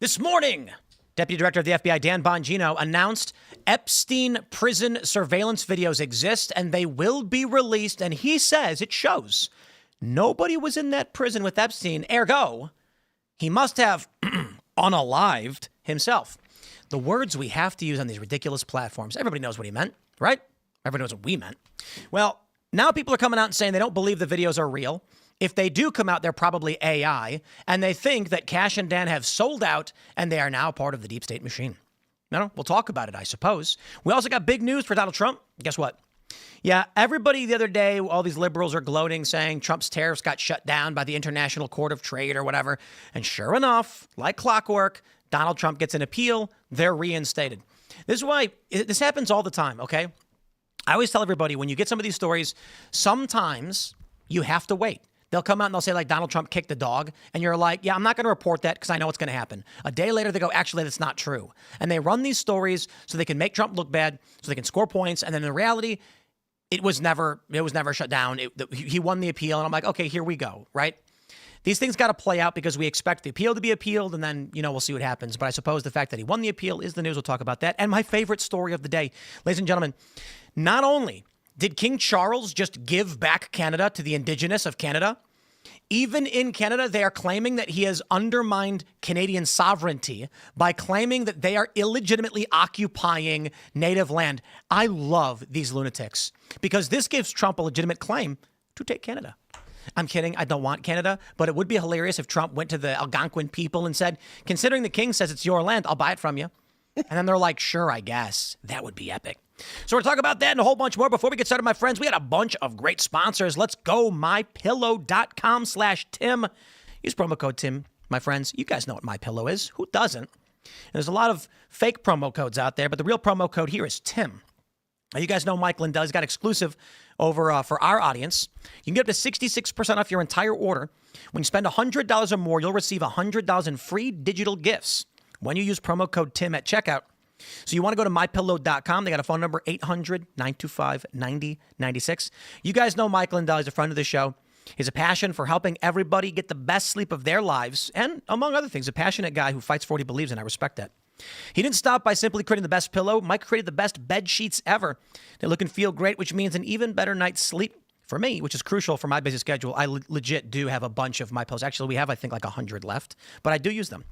This morning, Deputy Director of the FBI, Dan Bongino, announced Epstein prison surveillance videos exist and they will be released. And he says it shows nobody was in that prison with Epstein. Ergo, he must have unalived himself. The words we have to use on these ridiculous platforms. Everybody knows what he meant, right? Everybody knows what we meant. Well, now people are coming out and saying they don't believe the videos are real. If they do come out, they're probably AI, and they think that Cash and Dan have sold out, and they are now part of the deep state machine. No, we'll talk about it, I suppose. We also got big news for Donald Trump. Guess what? Yeah, everybody the other day, all these liberals are gloating, saying Trump's tariffs got shut down by the International Court of Trade or whatever. And sure enough, like clockwork, Donald Trump gets an appeal. They're reinstated. This is why this happens all the time, okay? I always tell everybody, when you get some of these stories, sometimes you have to wait. They'll come out and they'll say, like, Donald Trump kicked the dog. And you're like, yeah, I'm not going to report that because I know what's going to happen. A day later, they go, actually, that's not true. And they run these stories so they can make Trump look bad, so they can score points. And then in reality, it was never shut down. He won the appeal. And I'm like, okay, here we go, right? These things got to play out because we expect the appeal to be appealed. And then, we'll see what happens. But I suppose the fact that he won the appeal is the news. We'll talk about that. And my favorite story of the day, ladies and gentlemen, not only did King Charles just give back Canada to the Indigenous of Canada, even in Canada, they are claiming that he has undermined Canadian sovereignty by claiming that they are illegitimately occupying native land. I love these lunatics because this gives Trump a legitimate claim to take Canada. I'm kidding. I don't want Canada, but it would be hilarious if Trump went to the Algonquin people and said, considering the king says it's your land, I'll buy it from you. And then they're like, sure, I guess. That would be epic. So we're talking about that and a whole bunch more. Before we get started, my friends, we had a bunch of great sponsors. Let's go mypillow.com/Tim. Use promo code Tim, my friends. You guys know what MyPillow is. Who doesn't? And there's a lot of fake promo codes out there, but the real promo code here is Tim. Now, you guys know Mike Lindell's got exclusive over for our audience. You can get up to 66% off your entire order. When you spend $100 or more, you'll receive $100 in free digital gifts when you use promo code Tim at checkout. So you want to go to mypillow.com. They got a phone number, 800-925-9096. You guys know Mike Lindell. He's a friend of the show. He has a passion for helping everybody get the best sleep of their lives. And among other things, a passionate guy who fights for what he believes in. I respect that. He didn't stop by simply creating the best pillow. Mike created the best bed sheets ever. They look and feel great, which means an even better night's sleep for me, which is crucial for my busy schedule. I legit do have a bunch of my pillows. Actually, we have, I think, like 100 left, but I do use them.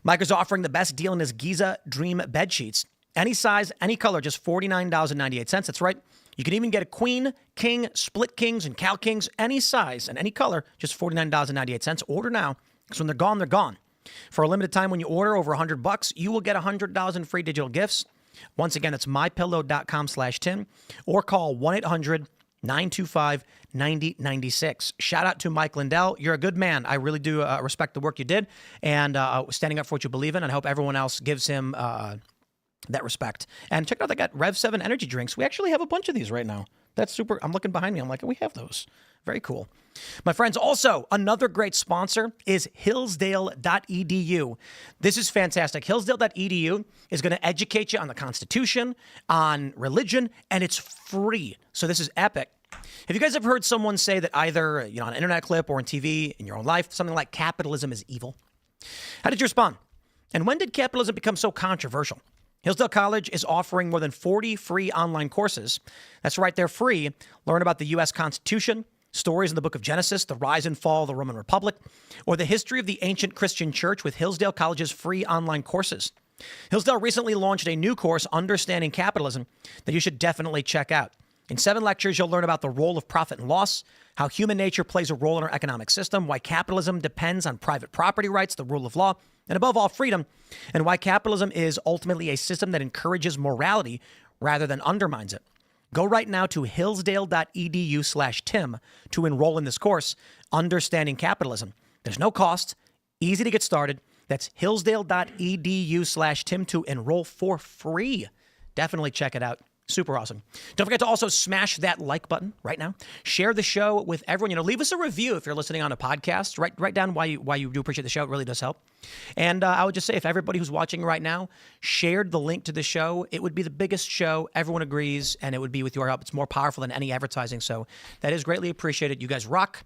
Mike is offering the best deal in his Giza Dream bed sheets. Any size, any color, just $49.98. That's right. You can even get a queen, king, split kings, and cow kings, any size and any color, just $49.98. Order now, because when they're gone, they're gone. For a limited time, when you order over $100, you will get $100 in free digital gifts. Once again, that's mypillow.com/Tim or call 1-800-925-9096. Shout out to Mike Lindell. You're a good man. I really do respect the work you did and standing up for what you believe in. And I hope everyone else gives him that respect. And check out, they got Rev 7 energy drinks. We actually have a bunch of these right now. That's super. I'm looking behind me. I'm like, we have those. Very cool. My friends, also, another great sponsor is Hillsdale.edu. This is fantastic. Hillsdale.edu is going to educate you on the Constitution, on religion, and it's free. So this is epic. Have you guys ever heard someone say that either on an internet clip or on TV in your own life, something like capitalism is evil? How did you respond? And when did capitalism become so controversial? Hillsdale College is offering more than 40 free online courses. That's right, they're free. Learn about the U.S. Constitution, stories in the book of Genesis, the rise and fall of the Roman Republic, or the history of the ancient Christian church with Hillsdale College's free online courses. Hillsdale recently launched a new course, Understanding Capitalism, that you should definitely check out. In 7 lectures, you'll learn about the role of profit and loss, how human nature plays a role in our economic system, why capitalism depends on private property rights, the rule of law, and above all, freedom, and why capitalism is ultimately a system that encourages morality rather than undermines it. Go right now to hillsdale.edu/Tim to enroll in this course, Understanding Capitalism. There's no cost, easy to get started. That's hillsdale.edu/Tim to enroll for free. Definitely check it out. Super awesome. Don't forget to also smash that like button right now. Share the show with everyone. Leave us a review if you're listening on a podcast. Write down why you do appreciate the show. It really does help. And I would just say, if everybody who's watching right now shared the link to the show, it would be the biggest show. Everyone agrees, and it would be with your help. It's more powerful than any advertising. So that is greatly appreciated. You guys rock.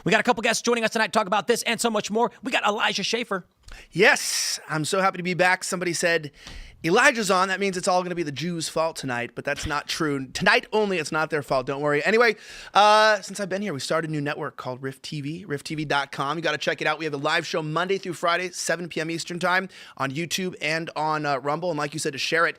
We got a couple guests joining us tonight to talk about this and so much more. We got Elijah Schaffer. Yes, I'm so happy to be back. Somebody said, Elijah's on. That means it's all going to be the Jews' fault tonight, but that's not true. Tonight only, it's not their fault. Don't worry. Anyway, since I've been here, we started a new network called Rift TV, rifttv.com. You got to check it out. We have a live show Monday through Friday, 7 p.m. Eastern time on YouTube and on Rumble. And like you said, to share it,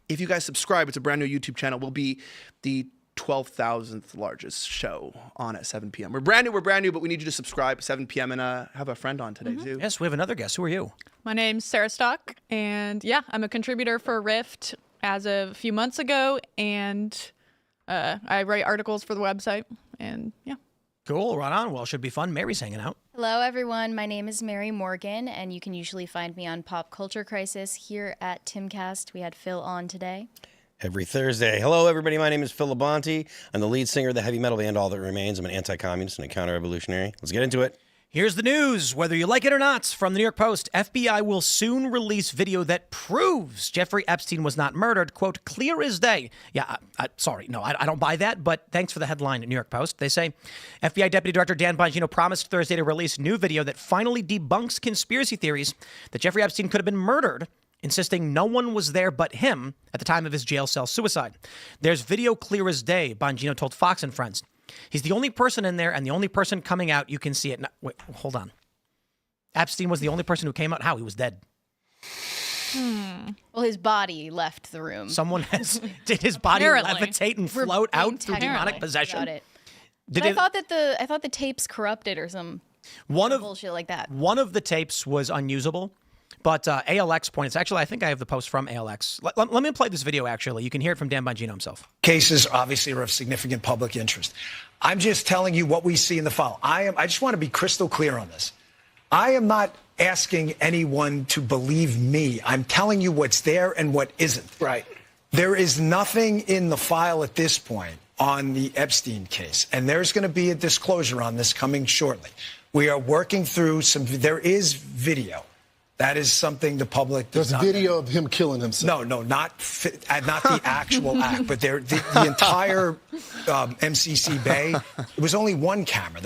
if you guys subscribe, it's a brand new YouTube channel. We'll be the 12,000th largest show on at 7 p.m. We're brand new, but we need you to subscribe 7 p.m. and have a friend on today, too. Yes, we have another guest. Who are you? My name's Sarah Stock, and yeah, I'm a contributor for Rift as of a few months ago, and I write articles for the website, and yeah. Cool, right on. Well, should be fun. Mary's hanging out. Hello, everyone. My name is Mary Morgan, and you can usually find me on Pop Culture Crisis here at Timcast. We had Phil on today. Every Thursday. Hello, everybody. My name is Phil Labonte. I'm the lead singer of the heavy metal band All That Remains. I'm an anti-communist and a counter-revolutionary. Let's get into it. Here's the news. Whether you like it or not, from the New York Post, FBI will soon release video that proves Jeffrey Epstein was not murdered, quote, clear as day. Yeah, sorry, no, I don't buy that, but thanks for the headline at New York Post. They say, FBI Deputy Director Dan Bongino promised Thursday to release new video that finally debunks conspiracy theories that Jeffrey Epstein could have been murdered, insisting no one was there but him at the time of his jail cell suicide. There's video clear as day, Bongino told Fox and Friends. He's the only person in there and the only person coming out. You can see it. No, wait, hold on. Epstein was the only person who came out. How? He was dead. Well, his body left the room. Someone did his body Apparently. levitate and float out through demonic possession? About it. I thought the tapes corrupted or some bullshit like that. One of the tapes was unusable. But ALX points, actually, I think I have the post from ALX. Let me play this video, actually. You can hear it from Dan Bongino himself. Cases obviously are of significant public interest. I'm just telling you what we see in the file. I just want to be crystal clear on this. I am not asking anyone to believe me. I'm telling you what's there and what isn't. Right. There is nothing in the file at this point on the Epstein case, and there's going to be a disclosure on this coming shortly. We are working through there is video. That is something the public does not. There's video of him killing himself. No, not the actual act, but the entire MCC Bay. It was only one camera.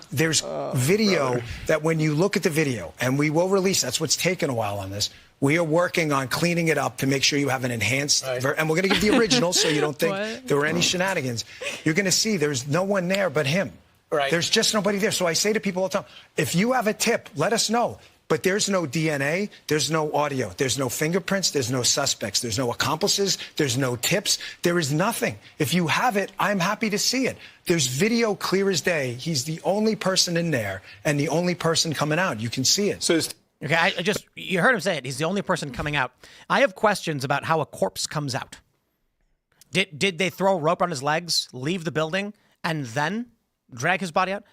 There's video that when you look at the video, and we will release. That's what's taken a while on this. We are working on cleaning it up to make sure you have an enhanced, and we're going to give the original so you don't think there were any shenanigans. You're going to see there's no one there but him. Right. There's just nobody there. So I say to people all the time, if you have a tip, let us know. But there's no DNA, there's no audio, there's no fingerprints, there's no suspects, there's no accomplices, there's no tips, there is nothing. If you have it, I'm happy to see it. There's video clear as day. He's the only person in there and the only person coming out. You can see it. So okay, you heard him say it. He's the only person coming out. I have questions about how a corpse comes out. Did they throw a rope on his legs, leave the building, and then drag his body out?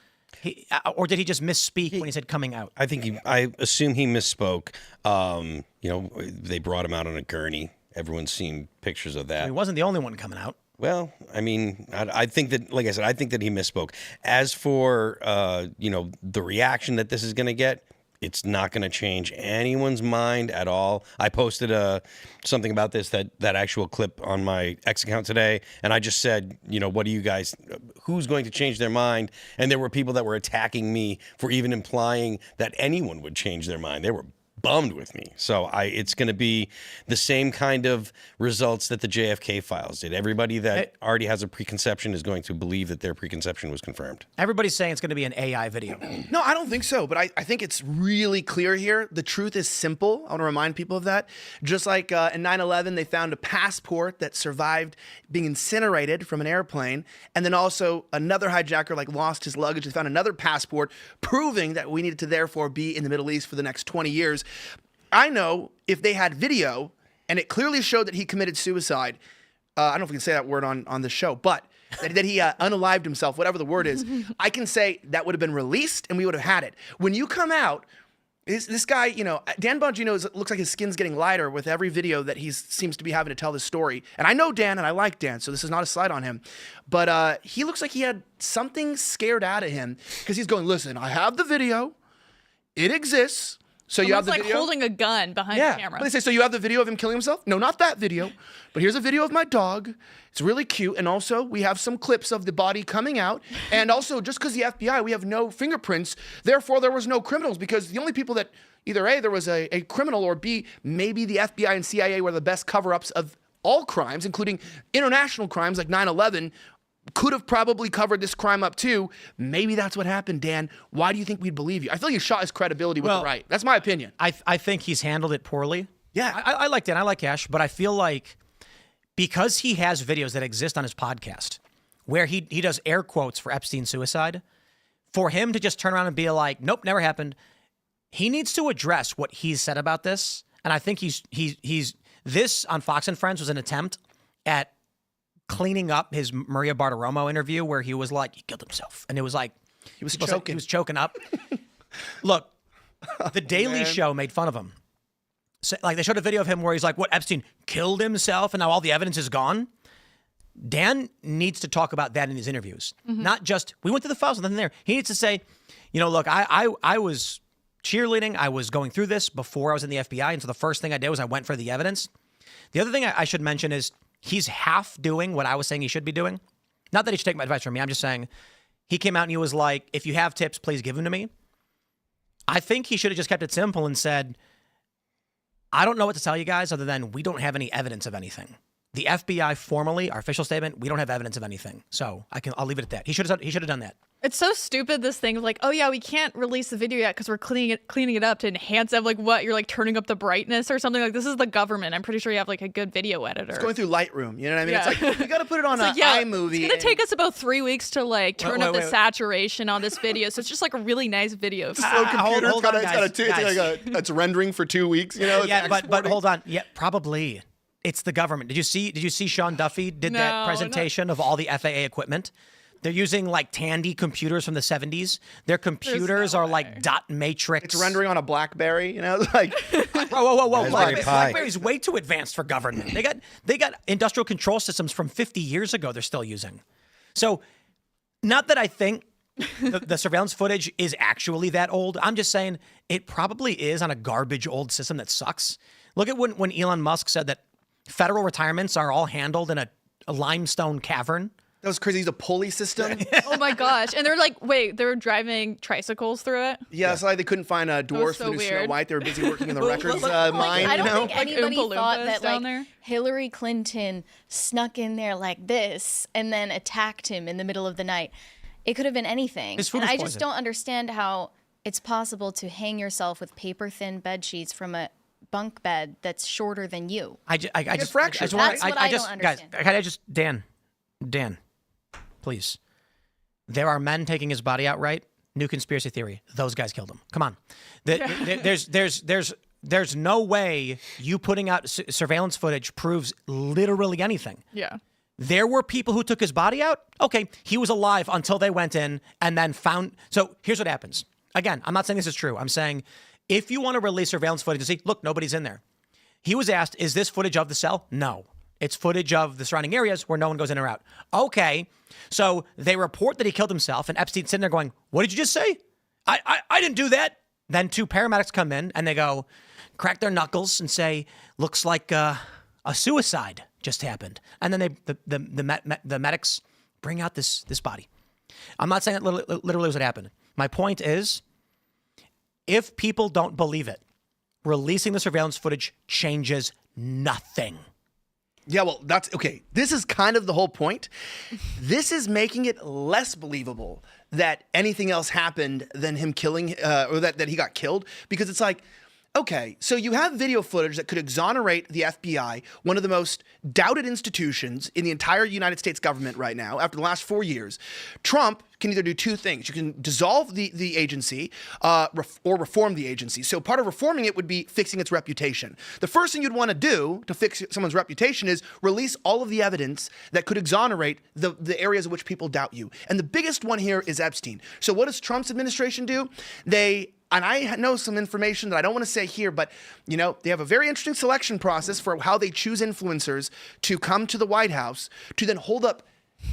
Or did he just misspeak when he said coming out? I assume he misspoke. They brought him out on a gurney. Everyone's seen pictures of that. He wasn't the only one coming out. Well, I mean, I think that, like I said, I think that he misspoke. As for, the reaction that this is going to get, it's not going to change anyone's mind at all. I posted something about this, that actual clip on my X account today, and I just said, what do you guys, who's going to change their mind? And there were people that were attacking me for even implying that anyone would change their mind. They were bummed with me. So it's going to be the same kind of results that the JFK files did. Everybody that already has a preconception is going to believe that their preconception was confirmed. Everybody's saying it's going to be an AI video. No, I don't think so, but I think it's really clear here. The truth is simple. I want to remind people of that. Just like in 9/11, they found a passport that survived being incinerated from an airplane, and then also another hijacker lost his luggage and found another passport, proving that we needed to therefore be in the Middle East for the next 20 years. I know if they had video and it clearly showed that he committed suicide, I don't know if we can say that word on the show, but that he unalived himself, whatever the word is, I can say that would have been released and we would have had it. When you come out, this guy, Dan Bongino looks like his skin's getting lighter with every video that he seems to be having to tell this story. And I know Dan and I like Dan, so this is not a slight on him. But he looks like he had something scared out of him because he's going, listen, I have the video. It exists. So you have the like video? holding a gun behind the camera. But they say, so you have the video of him killing himself? No, not that video. But here's a video of my dog. It's really cute. And also, we have some clips of the body coming out. And also, just because the FBI, we have no fingerprints, therefore there was no criminals. Because the only people that, either A, there was a criminal, or B, maybe the FBI and CIA were the best cover-ups of all crimes, including international crimes like 9/11, could have probably covered this crime up too. Maybe that's what happened, Dan. Why do you think we'd believe you? I feel like you shot his credibility with the right. That's my opinion. I think he's handled it poorly. Yeah. I like Dan. I like Ash, but I feel like because he has videos that exist on his podcast where he does air quotes for Epstein's suicide, for him to just turn around and be like, nope, never happened. He needs to address what he's said about this. And I think he's this on Fox and Friends was an attempt at cleaning up his Maria Bartiromo interview where he was like, he killed himself. And it was like, He was he choking. was choking up. Look, The Daily Show made fun of him. So, like, they showed a video of him where he's like, what, Epstein killed himself and now all the evidence is gone? Dan needs to talk about that in his interviews. Not just, we went to the files, nothing there. He needs to say, you know, look, I was cheerleading. I was going through this before I was in the FBI. And so the first thing I did was I went for the evidence. The other thing I should mention is he's half doing what I was saying he should be doing. Not that he should take my advice from me. I'm just saying he came out and he was like, if you have tips, please give them to me. I think he should have just kept it simple and said, I don't know what to tell you guys other than we don't have any evidence of anything. The FBI formally, our official statement, we don't have evidence of anything. So I'll leave it at that. He should have done that. It's so stupid, this thing of like, oh yeah, we can't release the video yet because we're cleaning it up to enhance it. Like, what? You're like turning up the brightness or something? Like, this is the government. I'm pretty sure you have like a good video editor. It's going through Lightroom. You know what I mean? Yeah. It's like, you got to put it on an iMovie. It's going to take us about 3 weeks to like turn up the wait. saturation on this video. So it's just like a really nice video. Slow computer. hold on, guys. It's rendering for 2 weeks. You know? It's Yeah, but exporting. hold on. Yeah, probably. It's the government. Did you see Sean Duffy did that No, presentation of all the FAA equipment? They're using like Tandy computers from the 70s. Their computers are like dot matrix. It's rendering on a BlackBerry. You know, like Whoa. Raspberry Pi. BlackBerry's way too advanced for government. They got industrial control systems from 50 years ago they're still using. So, not that I think the surveillance footage is actually that old. I'm just saying it probably is on a garbage old system that sucks. Look at when Elon Musk said that federal retirements are all handled in a limestone cavern. that was crazy. He's a pulley system. Oh my gosh. And they're like, wait, they're driving tricycles through it? Yeah, it's like they couldn't find a dwarf so in Snow weird. White. They were busy working in the records Like, mine. I You don't know, think anybody Oompa thought Loompas that down like there. Hillary Clinton snuck in there like this and then attacked him in the middle of the night. It could have been anything. His food And was I just poisoned. don't understand how it's possible to hang yourself with paper thin bed sheets from a bunk bed that's shorter than you. I just fractures, wanna- That's what I just, don't guys, understand. Dan, please. There are men taking his body out, right? New conspiracy theory. Those guys killed him. Come on. There's no way you putting out surveillance footage proves literally anything. Yeah. There were people who took his body out. Okay, he was alive until they went in and then found. So here's what happens. Again, I'm not saying this is true. I'm saying if you want to release surveillance footage to see, look, nobody's in there. He was asked, is this footage of the cell? No. It's footage of the surrounding areas where no one goes in or out. Okay. So they report that he killed himself, and Epstein's sitting there going, what did you just say? I didn't do that. Then two paramedics come in and they go, crack their knuckles and say, looks like a suicide just happened. And then the medics bring out this body. I'm not saying that literally was what happened. My point is, if people don't believe it, releasing the surveillance footage changes nothing. Yeah, well, that's okay. This is kind of the whole point. This is making it less believable that anything else happened than him killing, or that he got killed, because it's like, okay, so you have video footage that could exonerate the FBI, one of the most doubted institutions in the entire United States government right now, after the last 4 years. Trump can either do two things. You can dissolve the agency or reform the agency. So part of reforming it would be fixing its reputation. The first thing you'd want to do to fix someone's reputation is release all of the evidence that could exonerate the areas in which people doubt you. And the biggest one here is Epstein. So what does Trump's administration do? And I know some information that I don't want to say here, but, you know, they have a very interesting selection process for how they choose influencers to come to the White House to then hold up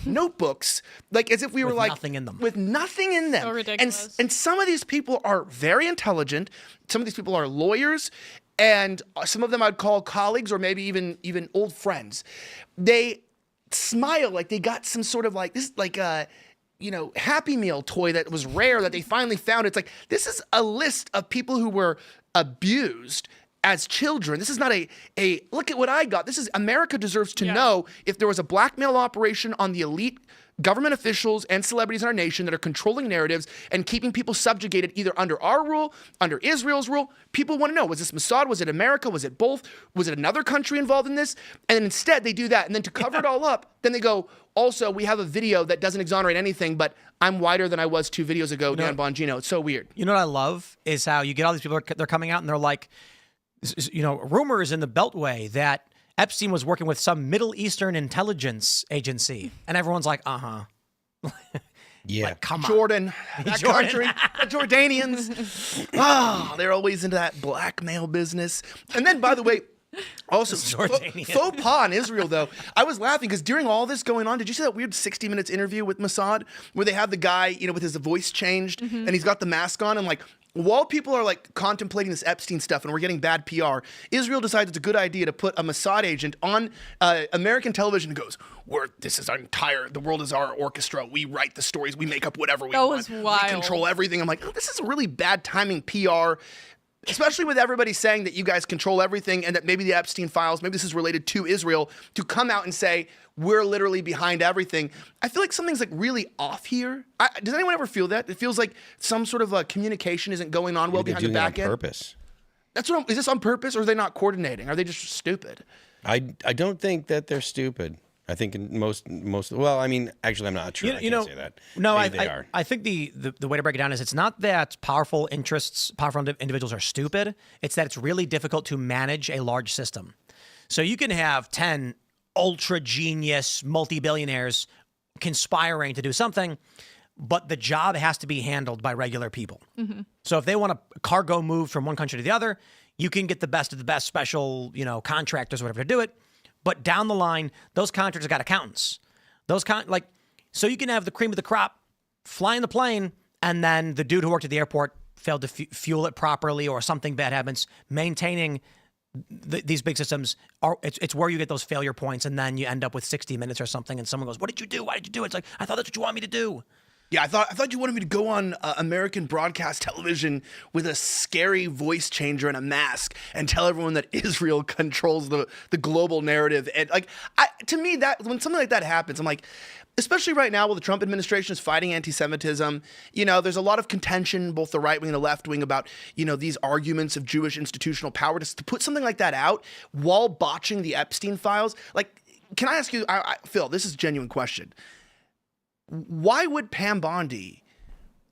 notebooks, like as if we were With like nothing in them. with nothing in them. So ridiculous. And some of these people are very intelligent. Some of these people are lawyers, and some of them I'd call colleagues or maybe even old friends. They smile like they got some sort of like this, like a Happy Meal toy that was rare that they finally found. It's like, this is a list of people who were abused as children. This is not a look at what I got. This is America deserves to know if there was a blackmail operation on the elite government officials and celebrities in our nation that are controlling narratives and keeping people subjugated either under our rule, under Israel's rule. People want to know, was this Mossad? Was it America? Was it both? Was it another country involved in this? And instead they do that. And then to cover it all up, then they go, also, we have a video that doesn't exonerate anything, but I'm whiter than I was 2 videos ago, Dan Bongino. It's so weird. You know what I love is how you get all these people, they're coming out and they're like, rumors in the Beltway that Epstein was working with some Middle Eastern intelligence agency. And everyone's like, Yeah. Like, come on. Jordan, that country, the Jordanians. They're always into that blackmail business. And then, by the way, also, faux pas in Israel, though. I was laughing because during all this going on, did you see that weird 60 Minutes interview with Mossad where they have the guy, with his voice changed and he's got the mask on and like, while people are like contemplating this Epstein stuff and we're getting bad PR, Israel decides it's a good idea to put a Mossad agent on American television and goes, the world is our orchestra. We write the stories. We make up whatever we want. That was wild. We control everything. I'm like, this is a really bad timing PR. Especially with everybody saying that you guys control everything and that maybe the Epstein files, maybe this is related to Israel, to come out and say, we're literally behind everything. I feel like something's like really off here. Does anyone ever feel that? It feels like some sort of communication isn't going on well behind the back end. On purpose. That's what is this on purpose or are they not coordinating? Are they just stupid? I don't think that they're stupid. I think in most. Well, I mean, actually, I'm not sure. I can't say that. No, Maybe they are. I think the way to break it down is it's not that powerful individuals are stupid. It's that it's really difficult to manage a large system. So you can have 10 ultra genius multi-billionaires conspiring to do something, but the job has to be handled by regular people. Mm-hmm. So if they want a cargo moved from one country to the other, you can get the best of the best special, contractors or whatever to do it. But down the line, those contractors got accountants. So you can have the cream of the crop flying the plane, and then the dude who worked at the airport failed to fuel it properly, or something bad happens. Maintaining these big systems, it's where you get those failure points, and then you end up with 60 Minutes or something, and someone goes, "What did you do? Why did you do it?" It's like, I thought that's what you want me to do. Yeah, I thought you wanted me to go on American broadcast television with a scary voice changer and a mask and tell everyone that Israel controls the global narrative. And to me, that when something like that happens, I'm like, especially right now while the Trump administration is fighting anti-Semitism, there's a lot of contention, both the right wing and the left wing, about these arguments of Jewish institutional power. To put something like that out while botching the Epstein files, like, can I ask you, Phil? This is a genuine question. Why would Pam Bondi,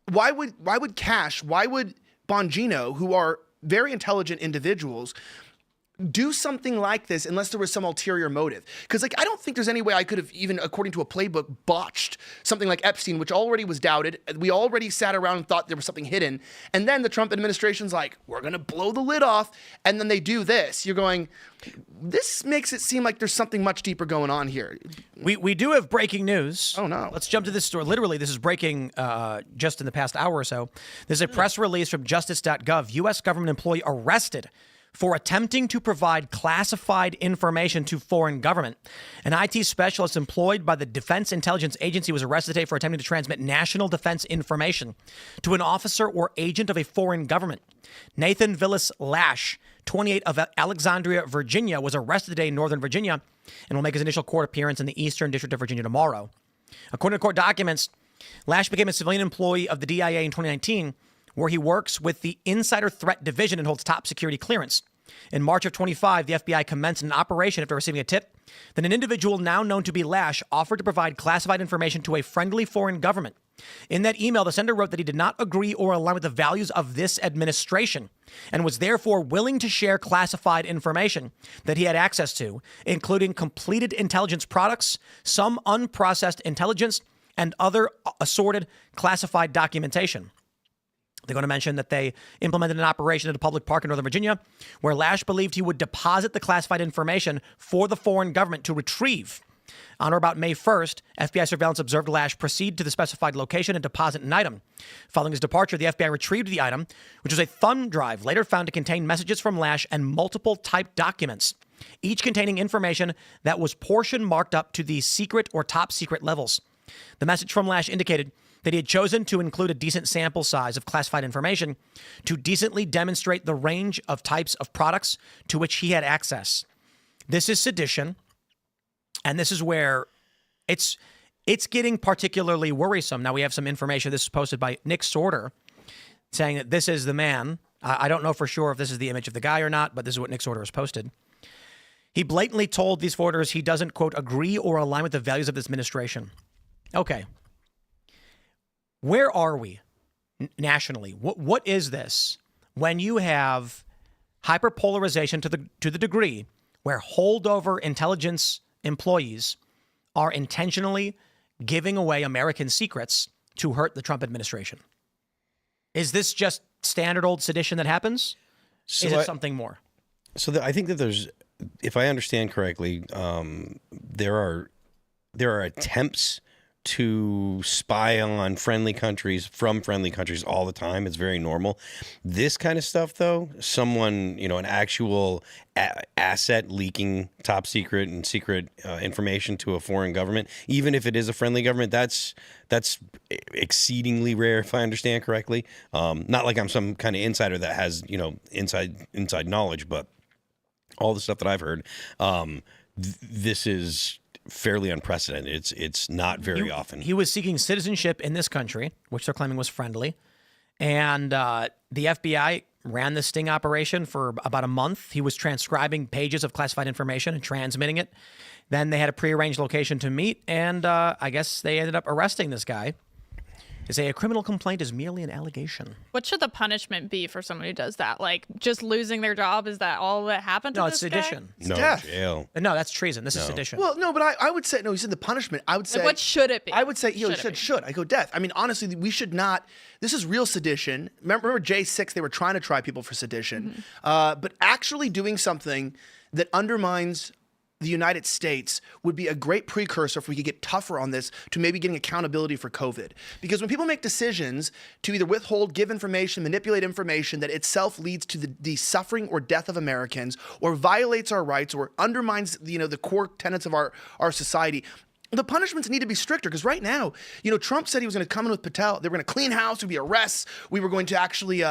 why would Cash, why would Bongino, who are very intelligent individuals, do something like this unless there was some ulterior motive? Because I don't think there's any way I could have, even according to a playbook, botched something like Epstein, which already was doubted. We already sat around and thought there was something hidden. And then the Trump administration's like, we're going to blow the lid off. And then they do this. You're going, this makes it seem like there's something much deeper going on here. We do have breaking news. Oh, no. Let's jump to this story. Literally, this is breaking just in the past hour or so. There's a press release from justice.gov. U.S. government employee arrested for attempting to provide classified information to foreign government. An IT specialist employed by the Defense Intelligence Agency was arrested today for attempting to transmit national defense information to an officer or agent of a foreign government. Nathan Villas Lash, 28, of Alexandria, Virginia, was arrested today in Northern Virginia and will make his initial court appearance in the Eastern District of Virginia tomorrow. According to court documents, Lash became a civilian employee of the DIA in 2019, where he works with the Insider Threat Division and holds top security clearance. In March of 25, the FBI commenced an operation after receiving a tip that an individual now known to be Lash offered to provide classified information to a friendly foreign government. In that email, the sender wrote that he did not agree or align with the values of this administration and was therefore willing to share classified information that he had access to, including completed intelligence products, some unprocessed intelligence, and other assorted classified documentation. They're going to mention that they implemented an operation at a public park in Northern Virginia where Lash believed he would deposit the classified information for the foreign government to retrieve. On or about May 1st, FBI surveillance observed Lash proceed to the specified location and deposit an item. Following his departure, the FBI retrieved the item, which was a thumb drive later found to contain messages from Lash and multiple typed documents, each containing information that was portion marked up to the secret or top secret levels. The message from Lash indicated that he had chosen to include a decent sample size of classified information to decently demonstrate the range of types of products to which he had access. This is sedition, and this is where it's getting particularly worrisome. Now, we have some information. This is posted by Nick Sorter, saying that this is the man. I don't know for sure if this is the image of the guy or not, but this is what Nick Sorter has posted. He blatantly told these forwarders he doesn't, quote, agree or align with the values of this administration. Okay. Where are we nationally? What is this when you have hyperpolarization to the degree where holdover intelligence employees are intentionally giving away American secrets to hurt the Trump administration? Is this just standard old sedition that happens? Is it something more? So I think that there's, if I understand correctly, there are attempts to spy on friendly countries from friendly countries all the time. It's very normal. This kind of stuff, though, someone, an actual asset leaking top secret and secret information to a foreign government, even if it is a friendly government, that's exceedingly rare, if I understand correctly. Not like I'm some kind of insider that has, inside knowledge, but all the stuff that I've heard, this is fairly unprecedented. It's not very often. He was seeking citizenship in this country, which they're claiming was friendly. And the FBI ran the sting operation for about a month. He was transcribing pages of classified information and transmitting it. Then they had a prearranged location to meet, and I guess they ended up arresting this guy. They say a criminal complaint is merely an allegation. What should the punishment be for someone who does that? Like, just losing their job? Is that all that happened to No, this it's guy? sedition. No, death. jail. No, that's treason. This is sedition. Well, no, but I would say, no, he said the punishment. I would say. Like, what should it be? I would say, he Should it said be? should. I go death. I mean, honestly, we should not. This is real sedition. Remember J6, they were trying to try people for sedition. But actually doing something that undermines the United States would be a great precursor if we could get tougher on this to maybe getting accountability for COVID. Because when people make decisions to either withhold, give information, manipulate information that itself leads to the suffering or death of Americans, or violates our rights, or undermines the core tenets of our society, the punishments need to be stricter. Because right now, Trump said he was going to come in with Patel. They were going to clean house. There would be arrests. We were going to actually,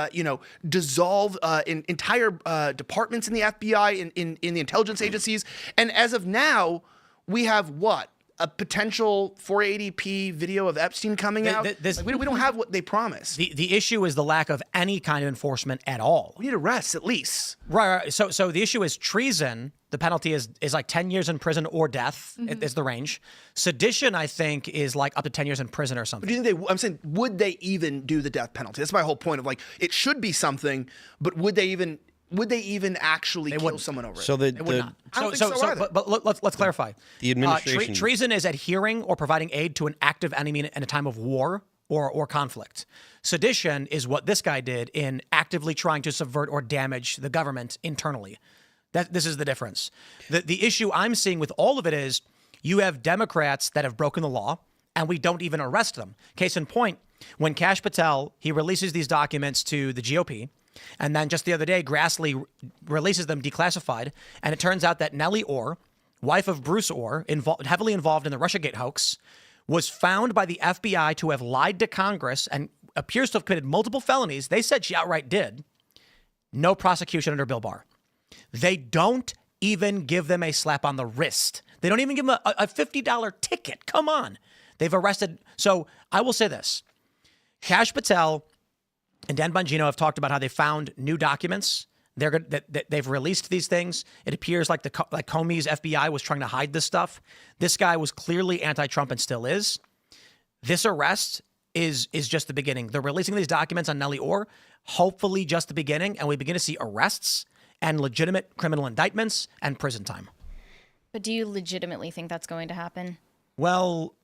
dissolve entire departments in the FBI, in the intelligence agencies. And as of now, we have what? A potential 480p video of Epstein coming out? We don't have what they promised. The issue is the lack of any kind of enforcement at all. We need arrests, at least. Right. So the issue is treason. The penalty is like 10 years in prison or death is the range. Sedition, I think, is like up to 10 years in prison or something. Do you think I'm saying, would they even do the death penalty? That's my whole point of it should be something, but would they even actually kill someone over it? So They would not. I don't think so either. But let's clarify. The administration- Treason is adhering or providing aid to an active enemy in a time of war or conflict. Sedition is what this guy did in actively trying to subvert or damage the government internally. This is the difference. The issue I'm seeing with all of it is you have Democrats that have broken the law, and we don't even arrest them. Case in point, when Kash Patel, he releases these documents to the GOP, and then just the other day, Grassley releases them declassified, and it turns out that Nellie Orr, wife of Bruce Orr, heavily involved in the Russiagate hoax, was found by the FBI to have lied to Congress and appears to have committed multiple felonies. They said she outright did. No prosecution under Bill Barr. They don't even give them a slap on the wrist. They don't even give them a $50 ticket. Come on. They've arrested. So I will say this. Kash Patel and Dan Bongino have talked about how they found new documents. They've released these things. It appears like Comey's FBI was trying to hide this stuff. This guy was clearly anti-Trump and still is. This arrest is just the beginning. They're releasing these documents on Nellie Orr, hopefully just the beginning, and we begin to see arrests and legitimate criminal indictments and prison time. But do you legitimately think that's going to happen? Well,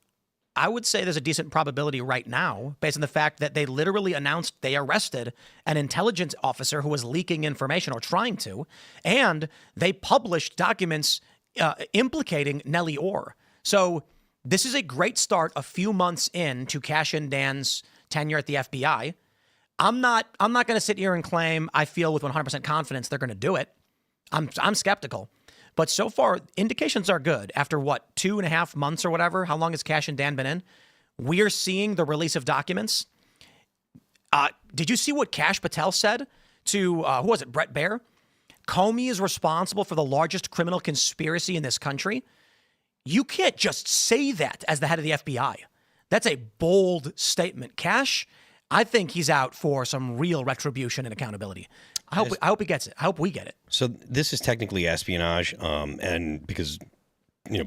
I would say there's a decent probability right now, based on the fact that they literally announced they arrested an intelligence officer who was leaking information or trying to, and they published documents implicating Nellie Orr. So this is a great start a few months in to cash in Dan's tenure at the FBI. I'm not going to sit here and claim I feel with 100% confidence they're going to do it. I'm skeptical. But so far, indications are good. After what, 2.5 months or whatever, how long has Cash and Dan been in? We're seeing the release of documents. Did you see what Kash Patel said to, who was it, Brett Baer? Comey is responsible for the largest criminal conspiracy in this country. You can't just say that as the head of the FBI. That's a bold statement. Kash, I think he's out for some real retribution and accountability. I hope he gets it. I hope we get it. So this is technically espionage, and because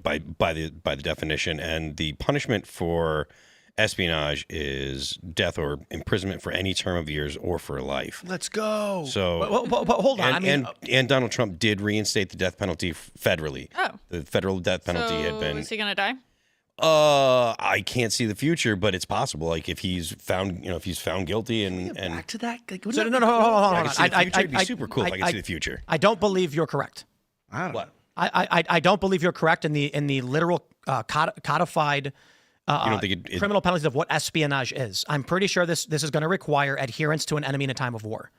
by the definition, and the punishment for espionage is death or imprisonment for any term of years or for life. Let's go. So but hold on. And Donald Trump did reinstate the death penalty federally. Oh, the federal death penalty had been. Is he gonna die? I can't see the future, but it's possible. Like if he's found, if he's found guilty and Back to that. Like, So, no, hold on. I can see the future. It'd be super cool if I could see the future. I don't believe you're correct. I don't know. I don't believe you're correct in the literal codified You don't think criminal penalties of what espionage is. I'm pretty sure this is going to require adherence to an enemy in a time of war.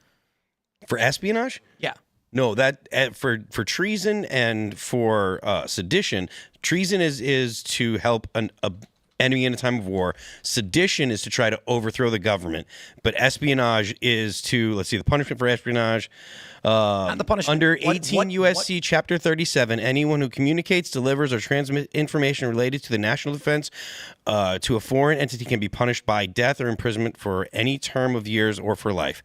for espionage? Yeah. No, that for treason and for sedition. Treason is to help an enemy in a time of war. Sedition is to try to overthrow the government. But espionage is to, let's see, the punishment for espionage. Not the punishment. Under 18 U.S.C. Chapter 37, anyone who communicates, delivers, or transmits information related to the national defense to a foreign entity can be punished by death or imprisonment for any term of years or for life.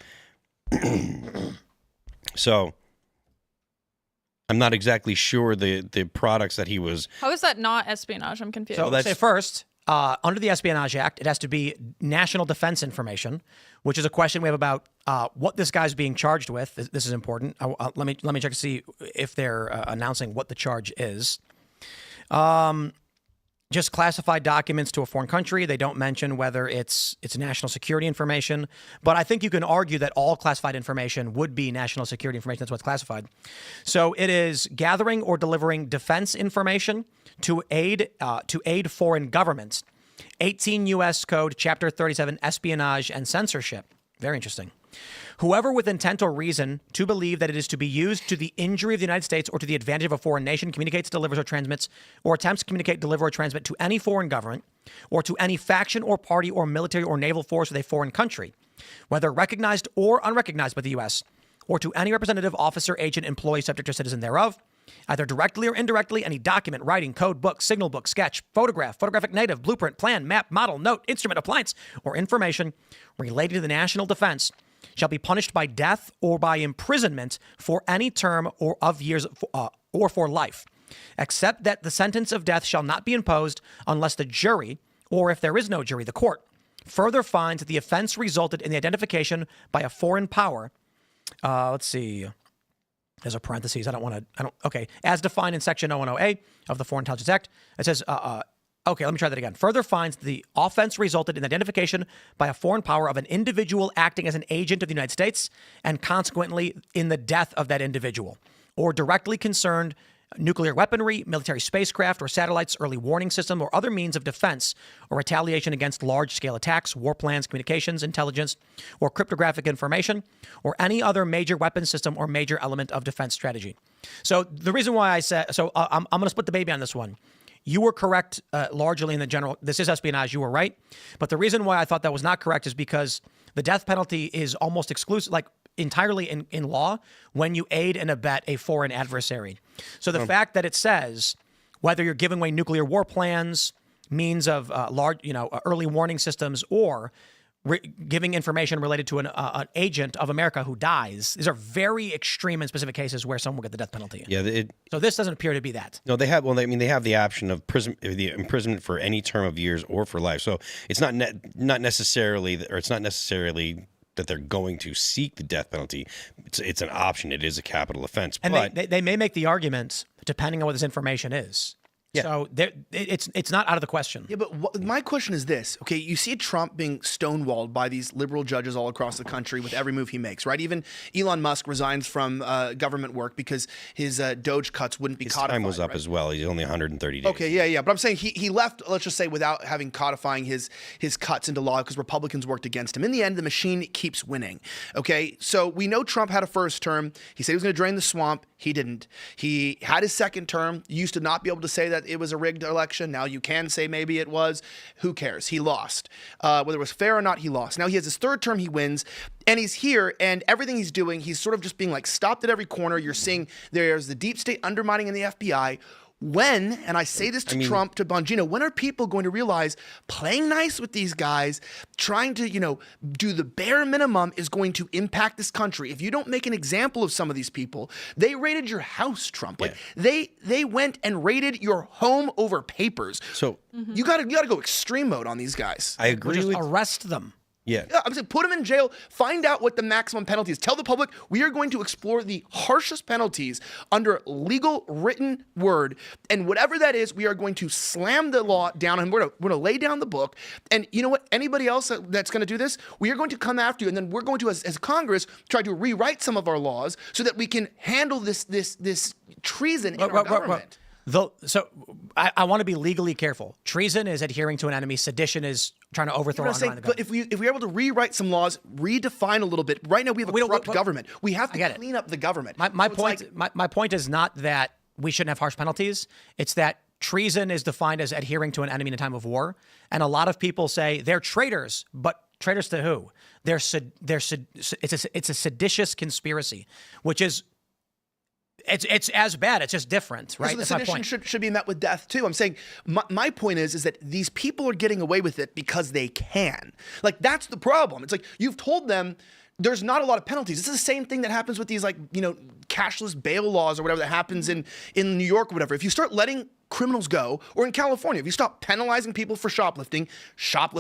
So I'm not exactly sure the products that he was. How is that not espionage? I'm confused. So let's say first, under the Espionage Act, it has to be national defense information, which is a question we have about what this guy's being charged with. This is important. Let me check to see if they're announcing what the charge is. Just classified documents to a foreign country. They don't mention whether it's national security information, but I think you can argue that all classified information would be national security information. That's what's classified. So it is gathering or delivering defense information to aid foreign governments. 18 U.S. Code, Chapter 37, espionage and censorship. Very interesting. Whoever with intent or reason to believe that it is to be used to the injury of the United States or to the advantage of a foreign nation communicates, delivers, or transmits, or attempts to communicate, deliver, or transmit to any foreign government or to any faction or party or military or naval force of a foreign country, whether recognized or unrecognized by the U.S., or to any representative, officer, agent, employee, subject, or citizen thereof, either directly or indirectly, any document, writing, code, book, signal book, sketch, photograph, photographic native, blueprint, plan, map, model, note, instrument, appliance, or information relating to the national defense shall be punished by death or by imprisonment for any term or of years or for life, except that the sentence of death shall not be imposed unless the jury, or if there is no jury, the court, further finds that the offense resulted in the identification by a foreign power. Let's see. There's a parentheses. Okay. As defined in Section 010A of the Foreign Intelligence Act, it says, okay, let me try that again. Further finds the offense resulted in the identification by a foreign power of an individual acting as an agent of the United States and consequently in the death of that individual, or directly concerned nuclear weaponry, military spacecraft or satellites, early warning system, or other means of defense or retaliation against large-scale attacks, war plans, communications, intelligence, or cryptographic information, or any other major weapon system or major element of defense strategy. So the reason why I said, I'm going to split the baby on this one. You were correct largely in the general. This is espionage. You were right. But the reason why I thought that was not correct is because the death penalty is almost exclusive, like entirely in law when you aid and abet a foreign adversary. So the fact that it says whether you're giving away nuclear war plans, means of early warning systems, or giving information related to an agent of America who dies. These are very extreme and specific cases where someone will get the death penalty. Yeah. So this doesn't appear to be that. No, they have. Well, they have the option of the imprisonment for any term of years or for life. So it's not necessarily that they're going to seek the death penalty. It's an option. It is a capital offense. And they may make the argument, depending on what this information is. Yeah. So it's not out of the question. Yeah, but my question is this. Okay, you see Trump being stonewalled by these liberal judges all across the country with every move he makes, right? Even Elon Musk resigns from government work because his Doge cuts wouldn't be His codified. time was up right? as well. He's only 130 days. Okay, yeah. But I'm saying he left, let's just say, without having codifying his cuts into law because Republicans worked against him. In the end, the machine keeps winning. Okay, so we know Trump had a first term. He said he was going to drain the swamp. He didn't. He had his second term. You used to not be able to say that it was a rigged election. Now you can say maybe it was. Who cares? He lost. Whether it was fair or not, he lost. Now he has his third term. He wins. And he's here, and everything he's doing, he's sort of just being like stopped at every corner. You're seeing there's the deep state undermining in the FBI. When, and I say this to Trump, to Bongino, when are people going to realize playing nice with these guys, trying to, do the bare minimum is going to impact this country? If you don't make an example of some of these people, they raided your house, Trump. Like they went and raided your home over papers. So you gotta go extreme mode on these guys. I agree Just with arrest them. Yeah. Yeah, I'm saying put them in jail, find out what the maximum penalty is. Tell the public we are going to explore the harshest penalties under legal written word. And whatever that is, we are going to slam the law down and we're going to lay down the book. And you know what? Anybody else that's going to do this, we are going to come after you. And then we're going to, as Congress, try to rewrite some of our laws so that we can handle this treason in our government. So I want to be legally careful. Treason is adhering to an enemy. Sedition is trying to overthrow or undermine the government. But if we're able to rewrite some laws, redefine a little bit. Right now we have a corrupt government. We have to clean up the government. My point is not that we shouldn't have harsh penalties. It's that treason is defined as adhering to an enemy in a time of war. And a lot of people say they're traitors, but traitors to who? It's a seditious conspiracy, which is it's as bad. It's just different, right? So the That's my sedition point. should be met with death too. I'm saying my point is that these people are getting away with it because they can. Like that's the problem. It's like you've told them there's not a lot of penalties. This is the same thing that happens with these cashless bail laws or whatever that happens in New York or whatever. If you start letting criminals go, or in California, if you stop penalizing people for shoplifting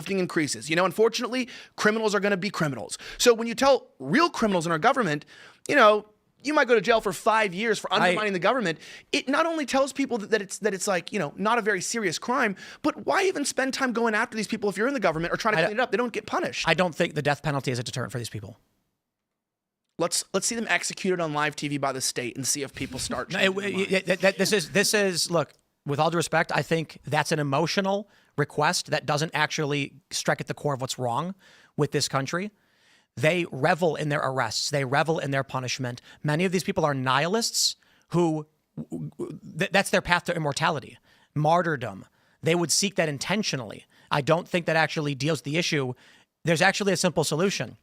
increases. Unfortunately, criminals are going to be criminals. So when you tell real criminals in our government, you might go to jail for 5 years for undermining the government. It not only tells people that it's like, not a very serious crime, but why even spend time going after these people if you're in the government or trying to clean it up? They don't get punished. I don't think the death penalty is a deterrent for these people. Let's see them executed on live TV by the state and see if people start changing This is look, with all due respect, I think that's an emotional request that doesn't actually strike at the core of what's wrong with this country. They revel in their arrests. They revel in their punishment. Many of these people are nihilists who that's their path to immortality, martyrdom. They would seek that intentionally. I don't think that actually deals with the issue. There's actually a simple solution.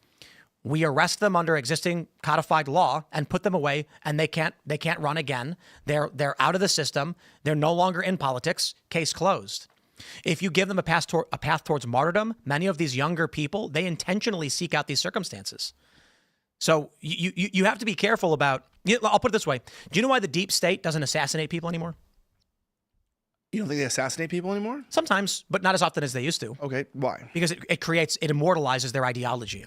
We arrest them under existing codified law and put them away, and they can't run again. They're out of the system. They're no longer in politics. Case closed. If you give them a path towards martyrdom, many of these younger people, they intentionally seek out these circumstances. So you have to be careful about, I'll put it this way. Do you know why the deep state doesn't assassinate people anymore? You don't think they assassinate people anymore? Sometimes, but not as often as they used to. Okay, why? Because it immortalizes their ideology.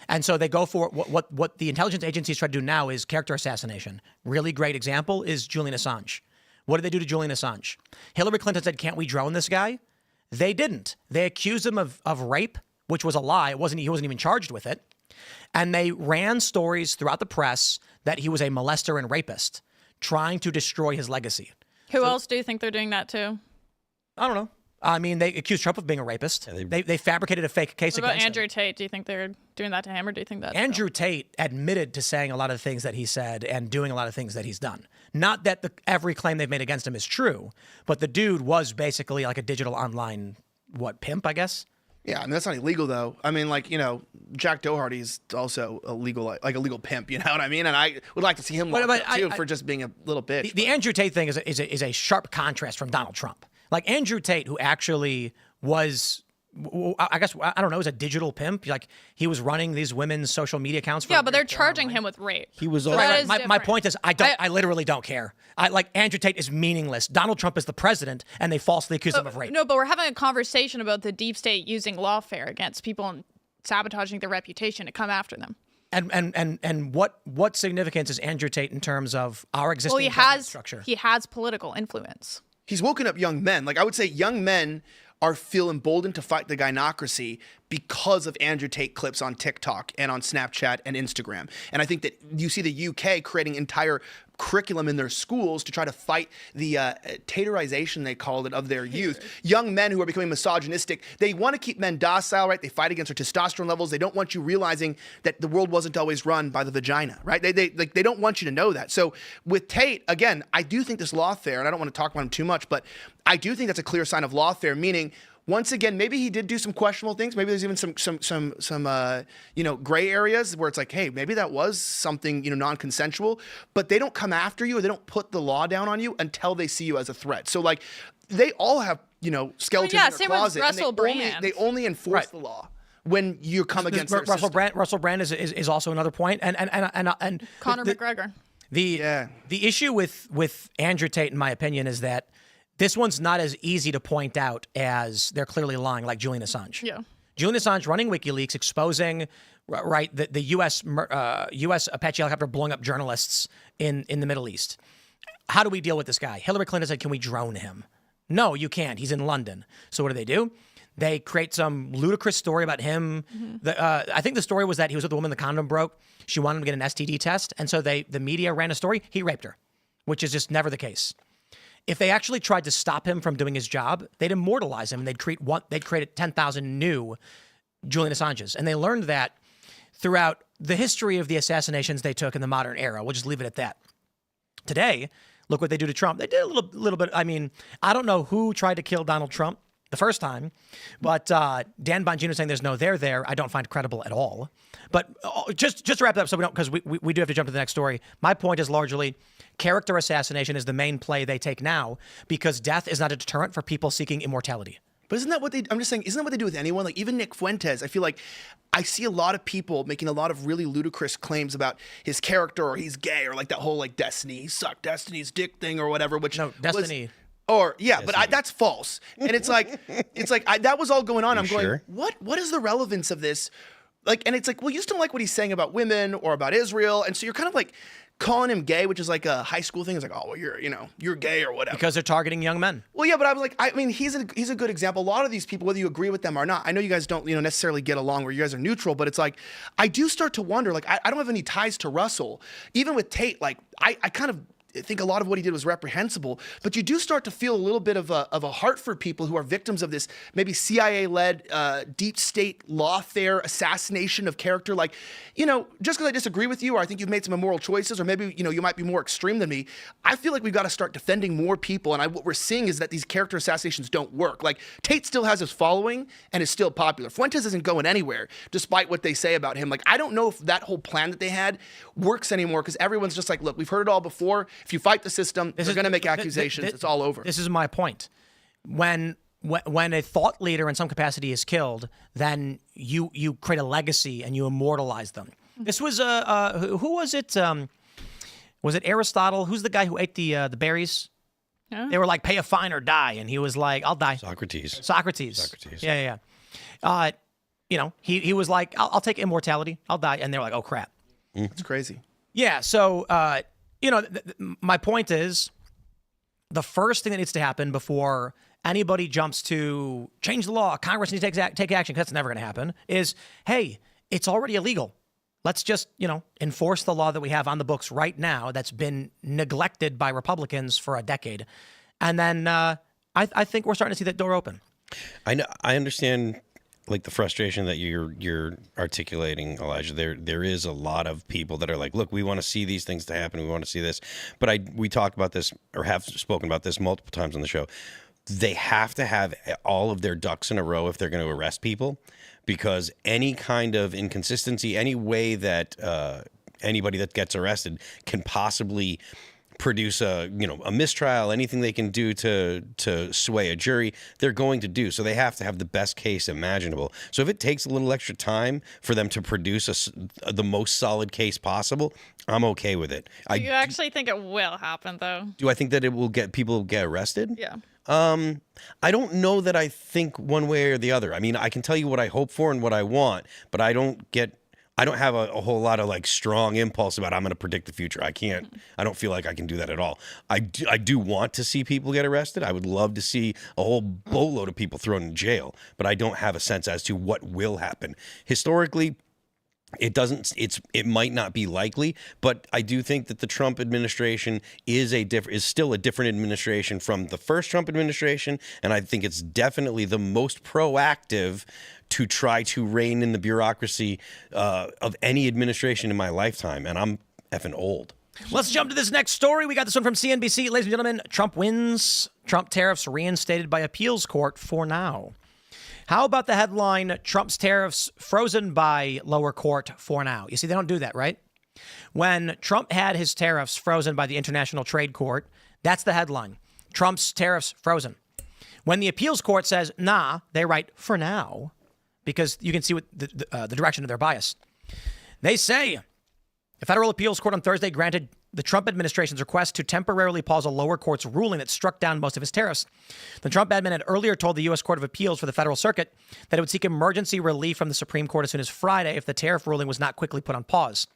And so they go for what the intelligence agencies try to do now is character assassination. Really great example is Julian Assange. What did they do to Julian Assange? Hillary Clinton said, "Can't we drone this guy?" They didn't. They accused him of rape, which was a lie. He wasn't even charged with it. And they ran stories throughout the press that he was a molester and rapist, trying to destroy his legacy. Who else do you think they're doing that to? I don't know. I mean, they accused Trump of being a rapist. Yeah, they fabricated a fake case what about against Andrew him. Tate? Do you think they're doing that to him, or do you think that Andrew Tate admitted to saying a lot of the things that he said and doing a lot of things that he's done. Not that every claim they've made against him is true, but the dude was basically like a digital online, pimp, I guess? Yeah, I mean, that's not illegal, though. I mean, Jack Doherty's also a legal pimp, you know what I mean? And I would like to see him locked up, too, for just being a little bitch. The Andrew Tate thing is a sharp contrast from Donald Trump. Like Andrew Tate, who actually was, I guess, I don't know, was a digital pimp. Like he was running these women's social media accounts. Yeah, but they're charging him with rape. He was So also, that is my point is, I different. literally don't care. Andrew Tate is meaningless. Donald Trump is the president, and they falsely accuse him of rape. No, but we're having a conversation about the deep state using lawfare against people and sabotaging their reputation to come after them. And what significance is Andrew Tate in terms of our existing government structure? He has political influence. He's woken up young men. Like, I would say young men feel emboldened to fight the gynocracy because of Andrew Tate clips on TikTok and on Snapchat and Instagram. And I think that you see the UK creating entire curriculum in their schools to try to fight the Taterization, they called it, of their youth. Young men who are becoming misogynistic. They want to keep men docile, right? They fight against their testosterone levels. They don't want you realizing that the world wasn't always run by the vagina, right? They don't want you to know that. So with Tate, again, I do think this Lawfare, and I don't want to talk about him too much, but I do think that's a clear sign of Lawfare, meaning once again, maybe he did do some questionable things. Maybe there's even some gray areas where it's like, hey, maybe that was something, non-consensual. But they don't come after you, or they don't put the law down on you until they see you as a threat. So like, they all have skeletons in their same closet. with Russell Brand. They only enforce the law when you come against their Russell system. Russell Brand is also another point, and Conor McGregor. The issue with Andrew Tate, in my opinion, is that this one's not as easy to point out as they're clearly lying, like Julian Assange. Yeah. Julian Assange running WikiLeaks, exposing the U.S. Apache helicopter blowing up journalists in the Middle East. How do we deal with this guy? Hillary Clinton said, "Can we drone him?" No, you can't. He's in London. So what do? They create some ludicrous story about him. Mm-hmm. I think the story was that he was with a woman, the condom broke. She wanted him to get an STD test, and so the media ran a story. He raped her, which is just never the case. If they actually tried to stop him from doing his job, they'd immortalize him, and they'd create 10,000 new Julian Assanges. And they learned that throughout the history of the assassinations they took in the modern era. We'll just leave it at that. Today, look what they do to Trump. They did a little bit. I mean, I don't know who tried to kill Donald Trump the first time, but Dan Bongino saying there's no there, I don't find credible at all. But just to wrap it up, so we don't, because we do have to jump to the next story. My point is largely character assassination is the main play they take now, because death is not a deterrent for people seeking immortality. But isn't that what I'm just saying, isn't that what they do with anyone? Like, even Nick Fuentes, I feel like I see a lot of people making a lot of really ludicrous claims about his character, or he's gay, or like that whole like Destiny, he sucked Destiny's dick thing or whatever, which Destiny. But that's false. And it's like that was all going on. I'm going, sure? what is the relevance of this? Like, and it's like, well, you just don't like what he's saying about women or about Israel. And so you're kind of like calling him gay, which is like a high school thing. It's like, oh, well, you're gay or whatever. Because they're targeting young men. Well, yeah, but I was like, I mean, he's a good example. A lot of these people, whether you agree with them or not, I know you guys don't, necessarily get along, where you guys are neutral, but it's like, I do start to wonder, like, I don't have any ties to Russell. Even with Tate, like, I kind of think a lot of what he did was reprehensible, but you do start to feel a little bit of a heart for people who are victims of this maybe CIA-led deep state lawfare assassination of character. Like, just because I disagree with you, or I think you've made some immoral choices, or maybe you might be more extreme than me, I feel like we've got to start defending more people. And what we're seeing is that these character assassinations don't work. Like, Tate still has his following and is still popular. Fuentes isn't going anywhere, despite what they say about him. Like, I don't know if that whole plan that they had works anymore, because everyone's just like, look, we've heard it all before. If you fight the system, they're going to make accusations. It's all over. This is my point. When a thought leader in some capacity is killed, then you create a legacy and you immortalize them. This was who was it? Was it Aristotle? Who's the guy who ate the berries? Yeah. They were like, pay a fine or die, and he was like, I'll die. Socrates. Yeah. He was like, I'll take immortality. I'll die, and they're like, oh crap. It's crazy. Yeah. So my point is, the first thing that needs to happen before anybody jumps to change the law, Congress needs to take action, because that's never going to happen, is, hey, it's already illegal. Let's just, enforce the law that we have on the books right now that's been neglected by Republicans for a decade. And then I think we're starting to see that door open. I understand, like, the frustration that you're articulating, Elijah. There is a lot of people that are like, look, we want to see these things to happen. We want to see this. But we talked about this, or have spoken about this multiple times on the show. They have to have all of their ducks in a row if they're going to arrest people, because any kind of inconsistency, any way that anybody that gets arrested can possibly produce a mistrial, anything they can do to sway a jury, they're going to do. So they have to have the best case imaginable. So if it takes a little extra time for them to produce the most solid case possible, I'm okay with it. Do you actually think it will happen, though? Do I think that it will people get arrested? Yeah. I don't know that I think one way or the other. I mean, I can tell you what I hope for and what I want, but I don't get I don't have a whole lot of like strong impulse about I'm going to predict the future. I don't feel like I can do that at all. I do want to see people get arrested. I would love to see a whole boatload of people thrown in jail, but I don't have a sense as to what will happen. Historically, it might not be likely, but I do think that the Trump administration is still a different administration from the first Trump administration, and I think it's definitely the most proactive to try to rein in the bureaucracy of any administration in my lifetime, and I'm effing old. Let's jump to this next story. We got this one from CNBC. Ladies and gentlemen, Trump wins. Trump tariffs reinstated by appeals court for now. How about the headline, Trump's tariffs frozen by lower court for now? You see, they don't do that, right? When Trump had his tariffs frozen by the International Trade Court, that's the headline. Trump's tariffs frozen. When the appeals court says, nah, they write for now, because you can see what the direction of their bias. They say, the federal appeals court on Thursday granted the Trump administration's request to temporarily pause a lower court's ruling that struck down most of his tariffs. The Trump admin had earlier told the U.S. Court of Appeals for the Federal Circuit that it would seek emergency relief from the Supreme Court as soon as Friday if the tariff ruling was not quickly put on pause.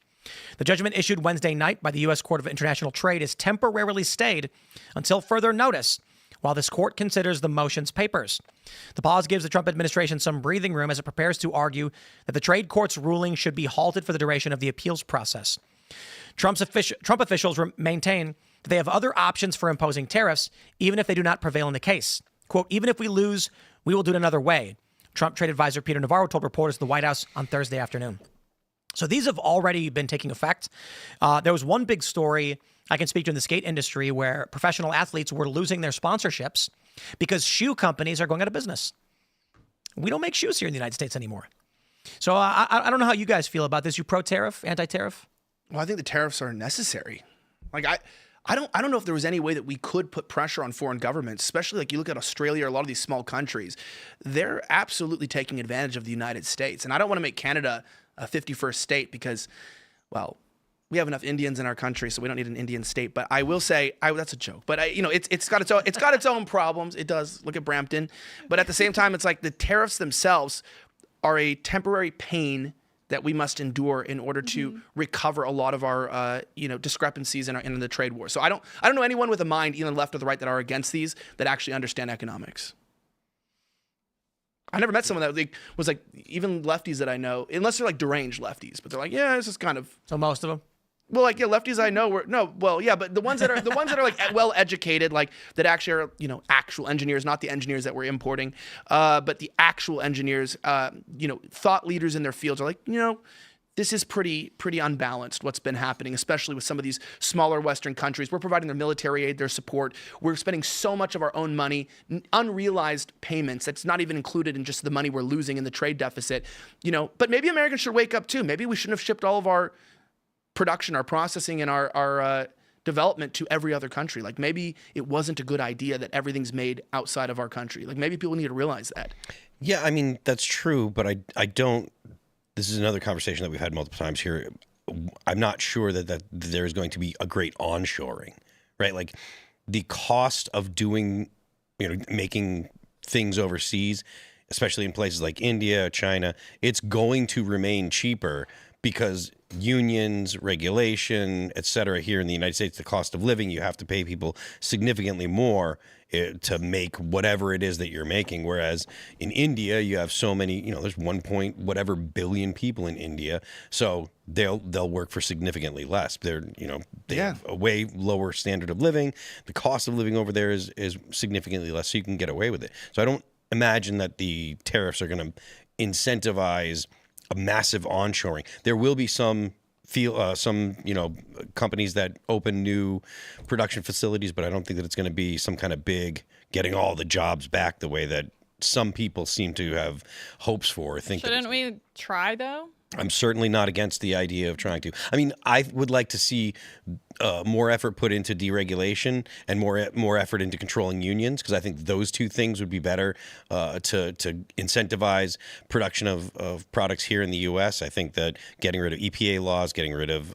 The judgment issued Wednesday night by the U.S. Court of International Trade is temporarily stayed until further notice while this court considers the motion's papers. The pause gives the Trump administration some breathing room as it prepares to argue that the trade court's ruling should be halted for the duration of the appeals process. Trump officials maintain that they have other options for imposing tariffs, even if they do not prevail in the case. Quote, even if we lose, we will do it another way, Trump trade advisor Peter Navarro told reporters at the White House on Thursday afternoon. So these have already been taking effect. There was one big story I can speak to in the skate industry where professional athletes were losing their sponsorships because shoe companies are going out of business. We don't make shoes here in the United States anymore. So I don't know how you guys feel about this. You pro-tariff, anti-tariff? Well, I think the tariffs are necessary. Like I don't know if there was any way that we could put pressure on foreign governments, especially like you look at Australia or a lot of these small countries. They're absolutely taking advantage of the United States. And I don't want to make Canada a 51st state because, well, we have enough Indians in our country, so we don't need an Indian state. But I will say, that's a joke. But it's got its own problems. It does. Look at Brampton. But at the same time, it's like the tariffs themselves are a temporary pain that we must endure in order to recover a lot of our discrepancies in the trade war. So I don't know anyone with a mind, either left or the right, that are against these that actually understand economics. I never met someone that was like, even lefties that I know, unless they're like deranged lefties, but they're like, yeah, this is kind of. So most of them. Well, like, yeah, lefties I know but the ones that are like well educated, like that actually are, actual engineers, not the engineers that we're importing, but the actual engineers, thought leaders in their fields are like, this is pretty unbalanced what's been happening, especially with some of these smaller Western countries. We're providing their military aid, their support. We're spending so much of our own money, unrealized payments. That's not even included in just the money we're losing in the trade deficit. But maybe Americans should wake up too. Maybe we shouldn't have shipped all of our production, our processing, and our development to every other country. Like maybe it wasn't a good idea that everything's made outside of our country. Like maybe people need to realize that. Yeah, I mean, that's true, but I don't. This is another conversation that we've had multiple times here. I'm not sure that there's going to be a great onshoring, right? Like the cost of doing, making things overseas, especially in places like India, China, it's going to remain cheaper because unions, regulation, et cetera, here in the United States, the cost of living, you have to pay people significantly more to make whatever it is that you're making. Whereas in India, you have so many, there's 1 point whatever billion people in India. So they'll work for significantly less. They have a way lower standard of living. The cost of living over there is significantly less, so you can get away with it. So I don't imagine that the tariffs are going to incentivize a massive onshoring. There will be some companies that open new production facilities, but I don't think that it's going to be some kind of big getting all the jobs back the way that some people seem to have hopes for. Shouldn't we try though? I'm certainly not against the idea of trying to. I mean, I would like to see more effort put into deregulation and more effort into controlling unions, because I think those two things would be better to incentivize production of products here in the U.S. I think that getting rid of EPA laws, getting rid of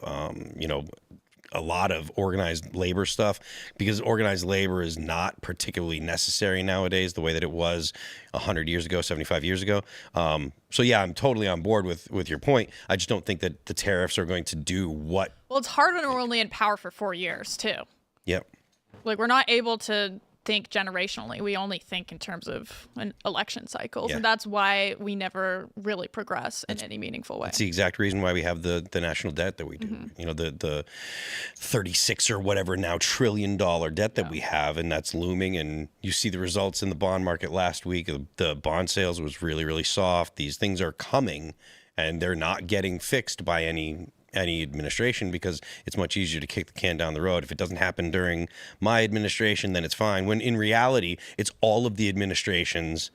a lot of organized labor stuff, because organized labor is not particularly necessary nowadays the way that it was 100 years ago, 75 years ago. So yeah, I'm totally on board with your point. I just don't think that the tariffs are going to do what. Well, it's hard when we're only in power for 4 years too. Yep. Like, we're not able to think generationally. We only think in terms of an election cycles, Yeah. and that's why we never really progress in any meaningful way. It's the exact reason why we have the national debt that we do. You know, the 36 or whatever now $1 trillion debt that we have, and that's looming. And you see the results in the bond market last week. The bond sales was really, really soft. These things are coming, and they're not getting fixed by any administration, because it's much easier to kick the can down the road. If it doesn't happen during my administration, then it's fine. When in reality, it's all of the administrations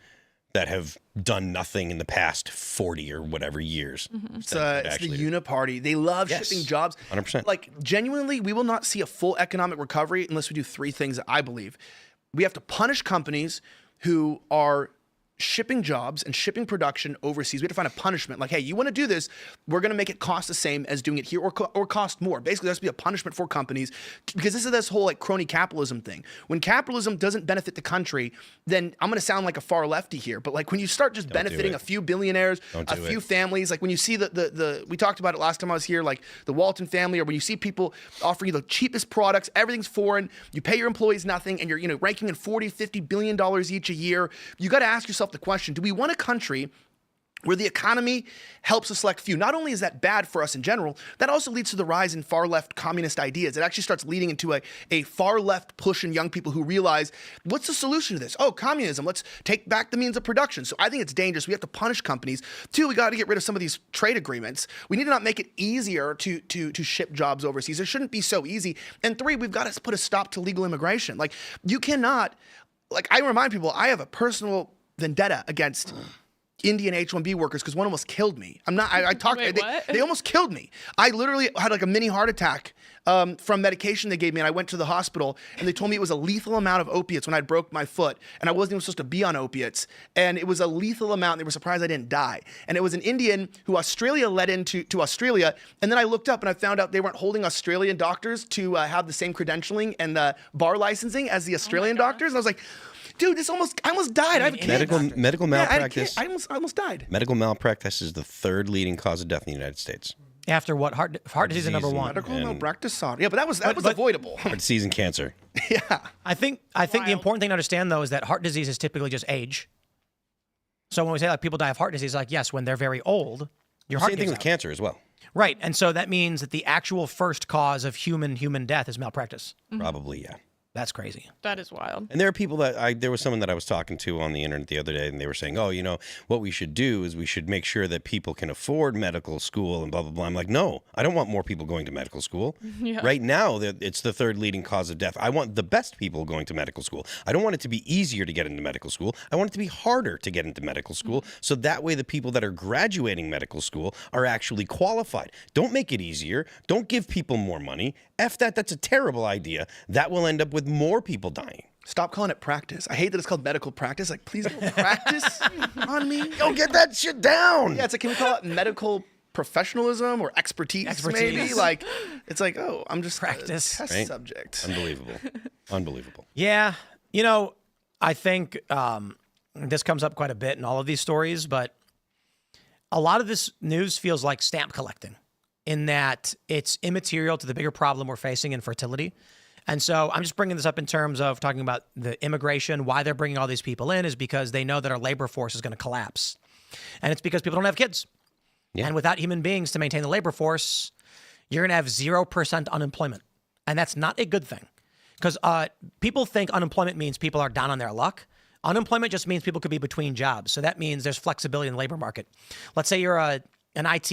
that have done nothing in the past 40 or whatever years. It's the uniparty. They love shipping jobs. 100%. Like, genuinely, we will not see a full economic recovery unless we do 3 things, I believe. We have to punish companies who are shipping jobs and shipping production overseas. We have to find a punishment. Like, hey, you want to do this, we're going to make it cost the same as doing it here, or cost more. Basically, there has to be a punishment for companies, because this is this whole like crony capitalism thing. When capitalism doesn't benefit the country, then I'm going to sound like a far lefty here, but like when you start just benefiting a few billionaires, a few families, like when you see the we talked about it last time I was here, like the Walton family, or when you see people offering you the cheapest products, everything's foreign, you pay your employees nothing, and you're ranking in $40-50 billion each a year, you got to ask yourself the question, do we want a country where the economy helps a select few? Not only is that bad for us in general, that also leads to the rise in far left communist ideas. It actually starts leading into a far left push in young people who realize, what's the solution to this? Oh, communism. Let's take back the means of production. So I think it's dangerous. We have to punish companies. 2, we got to get rid of some of these trade agreements. We need to not make it easier to ship jobs overseas. It shouldn't be so easy. And 3, we've got to put a stop to legal immigration. Like, you cannot, like, I remind people, I have a personal vendetta against Indian H-1B workers, because one almost killed me. I talked. Wait, what? They almost killed me. I literally had like a mini heart attack from medication they gave me, and I went to the hospital, and they told me it was a lethal amount of opiates when I broke my foot, and I wasn't even supposed to be on opiates, and it was a lethal amount. And they were surprised I didn't die. And it was an Indian who Australia let into Australia, and then I looked up and I found out they weren't holding Australian doctors to have the same credentialing and the bar licensing as the Australian doctors. And I was like, dude, I almost died. I have a kid. Medical malpractice. I almost died. Medical malpractice is the 3rd leading cause of death in the United States. After what? Heart disease is number 1. Medical malpractice. Yeah, but that was avoidable. Heart disease and cancer. Yeah. I think the important thing to understand, though, is that heart disease is typically just age. So when we say like people die of heart disease, like, yes, when they're very old, your heart Same thing gives with out. cancer as well. Right. And so that means that the actual first cause of human death is malpractice. Probably, yeah. That's crazy. That is wild. And there are people there was someone that I was talking to on the internet the other day, and they were saying, oh, what we should do is we should make sure that people can afford medical school and blah, blah, blah. I'm like, no, I don't want more people going to medical school. Yeah. Right now, it's the 3rd leading cause of death. I want the best people going to medical school. I don't want it to be easier to get into medical school. I want it to be harder to get into medical school. So that way the people that are graduating medical school are actually qualified. Don't make it easier. Don't give people more money. F that. That's a terrible idea. That will end up with more people dying. Stop calling it practice. I hate that it's called medical practice. Like, please don't practice on me. Yo, get that shit down. Yeah, it's like, can we call it medical professionalism or expertise. Maybe? Like, it's like, oh, I'm just Practice. a test subject. Unbelievable. Yeah. I think this comes up quite a bit in all of these stories, but a lot of this news feels like stamp collecting in that it's immaterial to the bigger problem we're facing in fertility. And so I'm just bringing this up in terms of talking about the immigration. Why they're bringing all these people in is because they know that our labor force is going to collapse. And it's because people don't have kids. Yeah. And without human beings to maintain the labor force, you're going to have 0% unemployment. And that's not a good thing. Because people think unemployment means people are down on their luck. Unemployment just means people could be between jobs. So that means there's flexibility in the labor market. Let's say you're an IT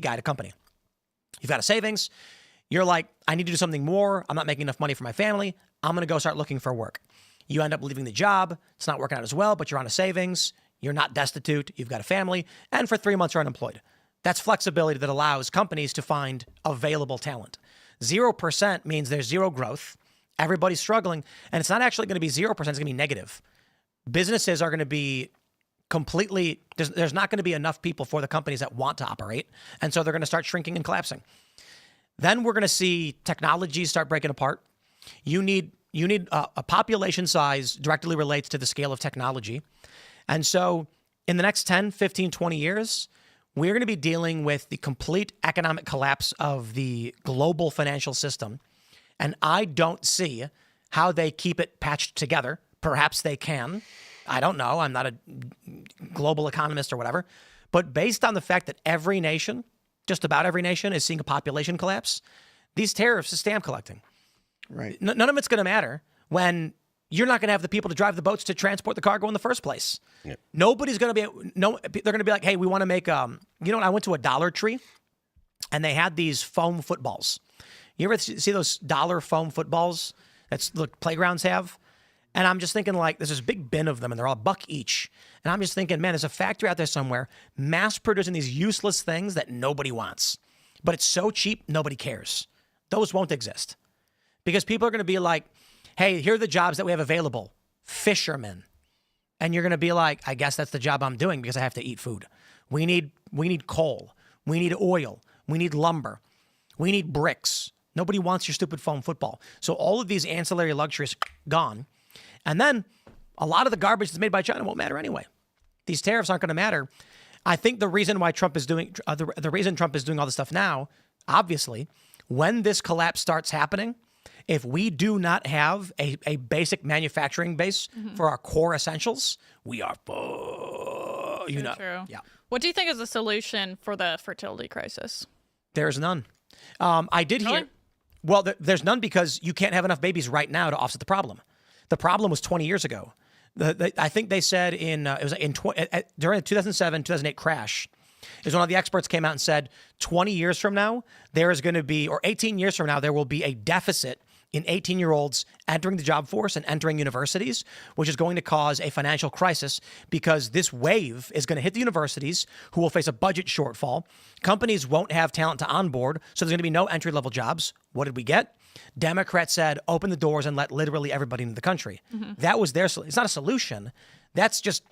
guy at a company. You've got a savings. You're like, I need to do something more. I'm not making enough money for my family. I'm going to go start looking for work. You end up leaving the job. It's not working out as well, but you're on a savings. You're not destitute. You've got a family. And for 3 months, you're unemployed. That's flexibility that allows companies to find available talent. 0% means there's zero growth. Everybody's struggling. And it's not actually going to be 0%. It's going to be negative. Businesses are going to be completely, there's not going to be enough people for the companies that want to operate. And so they're going to start shrinking and collapsing. Then we're going to see technologies start breaking apart. You need a population size directly relates to the scale of technology. And so in the next 10, 15, 20 years, we're going to be dealing with the complete economic collapse of the global financial system. And I don't see how they keep it patched together. Perhaps they can. I don't know. I'm not a global economist or whatever. But based on the fact that every nation, just about every nation, is seeing a population collapse, these tariffs is stamp collecting. Right. None of it's going to matter when you're not going to have the people to drive the boats to transport the cargo in the first place. Yep. Nobody's going to be, they're going to be like, hey, we want to make, I went to a Dollar Tree and they had these foam footballs. You ever see those dollar foam footballs that the playgrounds have? And I'm just thinking, like, there's this big bin of them and they're all $1 each. And I'm just thinking, man, there's a factory out there somewhere mass producing these useless things that nobody wants. But it's so cheap, nobody cares. Those won't exist. Because people are going to be like, hey, here are the jobs that we have available. Fishermen. And you're going to be like, I guess that's the job I'm doing because I have to eat food. We need coal. We need oil. We need lumber. We need bricks. Nobody wants your stupid foam football. So all of these ancillary luxuries gone. And then a lot of the garbage that's made by China won't matter anyway. These tariffs aren't going to matter. I think the reason why Trump is doing the reason Trump is doing all this stuff now, obviously, when this collapse starts happening, if we do not have a basic manufacturing base for our core essentials, we are, True. Yeah. What do you think is the solution for the fertility crisis? There's none. I did hear. Well, there's none because you can't have enough babies right now to offset the problem. The problem was 20 years ago. I think they said during the 2007-2008 crash, is one of the experts came out and said 20 years from now, there is going to be, or 18 years from now, there will be a deficit in 18-year-olds entering the job force and entering universities, which is going to cause a financial crisis because this wave is going to hit the universities who will face a budget shortfall. Companies won't have talent to onboard, so there's going to be no entry-level jobs. What did we get? Democrats said, open the doors and let literally everybody into the country. That was their solution. It's not a solution. That's just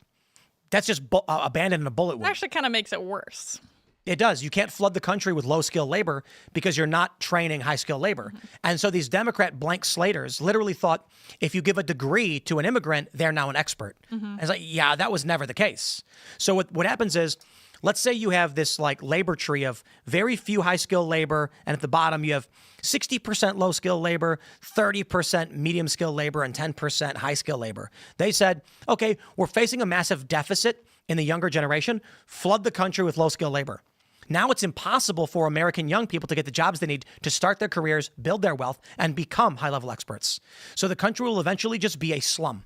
abandoning a bullet wound. It actually kind of makes it worse. It does. You can't flood the country with low-skilled labor because you're not training high-skilled labor. And so these Democrat blank slaters literally thought if you give a degree to an immigrant, they're now an expert. And it's like, yeah, that was never the case. So what happens is, let's say you have this like labor tree of very few high-skilled labor, and at the bottom you have 60% low-skilled labor, 30% medium-skilled labor, and 10% high-skilled labor. They said, okay, we're facing a massive deficit in the younger generation. Flood the country with low-skilled labor. Now it's impossible for American young people to get the jobs they need to start their careers, build their wealth, and become high-level experts. So the country will eventually just be a slum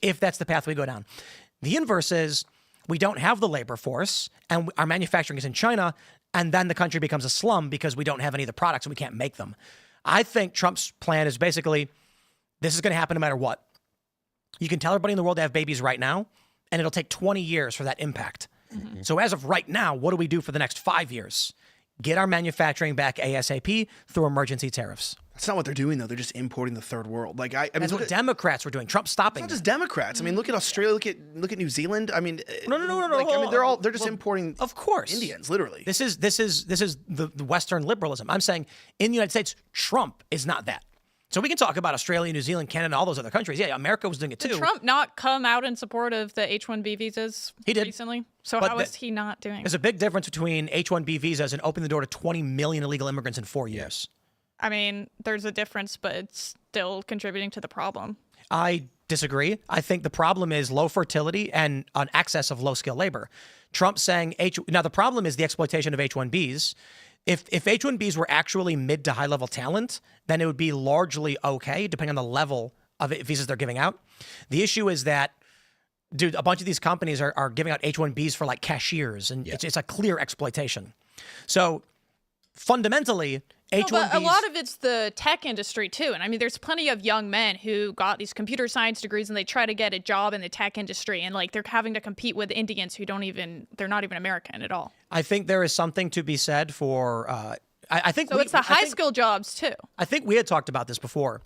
if that's the path we go down. The inverse is we don't have the labor force and our manufacturing is in China, and then the country becomes a slum because we don't have any of the products and we can't make them. I think Trump's plan is basically this is going to happen no matter what. You can tell everybody in the world to have babies right now, and it'll take 20 years for that impact. So as of right now, what do we do for the next 5 years? Get our manufacturing back ASAP through emergency tariffs. That's not what they're doing, though. They're just importing the third world. Like I mean, That's what Democrats were doing. Trump's stopping. It's not just Democrats. I mean, look at Australia. Look at New Zealand. I mean, No. Like, I mean, they're just importing. Of course, Indians, literally. This is the Western liberalism. I'm saying in the United States, Trump is not that. So we can talk about Australia, New Zealand, Canada, all those other countries. Yeah, America was doing it too. Did Trump not come out in support of the H-1B visas He did. recently? So But how is he not doing? There's a big difference between H-1B visas and opening the door to 20 million illegal immigrants in 4 years. I mean, there's a difference, but it's still contributing to the problem. I disagree. I think the problem is low fertility and an excess of low-skilled labor. Trump saying now the problem is the exploitation of H-1Bs. If H-1Bs were actually mid to high-level talent, then it would be largely okay, depending on the level of visas they're giving out. The issue is that, dude, a bunch of these companies are giving out H-1Bs for like cashiers, and it's a clear exploitation. So fundamentally, H-1Bs... But a lot of it's the tech industry too. And I mean, there's plenty of young men who got these computer science degrees and they try to get a job in the tech industry. And like, they're having to compete with Indians who they're not even American at all. I think there is something to be said for I think So it's the high skill jobs too. I think we had talked about this before.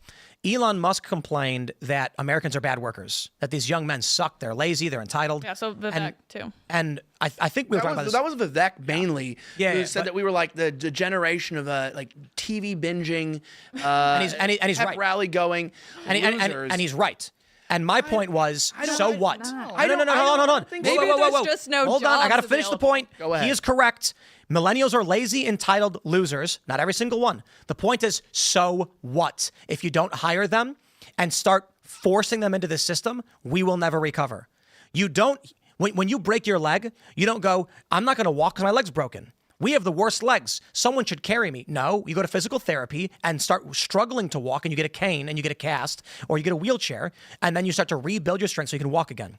Elon Musk complained that Americans are bad workers, that these young men suck, they're lazy, they're entitled. Yeah, so Vivek too. And I think we were talking about this. That was Vivek mainly. Yeah, who yeah, said but- that we were like the generation of like TV binging, and he's pep right. rally going, losers. And he's right. And my point was, so what? not. No, hold on. think Maybe there's just no Hold on, I got to jobs finish the available. point. Go ahead. He is correct. Millennials are lazy, entitled losers. Not every single one. The point is, so what? If you don't hire them and start forcing them into the system, we will never recover. You don't, when you break your leg, you don't go, I'm not going to walk because my leg's broken. We have the worst legs. Someone should carry me. No, you go to physical therapy and start struggling to walk, and you get a cane and you get a cast or you get a wheelchair, and then you start to rebuild your strength so you can walk again.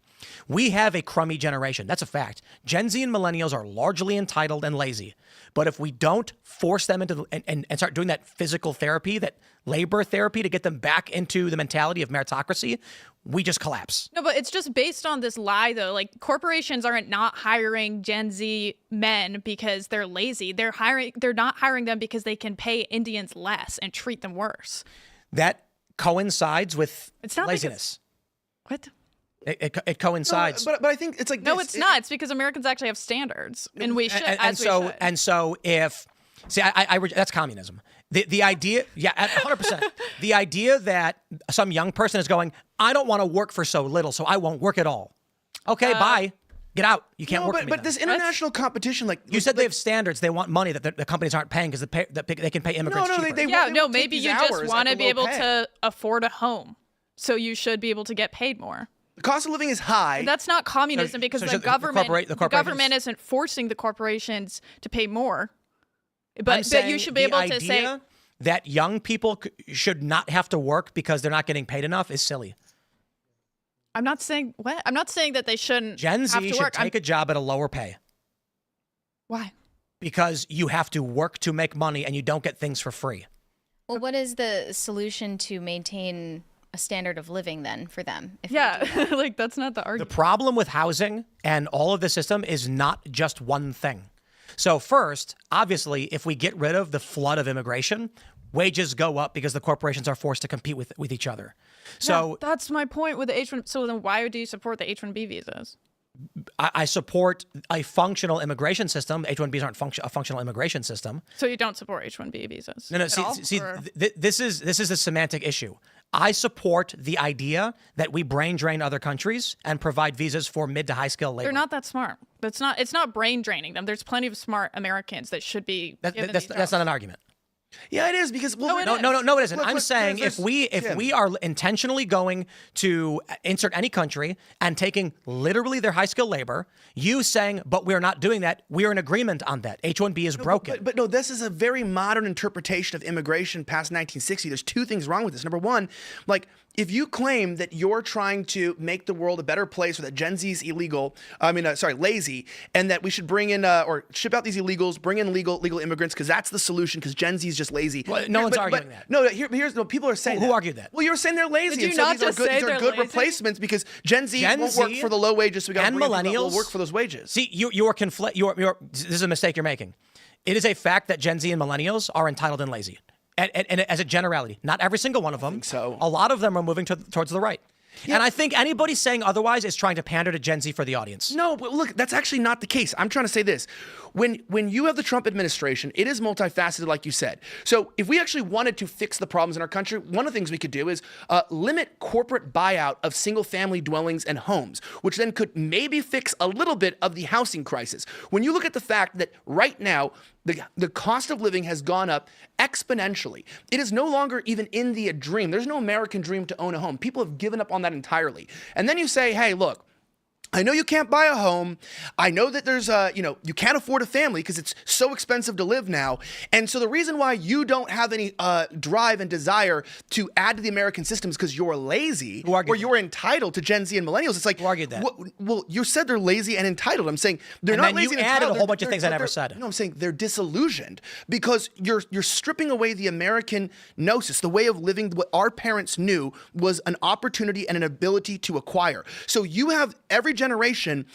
We have a crummy generation. That's a fact. Gen Z and millennials are largely entitled and lazy. But if we don't force them into and start doing that physical therapy, that labor therapy to get them back into the mentality of meritocracy, we just collapse. No, but it's just based on this lie, though. Like, corporations aren't not hiring Gen Z men because they're lazy. They're not hiring them because they can pay Indians less and treat them worse. That coincides with It's not laziness. What? It coincides. But I think it's like No, this. it's not. It's because Americans actually have standards, and we should. And so if that's communism. The idea, 100%. The idea that some young person is going, I don't want to work for so little, so I won't work at all. Okay, bye. Get out. You can't No, work for me but then. this international competition, like You said they have standards. They want money that the companies aren't paying because they can pay immigrants No, cheaper. they Yeah, will no, take maybe these you just hours want at to the be low able pay. to afford a home, so you should be able to get paid more. The cost of living is high. That's not communism because so the the government corporations- isn't forcing the corporations to pay more. I'm But you saying should be able the to say, idea that young people should not have to work because they're not getting paid enough is silly. I'm not saying what? I'm not saying that they shouldn't Gen have Z to should work. take a job at a lower pay Why? because you have to work to make money and you don't get things for free. Well, what is the solution to maintain a standard of living then for them? If we do Yeah, that? like that's not the The argument. problem with housing and all of the system is not just one thing. So first, obviously, if we get rid of the flood of immigration, wages go up because the corporations are forced to compete with each other. So Yeah, that's my point with the H1. So then why do you support the H1B visas? I support a functional immigration system. H-1Bs aren't a functional immigration system. So you don't support H1B visas? No, at all, see, or- this is a semantic issue. I support the idea that we brain drain other countries and provide visas for mid to high skill labor. They're not that smart. It's not brain draining them. There's plenty of smart Americans that should be. given these That's not an argument. Yeah, it is because No, it is. No, it isn't. Look, I'm look, saying there's- if we are intentionally going to insert any country and taking literally their high skill labor, you saying, but we're not doing that, we're in agreement on that. H-1B is broken. But no, this is a very modern interpretation of immigration past 1960. There's two things wrong with this. Number one, like if you claim that you're trying to make the world a better place or that Gen Z is lazy, and that we should bring in or ship out these illegals, bring in legal immigrants because that's the solution because Gen Z is just lazy. Well, no one's arguing that. No, here's no people are saying Who that. argued that? Well, you're saying they're lazy. Did you and so not these are just good, say these are they're good lazy? replacements because Gen Z Gen won't work Z for the low wages. So we got and bring people that will millennials work for those wages. See, this is a mistake you're making. It is a fact that Gen Z and millennials are entitled and lazy. And as a generality, not every single one of them. so. A lot of them are moving towards the right. And I think anybody saying otherwise is trying to pander to Gen Z for the audience. No, but look, that's actually not the case. I'm trying to say this. When you have the Trump administration, it is multifaceted, like you said. So if we actually wanted to fix the problems in our country, one of the things we could do is limit corporate buyout of single-family dwellings and homes, which then could maybe fix a little bit of the housing crisis. When you look at the fact that right now, the cost of living has gone up exponentially. It is no longer even in the dream. There's no American dream to own a home. People have given up on that entirely. And then you say, hey, look, I know you can't buy a home. I know that there's you can't afford a family because it's so expensive to live now. And so the reason why you don't have any drive and desire to add to the American system is because you're lazy Who argued or you're entitled to Gen Z and millennials. It's like, Who argued that? Well, you said they're lazy and entitled. I'm saying they're And not then lazy you and added entitled. a whole bunch of They're- things I never they're- said. No, I'm saying they're disillusioned because you're stripping away the American gnosis, the way of living what our parents knew was an opportunity and an ability to acquire. So you have every generation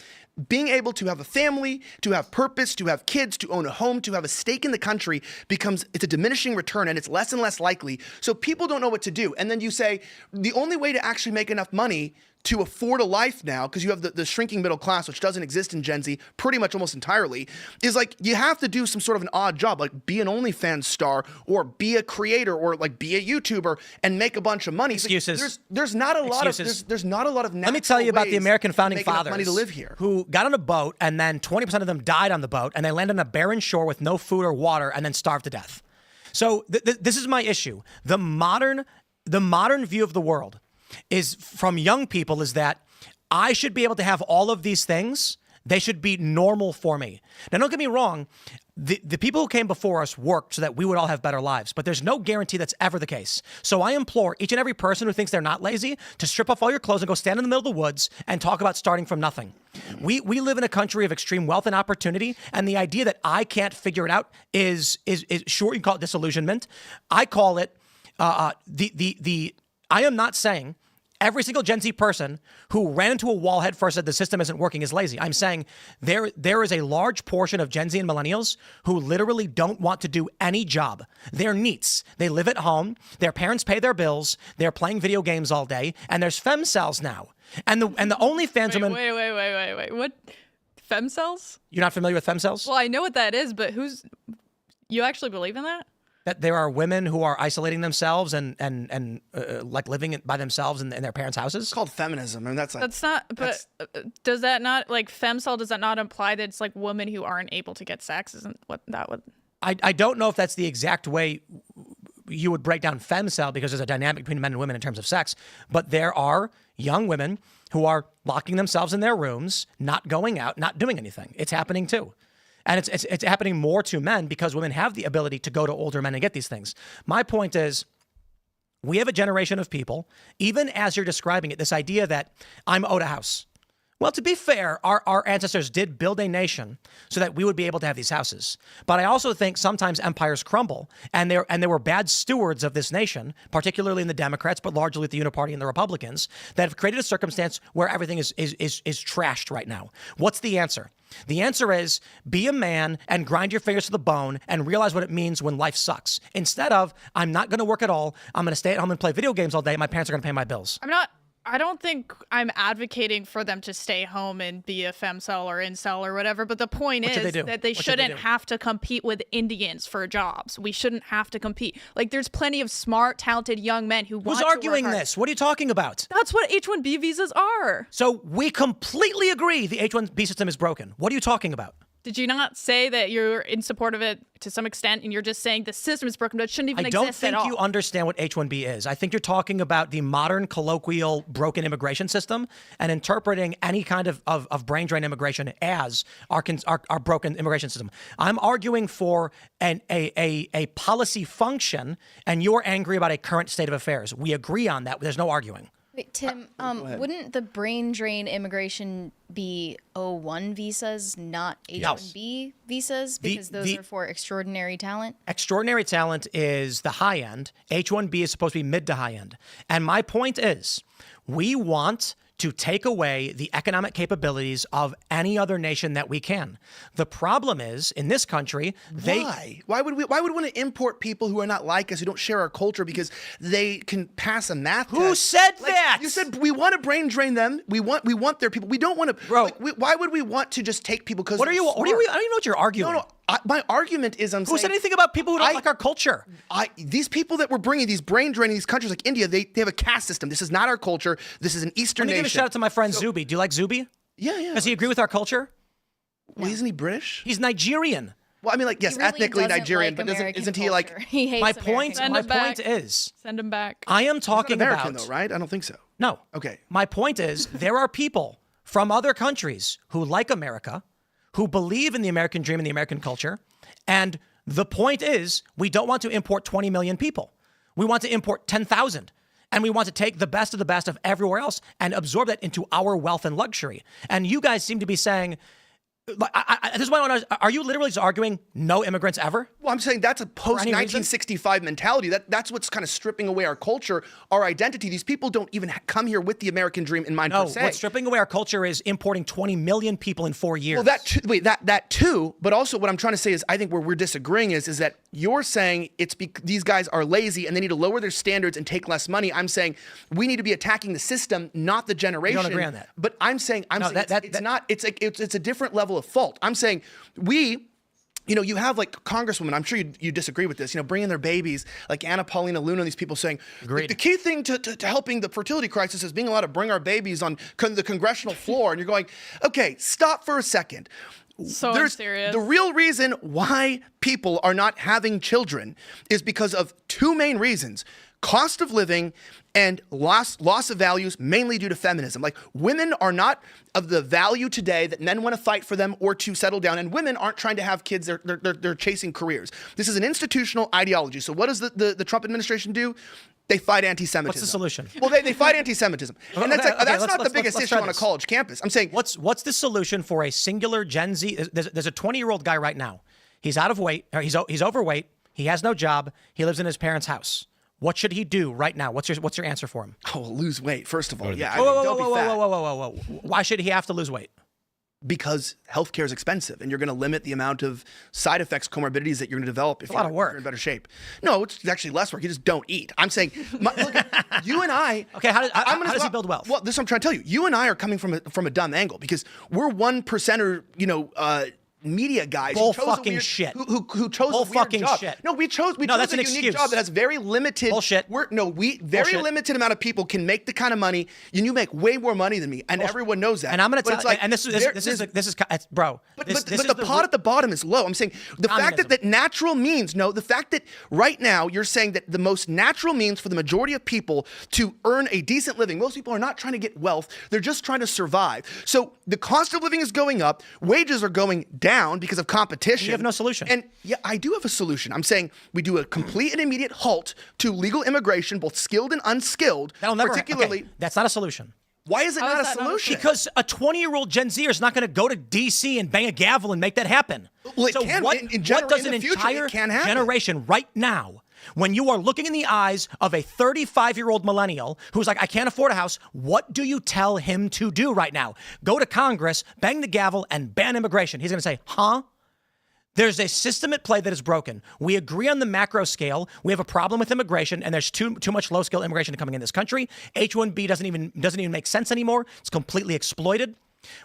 being able to have a family, to have purpose, to have kids, to own a home, to have a stake in the country it's a diminishing return, and it's less and less likely. So people don't know what to do. And then you say, the only way to actually make enough money to afford a life now, because you have the shrinking middle class, which doesn't exist in Gen Z pretty much almost entirely, is like you have to do some sort of an odd job, like be an OnlyFans star or be a creator or like be a YouTuber and make a bunch of money. Excuses. Like, there's not a lot of there's not a lot of. Let me tell you about the American founding fathers money to live here, who got on a boat and then 20% of them died on the boat and they landed on a barren shore with no food or water and then starved to death. So this is my issue. The modern view of the world is from young people is that I should be able to have all of these things. They should be normal for me. Now, don't get me wrong. The people who came before us worked so that we would all have better lives, but there's no guarantee that's ever the case. So I implore each and every person who thinks they're not lazy to strip off all your clothes and go stand in the middle of the woods and talk about starting from nothing. We live in a country of extreme wealth and opportunity, and the idea that I can't figure it out is sure, you can call it disillusionment. I call it I am not saying every single Gen Z person who ran into a wall head first said the system isn't working is lazy. I'm saying there is a large portion of Gen Z and millennials who literally don't want to do any job. They're neats. They live at home. Their parents pay their bills. They're playing video games all day. And there's femcells now. And the OnlyFans women. Wait. What? Femcells? You're not familiar with femcells? Well, I know what that is, but you actually believe in that? That there are women who are isolating themselves and like living by themselves in their parents' houses. It's called feminism, and that's not. But does that not like femcell? Does that not imply that it's like women who aren't able to get sex? Isn't what that would? I don't know if that's the exact way you would break down femcell because there's a dynamic between men and women in terms of sex. But there are young women who are locking themselves in their rooms, not going out, not doing anything. It's happening too. And it's happening more to men because women have the ability to go to older men and get these things. My point is, we have a generation of people, even as you're describing it, this idea that I'm owed a house. Well, to be fair, our ancestors did build a nation so that we would be able to have these houses. But I also think sometimes empires crumble, and there were bad stewards of this nation, particularly in the Democrats, but largely the Uniparty and the Republicans, that have created a circumstance where everything is trashed right now. What's the answer? The answer is be a man and grind your fingers to the bone and realize what it means when life sucks. Instead of, I'm not going to work at all. I'm going to stay at home and play video games all day. My parents are going to pay my bills. I don't think I'm advocating for them to stay home and be a femcell or incel or whatever, but the point is that they shouldn't have to compete with Indians for jobs. We shouldn't have to compete. Like, there's plenty of smart, talented young men who want to work hard. Who's arguing this? What are you talking about? That's what H-1B visas are. So we completely agree the H-1B system is broken. What are you talking about? Did you not say that you're in support of it to some extent, and you're just saying the system is broken, but it shouldn't even exist at all? I don't think you understand what H-1B is. I think you're talking about the modern colloquial broken immigration system and interpreting any kind of brain drain immigration as our broken immigration system. I'm arguing for a policy function, and you're angry about a current state of affairs. We agree on that. There's no arguing. Wait, Tim, wouldn't the brain drain immigration be O1 visas, not H-1B visas? Because those are for extraordinary talent? Extraordinary talent is the high end. H-1B is supposed to be mid to high end. And my point is, we want to take away the economic capabilities of any other nation that we can. The problem is, in this country, Why would we want to import people who are not like us, who don't share our culture because they can pass a math test? Who said that? You said we want to brain drain them. We want their people. We don't want to. Bro, why would we want to just take people because I don't even know what you're arguing. No. My argument is Who said anything about people who don't like our culture? These people that we're bringing, these brain draining, these countries like India, they have a caste system. This is not our culture. This is an Eastern nation. Let me give a shout out to my friend Zuby. Do you like Zuby? Yeah. Does he agree with our culture? Well, isn't he British? He's Nigerian. Well, I mean, like, yes, He really ethnically doesn't Nigerian, like but American isn't he culture. like? He hates My point is, Send him back. I am He's talking not American, about though, right? I don't think so. No. Okay. My point is, there are people from other countries who like America, who believe in the American dream and the American culture, and the point is, we don't want to import 20 million people. We want to import 10,000. And we want to take the best of everywhere else and absorb that into our wealth and luxury. And you guys seem to be saying, This is why I want to. Are you literally just arguing no immigrants ever? Well, I'm saying that's a post-1965 mentality. That's what's kind of stripping away our culture, our identity. These people don't even come here with the American dream in mind per se. What's stripping away our culture is importing 20 million people in 4 years. Well, that too. But also, what I'm trying to say is, I think where we're disagreeing is that you're saying these guys are lazy and they need to lower their standards and take less money. I'm saying we need to be attacking the system, not the generation. You don't agree on that. But I'm saying it's a different level of fault. I'm saying you have like congresswomen, I'm sure you disagree with this, bringing their babies, like Anna Paulina Luna, these people saying, the key thing to helping the fertility crisis is being allowed to bring our babies on the congressional floor. And you're going, okay, stop for a second. So serious. The real reason why people are not having children is because of two main reasons: cost of living and loss of values, mainly due to feminism. Like, women are not of the value today that men want to fight for them or to settle down, and women aren't trying to have kids. They're chasing careers. This is an institutional ideology. So what does the Trump administration do? They fight anti-Semitism. What's the solution? Well, they fight anti-Semitism. And that's not the biggest issue on a college campus. I'm saying... What's the solution for a singular Gen Z? There's a 20-year-old guy right now. He's out of weight. Or he's overweight. He has no job. He lives in his parents' house. What should he do right now? What's your answer for him? Oh, lose weight, first of all. Yeah, don't be fat. Whoa. Why should he have to lose weight? Because healthcare is expensive, and you're going to limit the amount of side effects, comorbidities that you're going to develop if you're in better shape. No, it's actually less work. You just don't eat. I'm saying, look, you and I. Okay, how does he build wealth? Well, this is what I'm trying to tell you. You and I are coming from a dumb angle because we're 1%er, media guys Bull fucking shit. Who chose a weird job. Shit. No, we chose that's a an unique job that has very limited bullshit. Limited amount of people can make the kind of money. You make way more money than me, and everyone knows that. And I'm going to tell you, and this is bro. But the pot at the bottom is low. I'm saying the fact that natural means the fact that right now you're saying that the most natural means for the majority of people to earn a decent living. Most people are not trying to get wealth; they're just trying to survive. So the cost of living is going up, wages are going down because of competition. You have no solution. And yeah, I do have a solution. I'm saying we do a complete and immediate halt to legal immigration, both skilled and unskilled. That'll never. Okay, that's not a solution. Why is it not a solution? Because a 20-year-old Gen Zer is not going to go to D.C. and bang a gavel and make that happen. Well, it can. What does an entire generation right now, when you are looking in the eyes of a 35-year-old millennial who's like, I can't afford a house, what do you tell him to do right now? Go to Congress, bang the gavel, and ban immigration. He's going to say, huh? There's a system at play that is broken. We agree on the macro scale. We have a problem with immigration, and there's too much low-skill immigration coming in this country. H-1B doesn't even make sense anymore. It's completely exploited.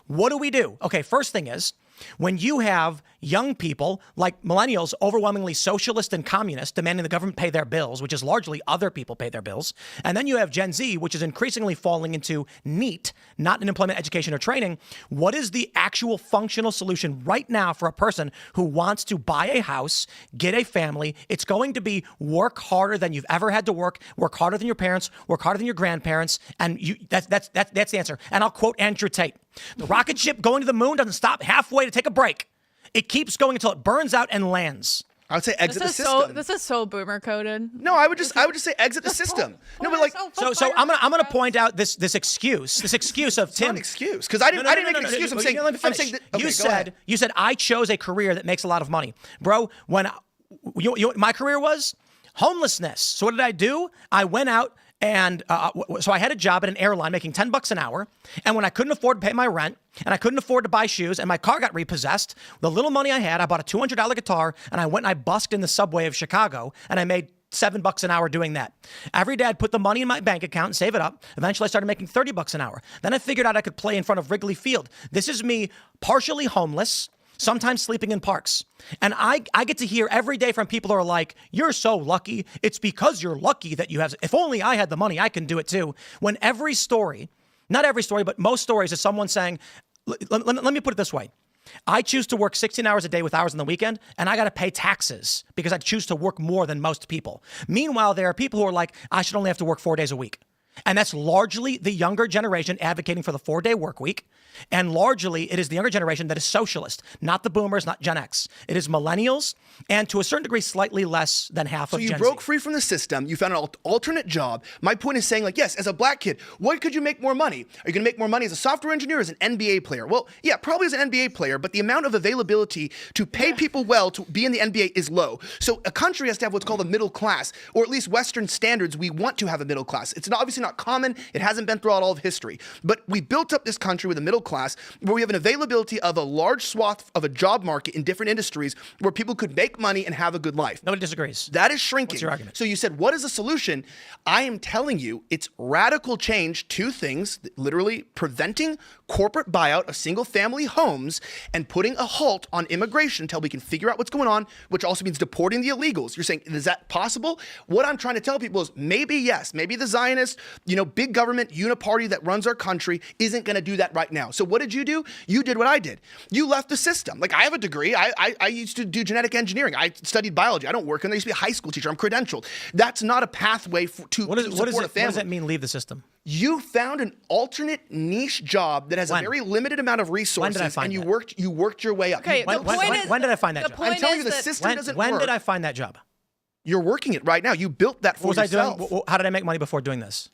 What do we do? Okay, first thing is, when you have young people like millennials, overwhelmingly socialist and communist, demanding the government pay their bills, which is largely other people pay their bills, and then you have Gen Z, which is increasingly falling into NEET, not in employment, education, or training, what is the actual functional solution right now for a person who wants to buy a house, get a family? It's going to be work harder than you've ever had to work harder than your parents, work harder than your grandparents, and that's the answer. And I'll quote Andrew Tate. The rocket ship going to the moon doesn't stop halfway to take a break. It keeps going until it burns out and lands. I would say exit the system. This is so boomer coded. No, I would just say exit the system. No, but like so I'm gonna point out this excuse of Tim. It's not an excuse because I didn't make an excuse. I'm saying that, okay, you said I chose a career that makes a lot of money, bro. When my career was homelessness. So what did I do? I went out. And so I had a job at an airline making $10 an hour. And when I couldn't afford to pay my rent and I couldn't afford to buy shoes and my car got repossessed, the little money I had, I bought a $200 guitar and I went and I busked in the subway of Chicago and I made $7 an hour doing that. Every day I'd put the money in my bank account and save it up. Eventually I started making $30 an hour. Then I figured out I could play in front of Wrigley Field. This is me partially homeless, sometimes sleeping in parks. And I get to hear every day from people who are like, you're so lucky. It's because you're lucky that you have, if only I had the money, I can do it too. When every story, not every story, but most stories is someone saying, let me put it this way. I choose to work 16 hours a day with hours on the weekend, and I got to pay taxes because I choose to work more than most people. Meanwhile, there are people who are like, I should only have to work 4 days a week. And that's largely the younger generation advocating for the 4-day work week. And largely, it is the younger generation that is socialist, not the boomers, not Gen X. It is millennials, and to a certain degree, slightly less than half of Gen Z. So you broke free from the system. You found an alternate job. My point is saying, like, yes, as a black kid, what could you make more money? Are you going to make more money as a software engineer or as an NBA player? Well, yeah, probably as an NBA player, but the amount of availability to pay people well to be in the NBA is low. So a country has to have what's called a middle class, or at least Western standards, we want to have a middle class. It's obviously not common. It hasn't been throughout all of history. But we built up this country with a middle class where we have an availability of a large swath of a job market in different industries where people could make money and have a good life. Nobody disagrees. That is shrinking. What's your argument? So you said, what is the solution? I am telling you, it's radical change. 2 things, literally preventing corporate buyout of single-family homes and putting a halt on immigration until we can figure out what's going on, which also means deporting the illegals. You're saying, is that possible? What I'm trying to tell people is maybe yes, maybe the Zionist, big government uniparty that runs our country isn't going to do that right now. So what did you do? You did what I did. You left the system. Like, I have a degree. I used to do genetic engineering. I studied biology. I don't work in there. I used to be a high school teacher. I'm credentialed. That's not a pathway to support a family. What does that mean, leave the system? You found an alternate niche job that has a very limited amount of resources. When did I find that? You worked your way up. Okay, when did I find that job? I'm telling you, the system doesn't work. When did I find that job? You're working it right now. You built that for yourself. How did I make money before doing this?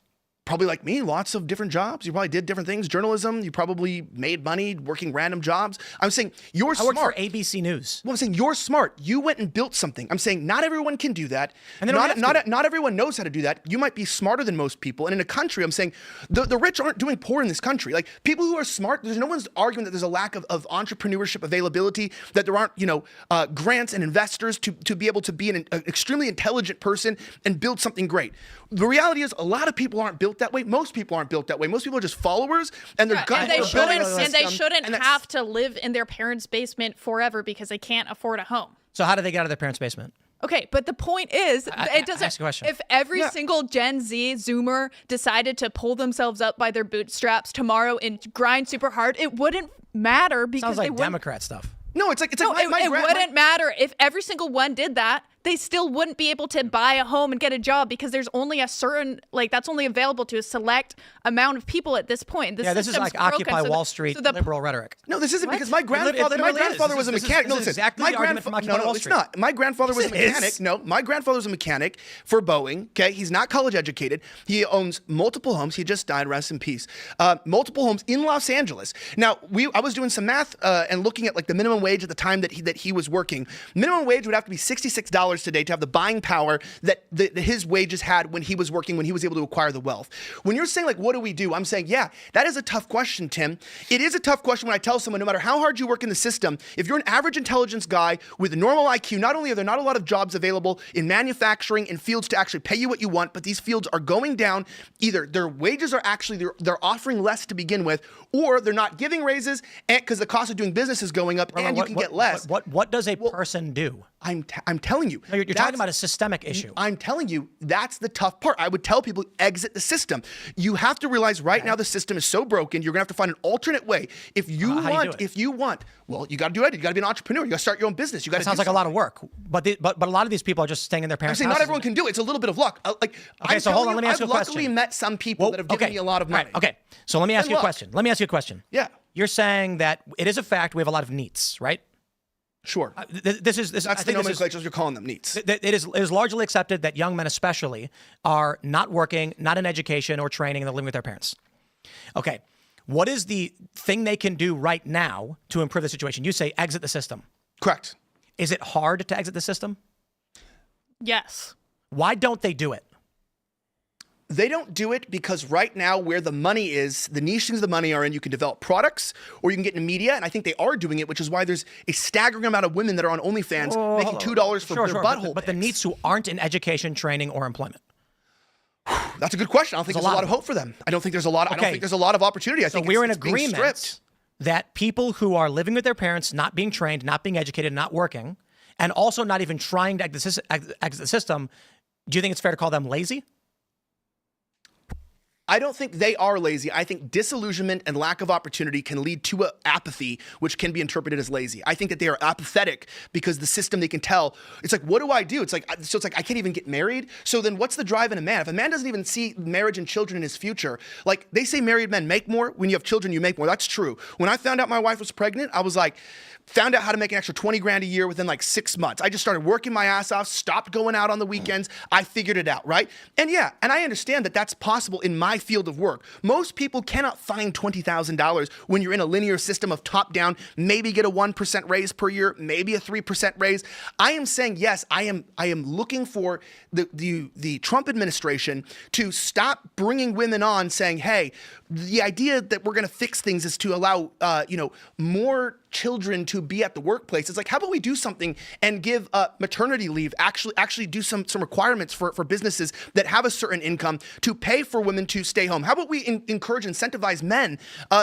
Probably like me, lots of different jobs. You probably did different things. Journalism, you probably made money working random jobs. I'm saying you're smart. I worked for ABC News. Well, I'm saying you're smart. You went and built something. I'm saying not everyone can do that. And not everyone knows how to do that. You might be smarter than most people. And in a country, I'm saying the rich aren't doing poor in this country. Like, people who are smart, there's no one's arguing that there's a lack of entrepreneurship availability, that there aren't, grants and investors to be able to be an extremely intelligent person and build something great. The reality is a lot of people aren't built that way. Most people aren't built that way. Most people are just followers, and they're and they shouldn't have to live in their parents' basement forever because they can't afford a home. So how do they get out of their parents' basement? Okay, but the point is, it doesn't. Ask a question. If every single Gen Z Zoomer decided to pull themselves up by their bootstraps tomorrow and grind super hard, it wouldn't matter because sounds like Democrat stuff. No, it wouldn't matter if every single one did that. They still wouldn't be able to buy a home and get a job because there's only a certain, that's only available to a select amount of people at this point. This is like Occupy Wall Street liberal rhetoric. No, this isn't, because my grandfather was a mechanic. No, listen, exactly the argument from Occupy Wall Street. It's not. My grandfather was a mechanic. No, my grandfather was a mechanic for Boeing. Okay, he's not college educated. He owns multiple homes. He just died. Rest in peace. Multiple homes in Los Angeles. Now, I was doing some math and looking at the minimum wage at the time that he was working. Minimum wage would have to be $66 today to have the buying power that his wages had when he was working, when he was able to acquire the wealth. When you're saying, what do we do? I'm saying, yeah, that is a tough question, Tim. It is a tough question when I tell someone, no matter how hard you work in the system, if you're an average intelligence guy with a normal IQ, not only are there not a lot of jobs available in manufacturing and fields to actually pay you what you want, but these fields are going down. Either their wages are actually, they're offering less to begin with, or they're not giving raises because the cost of doing business is going up, and you can get less. What does a person do? I'm telling you. No, you're talking about a systemic issue. I'm telling you, that's the tough part. I would tell people, exit the system. You have to realize right now the system is so broken, you're going to have to find an alternate way. If you want, well, you got to do it. You got to be an entrepreneur. You got to start your own business. You got to. Sounds like a lot of work, but a lot of these people are just staying in their parents' houses. I'm saying not everyone can do it. It's a little bit of luck. So hold on. Let me ask you a question. I've luckily met some people that have given me a lot of money. Right. Okay. So let me ask you a question. Yeah. You're saying that it is a fact we have a lot of NEETs, right? Sure. That's the nomenclature you're calling them, NEETs. It is largely accepted that young men especially are not working, not in education or training, and they're living with their parents. Okay. What is the thing they can do right now to improve the situation? You say exit the system. Correct. Is it hard to exit the system? Yes. Why don't they do it? They don't do it because right now where the money is, the niche things the money are in, you can develop products or you can get into media. And I think they are doing it, which is why there's a staggering amount of women that are on OnlyFans making $2 for their butthole. But the NEETs who aren't in education, training, or employment. That's a good question. I don't think there's a lot of hope for them. I don't think there's a lot. I don't think there's a lot of opportunity. I think we're in agreement that people who are living with their parents, not being trained, not being educated, not working, and also not even trying to exit the system, do you think it's fair to call them lazy? I don't think they are lazy. I think disillusionment and lack of opportunity can lead to apathy, which can be interpreted as lazy. I think that they are apathetic because the system, they can tell, it's like, what do I do? It's like, I can't even get married. So then what's the drive in a man? If a man doesn't even see marriage and children in his future, like they say married men make more. When you have children, you make more. That's true. When I found out my wife was pregnant, I was like, found out how to make an extra 20 grand a year within like 6 months. I just started working my ass off, stopped going out on the weekends. I figured it out, right? And yeah, and I understand that that's possible in my field of work. Most people cannot find $20,000 when you're in a linear system of top down, maybe get a 1% raise per year, maybe a 3% raise. I am saying, yes, I am looking for the Trump administration to stop bringing women on saying, hey, the idea that we're going to fix things is to allow, more children to be at the workplace. It's like, how about we do something and give maternity leave, actually do some requirements for businesses that have a certain income to pay for women to stay home. How about we encourage, incentivize men,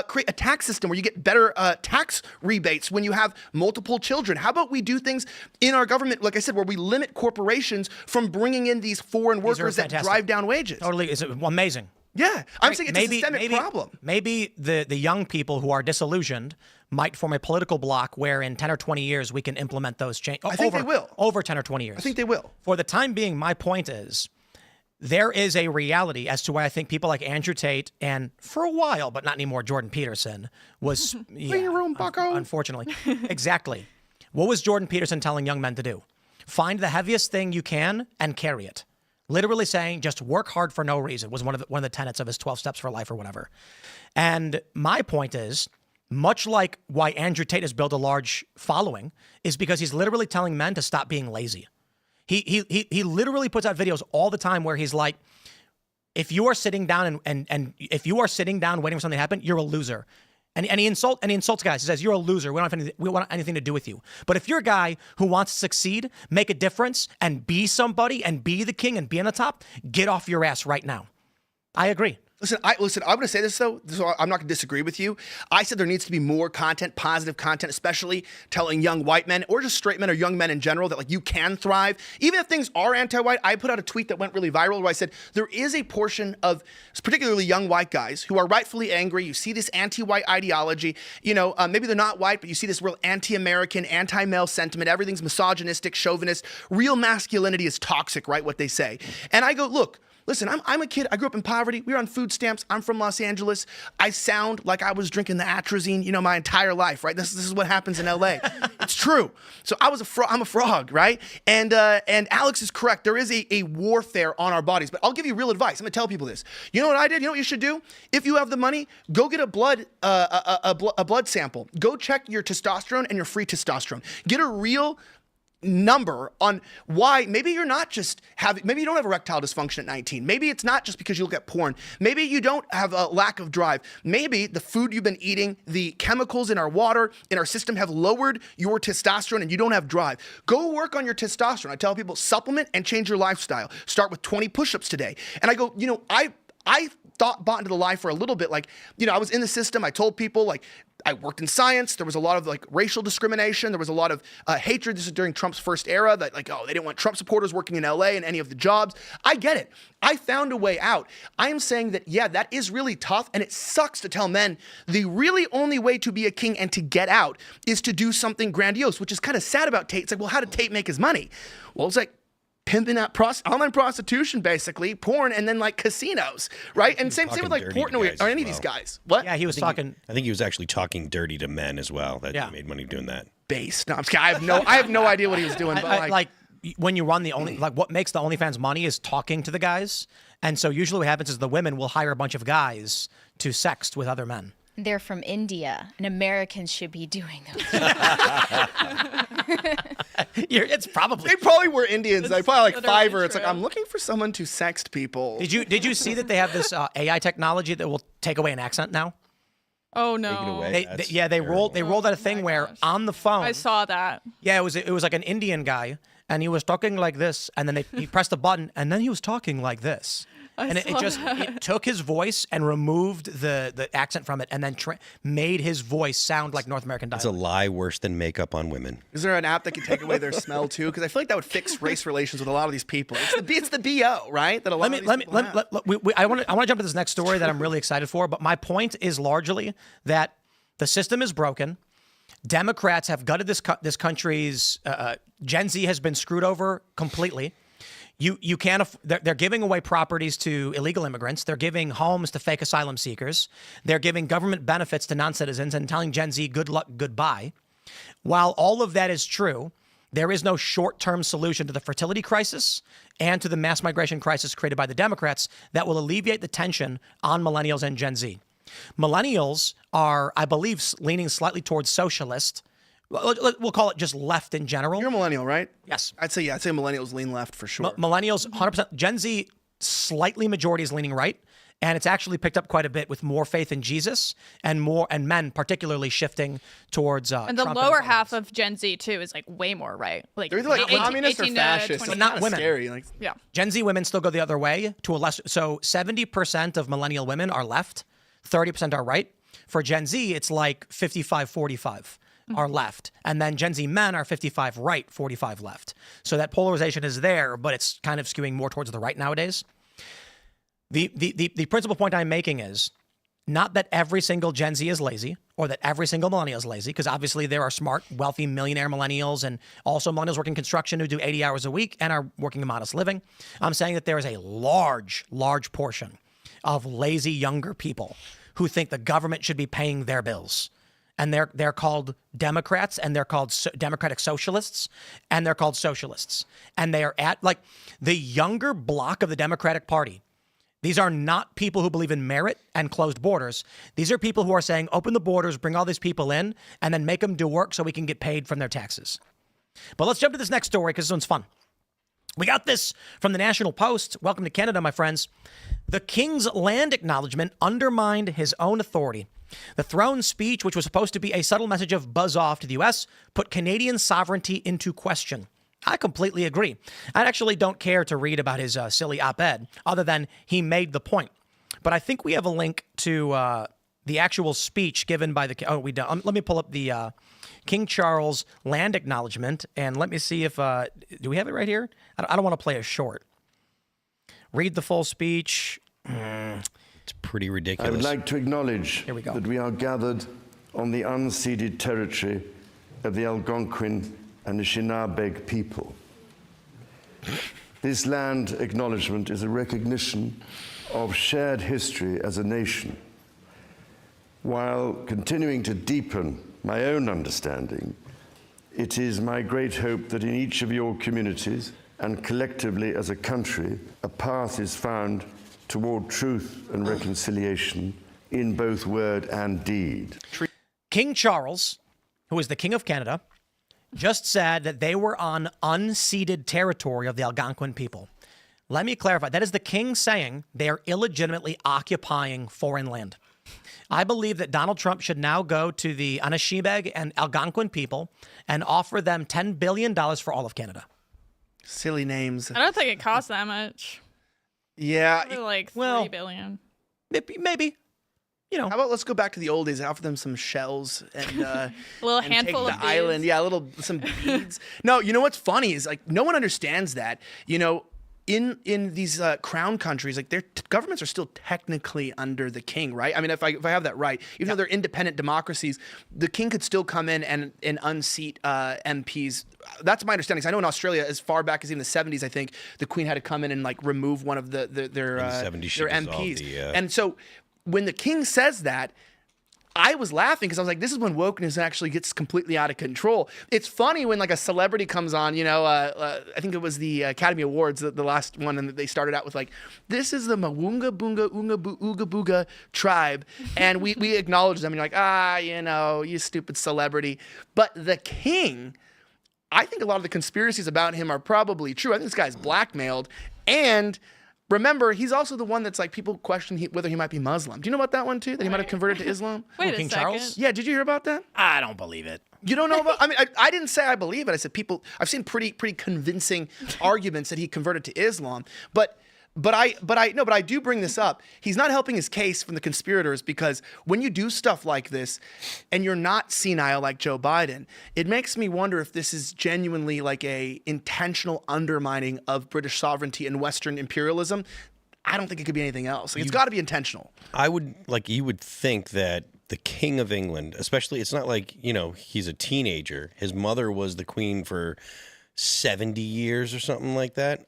create a tax system where you get better tax rebates when you have multiple children? How about we do things in our government, like I said, where we limit corporations from bringing in these foreign workers that drive down wages? Totally. It's amazing. Yeah, I'm saying it's a systemic problem. Maybe the young people who are disillusioned might form a political bloc where in 10 or 20 years we can implement those changes. I think they will. Over 10 or 20 years. I think they will. For the time being, my point is there is a reality as to why I think people like Andrew Tate and for a while, but not anymore, Jordan Peterson was... Clean your room, bucko. Unfortunately. Exactly. What was Jordan Peterson telling young men to do? Find the heaviest thing you can and carry it. Literally saying, just work hard for no reason was one of the tenets of his 12 steps for life or whatever. And my point is, much like why Andrew Tate has built a large following, is because he's literally telling men to stop being lazy. He literally puts out videos all the time where he's like, if you are sitting down and if you are sitting down waiting for something to happen, you're a loser. And he insults guys. He says, you're a loser. We don't want anything to do with you. But if you're a guy who wants to succeed, make a difference, and be somebody, and be the king, and be on the top, get off your ass right now. I agree. Listen, I'm going to say this, though, so I'm not going to disagree with you. I said there needs to be more content, positive content, especially telling young white men or just straight men or young men in general that, like, you can thrive. Even if things are anti-white, I put out a tweet that went really viral where I said there is a portion of particularly young white guys who are rightfully angry. You see this anti-white ideology. Maybe they're not white, but you see this real anti-American, anti-male sentiment. Everything's misogynistic, chauvinist. Real masculinity is toxic, right, what they say. And I go, look, listen, I'm a kid. I grew up in poverty. We were on food stamps. I'm from Los Angeles. I sound like I was drinking the atrazine, my entire life, right? This is what happens in LA. It's true. So I'm a frog, right? And Alex is correct. There is a warfare on our bodies. But I'll give you real advice. I'm gonna tell people this. You know what I did? You know what you should do? If you have the money, go get a blood sample. Go check your testosterone and your free testosterone. Get a real number on why maybe you're not just maybe you don't have erectile dysfunction at 19. Maybe it's not just because you look at porn. Maybe you don't have a lack of drive. Maybe the food you've been eating, the chemicals in our water, in our system have lowered your testosterone and you don't have drive. Go work on your testosterone. I tell people supplement and change your lifestyle. Start with 20 push-ups today. And I go, I bought into the lie for a little bit. Like, I was in the system. I told people, like, I worked in science. There was a lot of like racial discrimination. There was a lot of hatred. This is during Trump's first era that they didn't want Trump supporters working in LA and any of the jobs. I get it. I found a way out. I am saying that, yeah, that is really tough. And it sucks to tell men the really only way to be a king and to get out is to do something grandiose, which is kind of sad about Tate. It's like, well, how did Tate make his money? Well, it's like, pimping out online prostitution, basically, porn, and then like casinos, right? And same with like Portnoy or any of these guys. What? Yeah, he was talking. I think he was actually talking dirty to men as well. That he made money doing that. Base. No, I'm just kidding. I have no idea what he was doing. But like when you run what makes the OnlyFans money is talking to the guys, and so usually what happens is the women will hire a bunch of guys to sext with other men. They're from India, and Americans should be doing those. It's probably they probably were Indians. They probably like Fiverr. It's like I'm looking for someone to sext people. Did you see that they have this AI technology that will take away an accent now? Oh no! They rolled out a thing where on the phone. I saw that. Yeah, it was like an Indian guy, and he was talking like this, and then he pressed a button, and then he was talking like this. And it took his voice and removed the accent from it, and then made his voice sound like North American dialect. It's a lie worse than makeup on women. Is there an app that can take away their smell too? Because I feel like that would fix race relations with a lot of these people. It's the BO, right? That a lot of these people have. I want to jump to this next story that I'm really excited for, but my point is largely that the system is broken. Democrats have gutted this country's Gen Z has been screwed over completely. You can't. They're giving away properties to illegal immigrants. They're giving homes to fake asylum seekers. They're giving government benefits to non-citizens and telling Gen Z good luck, goodbye. While all of that is true, there is no short-term solution to the fertility crisis and to the mass migration crisis created by the Democrats that will alleviate the tension on millennials and Gen Z. Millennials are, I believe, leaning slightly towards socialist. We'll call it just left in general. You're a millennial, right? Yes. I'd say millennials lean left for sure. Millennials, 100%. Gen Z, slightly majority is leaning right. And it's actually picked up quite a bit with more faith in Jesus and men particularly shifting towards and the Trump lower half of Gen Z too is like way more right. Like they're either like communists or fascists. So not women. Scary. Like, yeah. Gen Z women still go the other way to a less. So 70% of millennial women are left, 30% are right. For Gen Z, it's like 55-45 are left. And then Gen Z men are 55 right, 45 left. So that polarization is there, but it's kind of skewing more towards the right nowadays. The principal point I'm making is not that every single Gen Z is lazy or that every single millennial is lazy, because obviously there are smart, wealthy, millionaire millennials and also millennials working construction who do 80 hours a week and are working a modest living. I'm saying that there is a large portion of lazy younger people who think the government should be paying their bills. And they're called Democrats, and they're called Democratic Socialists, and they're called socialists. And they are at like the younger block of the Democratic Party. These are not people who believe in merit and closed borders. These are people who are saying, open the borders, bring all these people in, and then make them do work so we can get paid from their taxes. But let's jump to this next story because this one's fun. We got this from the National Post. Welcome to Canada, my friends. The King's land acknowledgement undermined his own authority. The throne speech, which was supposed to be a subtle message of buzz off to the U.S., put Canadian sovereignty into question. I completely agree. I actually don't care to read about his silly op-ed, other than he made the point. But I think we have a link to the actual speech given by the... Oh, we don't. Let me pull up the King Charles land acknowledgement, and let me see if... do we have it right here? I don't want to play a short. Read the full speech. It's pretty ridiculous. I would like to acknowledge that we are gathered on the unceded territory of the Algonquin and the Shinabeg people. This land acknowledgement is a recognition of shared history as a nation, while continuing to deepen my own understanding. It is my great hope that in each of your communities and collectively as a country, a path is found toward truth and reconciliation in both word and deed. King Charles, who is the King of Canada, just said that they were on unceded territory of the Algonquin people. Let me clarify. That is the king saying they are illegitimately occupying foreign land. I believe that Donald Trump should now go to the Anishinaabeg and Algonquin people and offer them $10 billion for all of Canada. Silly names. I don't think it costs that much. Yeah. Probably like $3 billion. Maybe. You know. How about let's go back to the old days and offer them some shells and a little and handful take of the island. Yeah, some beads. No, you know what's funny is like no one understands that. You know, in these crown countries, like their governments are still technically under the king, right? I mean, if I have that right, even though they're independent democracies, the king could still come in and unseat MPs. That's my understanding. I know in Australia, as far back as even the 70s, I think the Queen had to come in and like remove one of their MPs. And so when the king says that, I was laughing because I was like, this is when wokeness actually gets completely out of control. It's funny when like a celebrity comes on, you know, I think it was the Academy Awards, the last one, and they started out with like, this is the Mawunga Boonga Oonga Ooga Booga tribe. And we acknowledge them and you're like, you know, you stupid celebrity. But the king, I think a lot of the conspiracies about him are probably true. I think this guy's blackmailed. And remember, he's also the one that's like people question whether he might be Muslim. Do you know about that one too? That he might have converted to Islam? Wait King a second. Charles? Yeah, did you hear about that? I don't believe it. You don't know about? I mean, I didn't say I believe it. I said I've seen pretty convincing arguments that he converted to Islam. But But I do bring this up. He's not helping his case from the conspirators, because when you do stuff like this and you're not senile like Joe Biden, it makes me wonder if this is genuinely like a intentional undermining of British sovereignty and Western imperialism. I don't think it could be anything else. Like, it's got to be intentional. You would think that the King of England, especially, it's not like, he's a teenager. His mother was the queen for 70 years or something like that.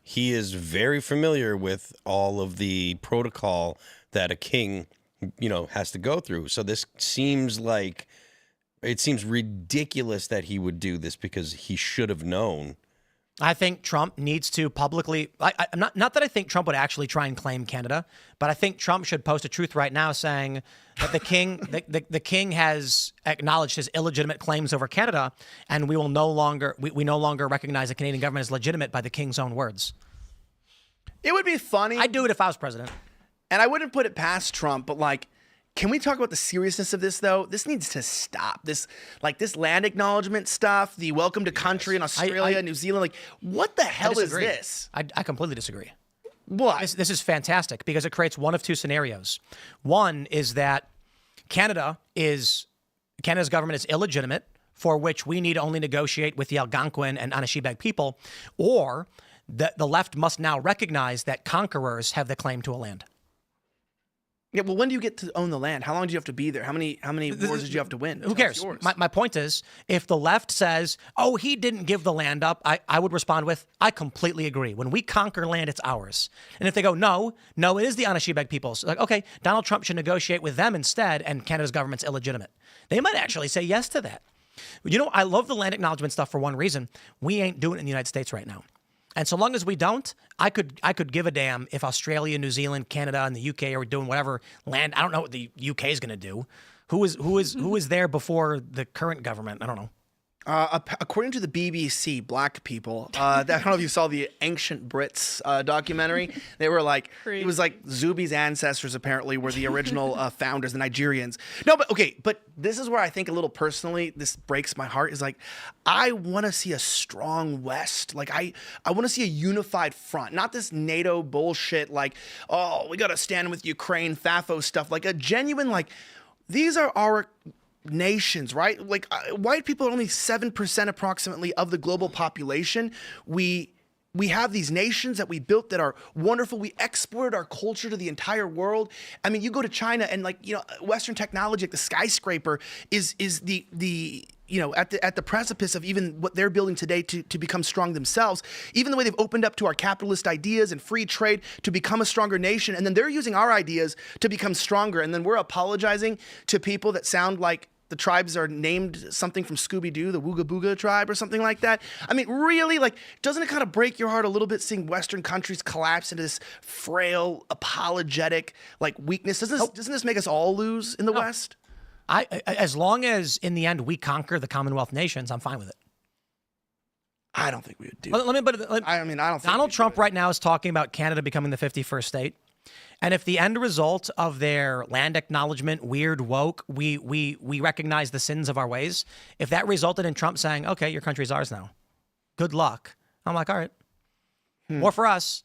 He is very familiar with all of the protocol that a king, has to go through. So this seems ridiculous that he would do this, because he should have known. I think Trump needs to publicly, not that I think Trump would actually try and claim Canada, but I think Trump should post a truth right now saying that the king, the king has acknowledged his illegitimate claims over Canada, and we will no longer, we no longer recognize the Canadian government as legitimate by the king's own words. It would be funny. I'd do it if I was president. And I wouldn't put it past Trump, but can we talk about the seriousness of this, though? This needs to stop. This land acknowledgement stuff, the welcome to country in Australia, New Zealand. What the hell is this? I completely disagree. What? This is fantastic, because it creates one of two scenarios. One is that Canada's government is illegitimate, for which we need to only negotiate with the Algonquin and Anishinaabe people, or the left must now recognize that conquerors have the claim to a land. Yeah, well, when do you get to own the land? How long do you have to be there? How many wars did you have to win? Who cares? My point is, if the left says, oh, he didn't give the land up, I would respond with, I completely agree. When we conquer land, it's ours. And if they go, no, it is the Anishinaabe people's. Like, okay, Donald Trump should negotiate with them instead, and Canada's government's illegitimate. They might actually say yes to that. I love the land acknowledgement stuff for one reason. We ain't doing it in the United States right now. And so long as we don't, I could give a damn if Australia, New Zealand, Canada, and the UK are doing whatever land. I don't know what the UK is going to do. Who is there before the current government? I don't know. According to the BBC, black people, I don't know if you saw the Ancient Brits documentary. They were like, it was like Zubi's ancestors apparently were the original founders, the Nigerians. No, but this is where I think a little personally, this breaks my heart, is like, I want to see a strong West. Like, I want to see a unified front, not this NATO bullshit like, oh, we got to stand with Ukraine, FAFO stuff, like a genuine, like, these are our nations, right? Like, white people are only 7% approximately of the global population. We have these nations that we built that are wonderful. We exported our culture to the entire world. I mean, you go to China and Western technology, like the skyscraper is the at the precipice of even what they're building today to become strong themselves. Even the way they've opened up to our capitalist ideas and free trade to become a stronger nation. And then they're using our ideas to become stronger. And then we're apologizing to people that sound like the tribes are named something from Scooby-Doo, the Wooga Booga tribe or something like that. I mean, really, doesn't it kind of break your heart a little bit seeing Western countries collapse into this frail, apologetic, weakness? Doesn't this make us all lose in the West? As long as, in the end, we conquer the Commonwealth nations, I'm fine with it. I don't think we would do it. I don't think Donald Trump right now is talking about Canada becoming the 51st state. And if the end result of their land acknowledgement, weird woke, we recognize the sins of our ways, if that resulted in Trump saying, okay, your country's ours now, good luck. I'm like, all right. More for us.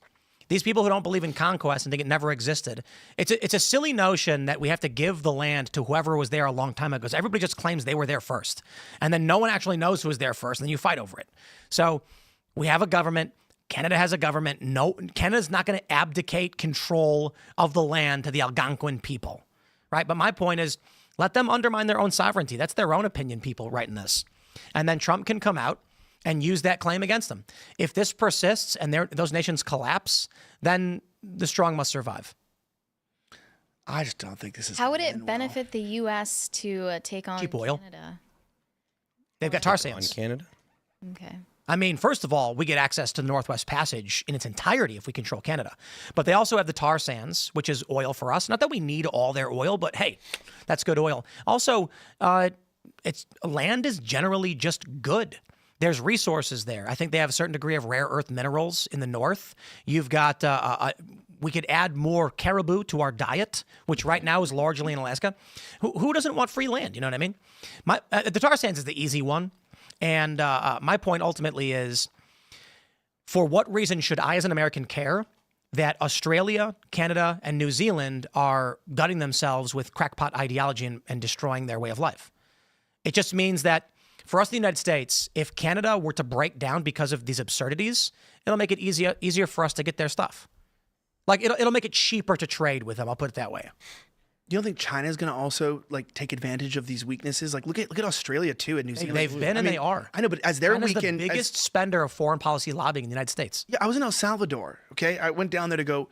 These people who don't believe in conquest and think it never existed. It's a silly notion that we have to give the land to whoever was there a long time ago, because everybody just claims they were there first. And then no one actually knows who was there first, and then you fight over it. So we have a government. Canada has a government. No, Canada's not going to abdicate control of the land to the Algonquin people, right? But my point is, let them undermine their own sovereignty. That's their own opinion, people writing this. And then Trump can come out and use that claim against them. If this persists and those nations collapse, then the strong must survive. I just don't think this is. How would it benefit the U.S. to take on cheap oil? Canada? They've got tar sands. On Canada? Okay. I mean, first of all, we get access to the Northwest Passage in its entirety if we control Canada. But they also have the tar sands, which is oil for us. Not that we need all their oil, but hey, that's good oil. Also, land is generally just good. There's resources there. I think they have a certain degree of rare earth minerals in the north. You've got, we could add more caribou to our diet, which right now is largely in Alaska. Who doesn't want free land? You know what I mean? The tar sands is the easy one. And my point ultimately is, for what reason should I as an American care that Australia, Canada, and New Zealand are gutting themselves with crackpot ideology and destroying their way of life. It just means that for us in the United States, if Canada were to break down because of these absurdities, it'll make it easier for us to get their stuff. Like it'll make it cheaper to trade with them. I'll put it that way. You don't think China is going to also like take advantage of these weaknesses? Like look at Australia too and New Zealand. They've been and they are. I know, but as they're the biggest spender of foreign policy lobbying in the United States. Yeah, I was in El Salvador. Okay, I went down there to go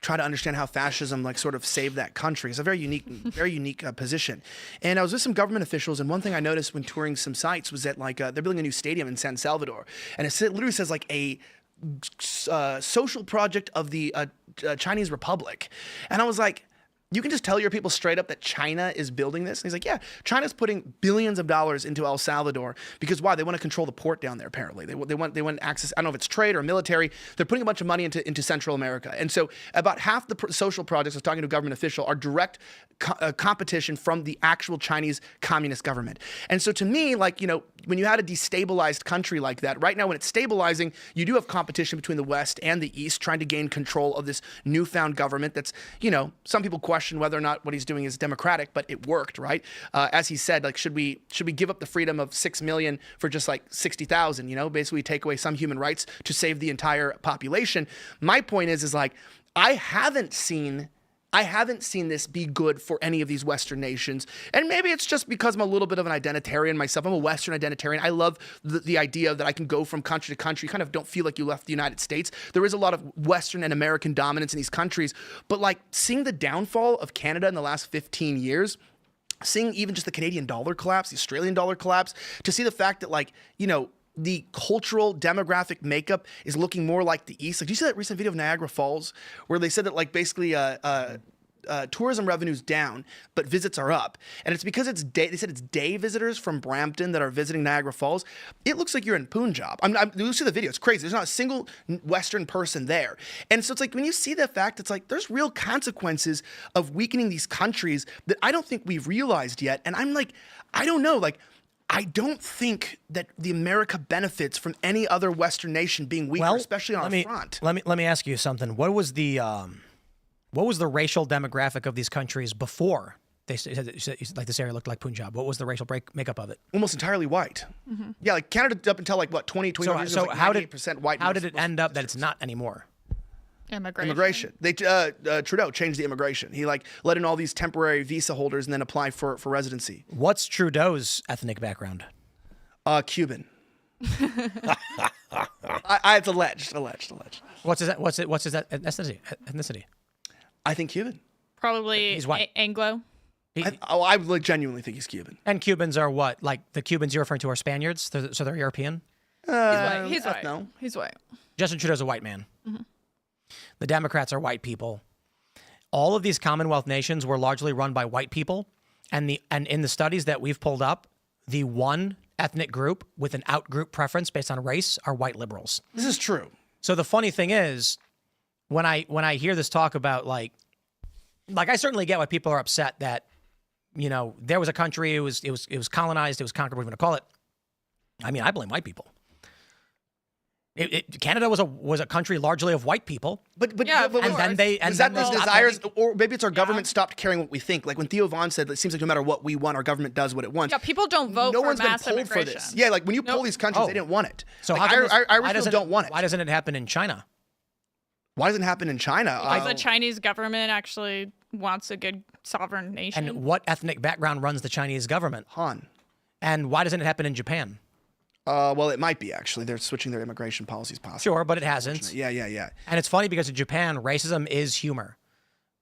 try to understand how fascism like sort of saved that country. It's a very unique position. And I was with some government officials, and one thing I noticed when touring some sites was that like they're building a new stadium in San Salvador, and it literally says like a social project of the Chinese Republic, and I was like, you can just tell your people straight up that China is building this? And he's like, yeah, China's putting billions of dollars into El Salvador because why? They want to control the port down there, apparently. They want access, I don't know if it's trade or military. They're putting a bunch of money into Central America. And so about half the social projects, I was talking to a government official, are direct competition from the actual Chinese communist government. And so to me, like, you know, when you had a destabilized country like that, right now when it's stabilizing, you do have competition between the West and the East trying to gain control of this newfound government that's, you know, some people question whether or not what he's doing is democratic, but it worked, right? As he said, like, should we give up the freedom of 6 million for just like 60,000, you know, basically take away some human rights to save the entire population. My point is like, I haven't seen this be good for any of these Western nations. And maybe it's just because I'm a little bit of an identitarian myself. I'm a Western identitarian. I love the idea that I can go from country to country. You kind of don't feel like you left the United States. There is a lot of Western and American dominance in these countries. But like seeing the downfall of Canada in the last 15 years, seeing even just the Canadian dollar collapse, the Australian dollar collapse, to see the fact that like, you know, the cultural demographic makeup is looking more like the East. Like, do you see that recent video of Niagara Falls where they said that like basically tourism revenue's down, but visits are up, and it's because they said it's day visitors from Brampton that are visiting Niagara Falls. It looks like you're in Punjab. You see the video; it's crazy. There's not a single Western person there, and so it's like when you see the fact, it's like there's real consequences of weakening these countries that I don't think we've realized yet. And I'm like, I don't know, like. I don't think that the America benefits from any other Western nation being weaker, especially on our front. Let me ask you something. What was the racial demographic of these countries before they said like this area looked like Punjab? What was the racial makeup of it? Almost entirely white. Mm-hmm. Yeah, like Canada up until like what 20 years ago. So how did 98% white? How did it end up that it's not anymore? Immigration. They Trudeau changed the immigration. He like let in all these temporary visa holders and then apply for residency. What's Trudeau's ethnic background? Cuban. It's alleged. What's his ethnicity? I think Cuban. Probably he's white. Anglo. I like genuinely think he's Cuban. And Cubans are what? Like the Cubans you're referring to are Spaniards? So they're European? He's white. No. He's white. Justin Trudeau's a white man. Mm-hmm. The Democrats are white people. All of these Commonwealth nations were largely run by white people. And in the studies that we've pulled up, the one ethnic group with an out-group preference based on race are white liberals. This is true. So the funny thing is, when I hear this talk about like I certainly get why people are upset that, you know, there was a country, it was colonized, it was conquered, whatever you want to call it. I mean, I blame white people. Canada was a country largely of white people, but then they desires, or maybe it's our government stopped caring what we think. Like when Theo Vaughn said, it seems like no matter what we want, our government does what it wants. Yeah, people don't vote. No for one's been mass polled immigration. for this. Yeah, like when you poll these countries, they didn't want it. So like, Irish people don't want it. Why doesn't it happen in China? Why doesn't it happen in China? Because the Chinese government actually wants a good sovereign nation. And what ethnic background runs the Chinese government? Han. And why doesn't it happen in Japan? Well, it might be, actually. They're switching their immigration policies possibly. Sure, but it hasn't. Yeah. And it's funny because in Japan, racism is humor.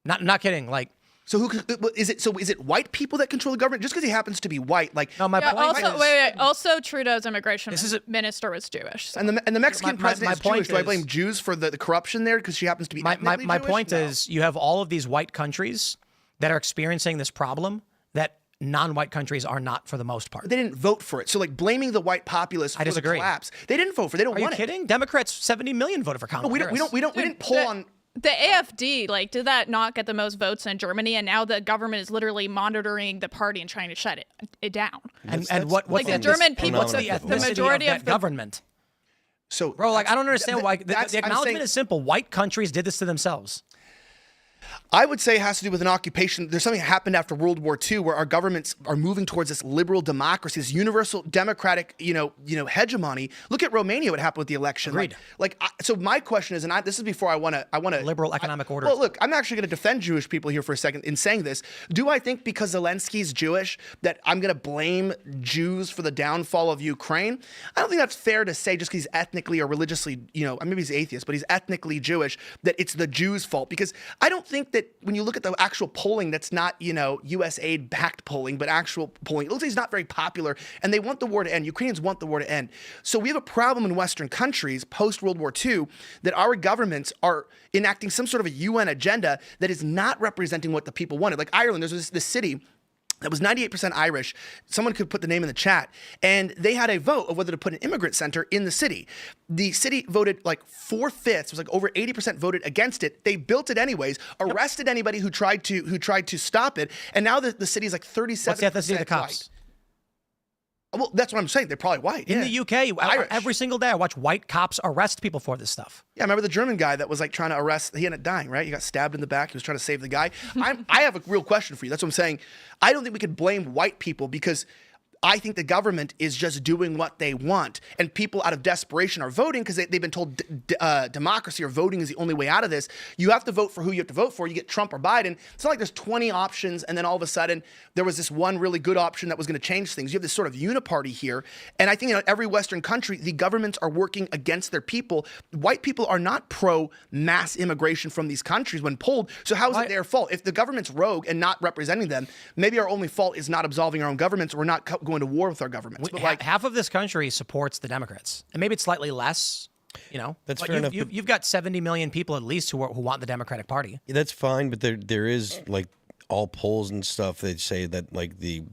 Not kidding. Like, so is it white people that control the government? Just because he happens to be white, like no. My point also, is, wait. Also, Trudeau's immigration minister was Jewish. So. And the Mexican president is Jewish. Do I blame Jews for the corruption there because she happens to be ethnically my Jewish? point is, you have all of these white countries that are experiencing this problem that non-white countries are not for the most part. They didn't vote for it. So like blaming the white populace for the collapse. They didn't vote for it. They don't want it. Are you kidding? Democrats, 70 million voted for Kamala Harris. We didn't poll on... The AfD, like, did that not get the most votes in Germany? And now the government is literally monitoring the party and trying to shut it down. And what's like the German people, what's the majority of the government? So, bro, like I don't understand why the acknowledgement is simple. White countries did this to themselves. I would say it has to do with an occupation. There's something that happened after World War II where our governments are moving towards this liberal democracy, this universal democratic, hegemony. Look at Romania, what happened with the election. Agreed. So my question is, and this is before I want to liberal economic order. Well, look, I'm actually going to defend Jewish people here for a second in saying this. Do I think because Zelensky's Jewish that I'm going to blame Jews for the downfall of Ukraine? I don't think that's fair to say just because he's ethnically or religiously, maybe he's atheist, but he's ethnically Jewish, that it's the Jews' fault. Because I don't think that when you look at the actual polling, that's not, USAID backed polling, but actual polling, it looks like he's not very popular, and they want the war to end. Ukrainians want the war to end. So we have a problem in Western countries post World War II that our governments are enacting some sort of a UN agenda that is not representing what the people wanted. Like Ireland, there's this city that was 98% Irish. Someone could put the name in the chat. And they had a vote of whether to put an immigrant center in the city. The city voted like 4/5. It was like over 80% voted against it. They built it anyways, arrested anybody who tried to stop it. And now the city is like 37% What's the ethnicity of the cops? white. Well, that's what I'm saying. They're probably white. In the UK, every single day I watch white cops arrest people for this stuff. Yeah, I remember the German guy that was like trying to arrest, he ended up dying, right? He got stabbed in the back. He was trying to save the guy. I have a real question for you. That's what I'm saying. I don't think we could blame white people because I think the government is just doing what they want. And people out of desperation are voting because they've been told democracy or voting is the only way out of this. You have to vote for who you have to vote for. You get Trump or Biden. It's not like there's 20 options and then all of a sudden there was this one really good option that was going to change things. You have this sort of uniparty here. And I think in every Western country, the governments are working against their people. White people are not pro-mass immigration from these countries when polled. So how is it their fault? If the government's rogue and not representing them, maybe our only fault is not absolving our own governments. We're not going to war with our governments. But half of this country supports the Democrats, and maybe it's slightly less. That's but fair enough. You've got 70 million people at least who want the Democratic Party. Yeah, that's fine, but there is like all polls and stuff that say that like the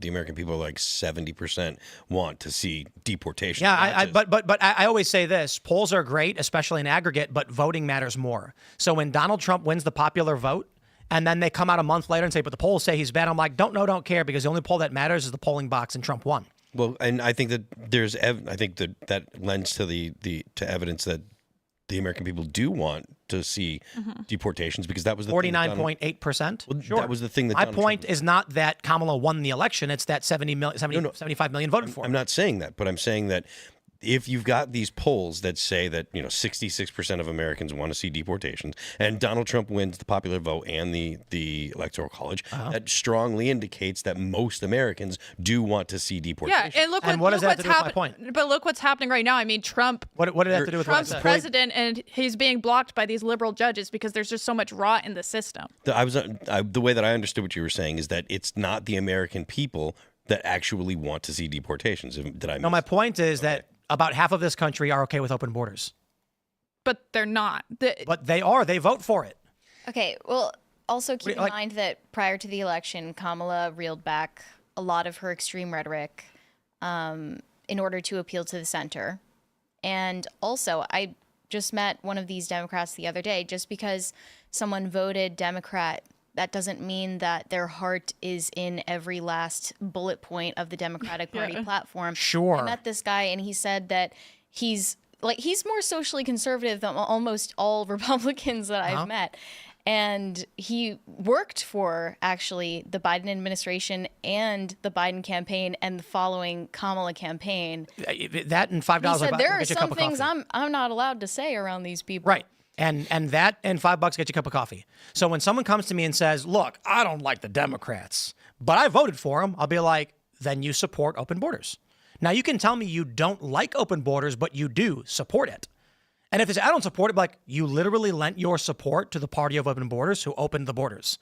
American people are like 70% want to see deportation. Yeah, but I always say this: polls are great, especially in aggregate, but voting matters more. So when Donald Trump wins the popular vote, and then they come out a month later and say, but the polls say he's bad. I'm like, don't care, because the only poll that matters is the polling box, and Trump won. Well, and I think that I think that lends to to evidence that the American people do want to see deportations, because that was the 49.8%. Well, sure. That was the thing that my point is not that Kamala won the election. It's that 75 million voted for him. I'm not saying that, but I'm saying that if you've got these polls that say that 66% of Americans want to see deportations, and Donald Trump wins the popular vote and the Electoral College, that strongly indicates that most Americans do want to see deportations. Yeah, and look what does that have to do with my point? But look what's happening right now. I mean, Trump. What did that have to do with Trump's president, and he's being blocked by these liberal judges because there's just so much rot in the system. The way that I understood what you were saying is that it's not the American people that actually want to see deportations. No, my point is that about half of this country are okay with open borders. But they're not. But they are. They vote for it. Okay, well, also keep in mind that prior to the election, Kamala reeled back a lot of her extreme rhetoric in order to appeal to the center. And also, I just met one of these Democrats the other day. Just because someone voted Democrat, that doesn't mean that their heart is in every last bullet point of the Democratic Party platform. Sure. I met this guy and he said that he's more socially conservative than almost all Republicans that I've met. And he worked for actually the Biden administration and the Biden campaign and the following Kamala campaign. That and $5. He said, there are some things I'm not allowed to say around these people. Right. And that and $5 get you a cup of coffee. So when someone comes to me and says, look, I don't like the Democrats, but I voted for them, I'll be like, then you support open borders. Now, you can tell me you don't like open borders, but you do support it. And if they say, I don't support it, like, you literally lent your support to the party of open borders who opened the borders.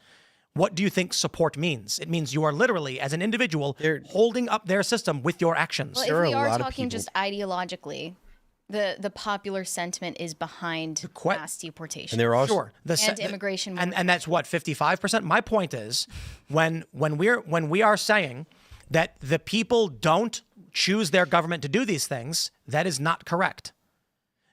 What do you think support means? It means you are literally, as an individual, holding up their system with your actions. Well, if we are talking just ideologically, the popular sentiment is behind mass deportation. And they're also and immigration. And that's what, 55%? My point is, when we are saying that the people don't choose their government to do these things, that is not correct.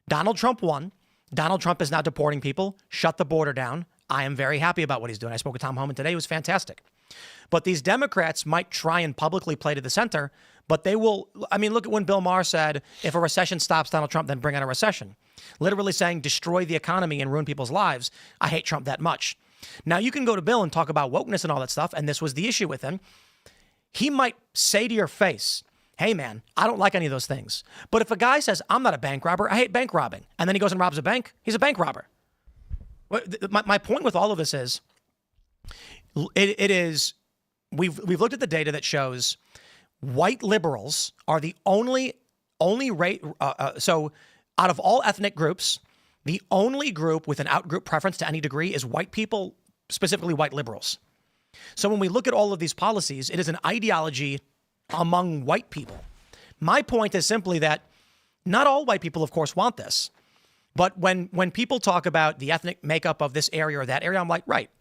Donald Trump won. Donald Trump is now deporting people, shut the border down. I am very happy about what he's doing. I spoke with Tom Homan today. It was fantastic. But these Democrats might try and publicly play to the center, But they will, I mean, look at when Bill Maher said, if a recession stops Donald Trump, then bring on a recession. Literally saying destroy the economy and ruin people's lives. I hate Trump that much. Now, you can go to Bill and talk about wokeness and all that stuff, and this was the issue with him. He might say to your face, hey, man, I don't like any of those things. But if a guy says, I'm not a bank robber, I hate bank robbing, and then he goes and robs a bank, he's a bank robber. My point with all of this is, we've looked at the data that shows white liberals are the only rate. So out of all ethnic groups, the only group with an outgroup preference to any degree is white people, specifically white liberals. So when we look at all of these policies, it is an ideology among white people. My point is simply that not all white people, of course, want this. But when people talk about the ethnic makeup of this area or that area, I'm like, right.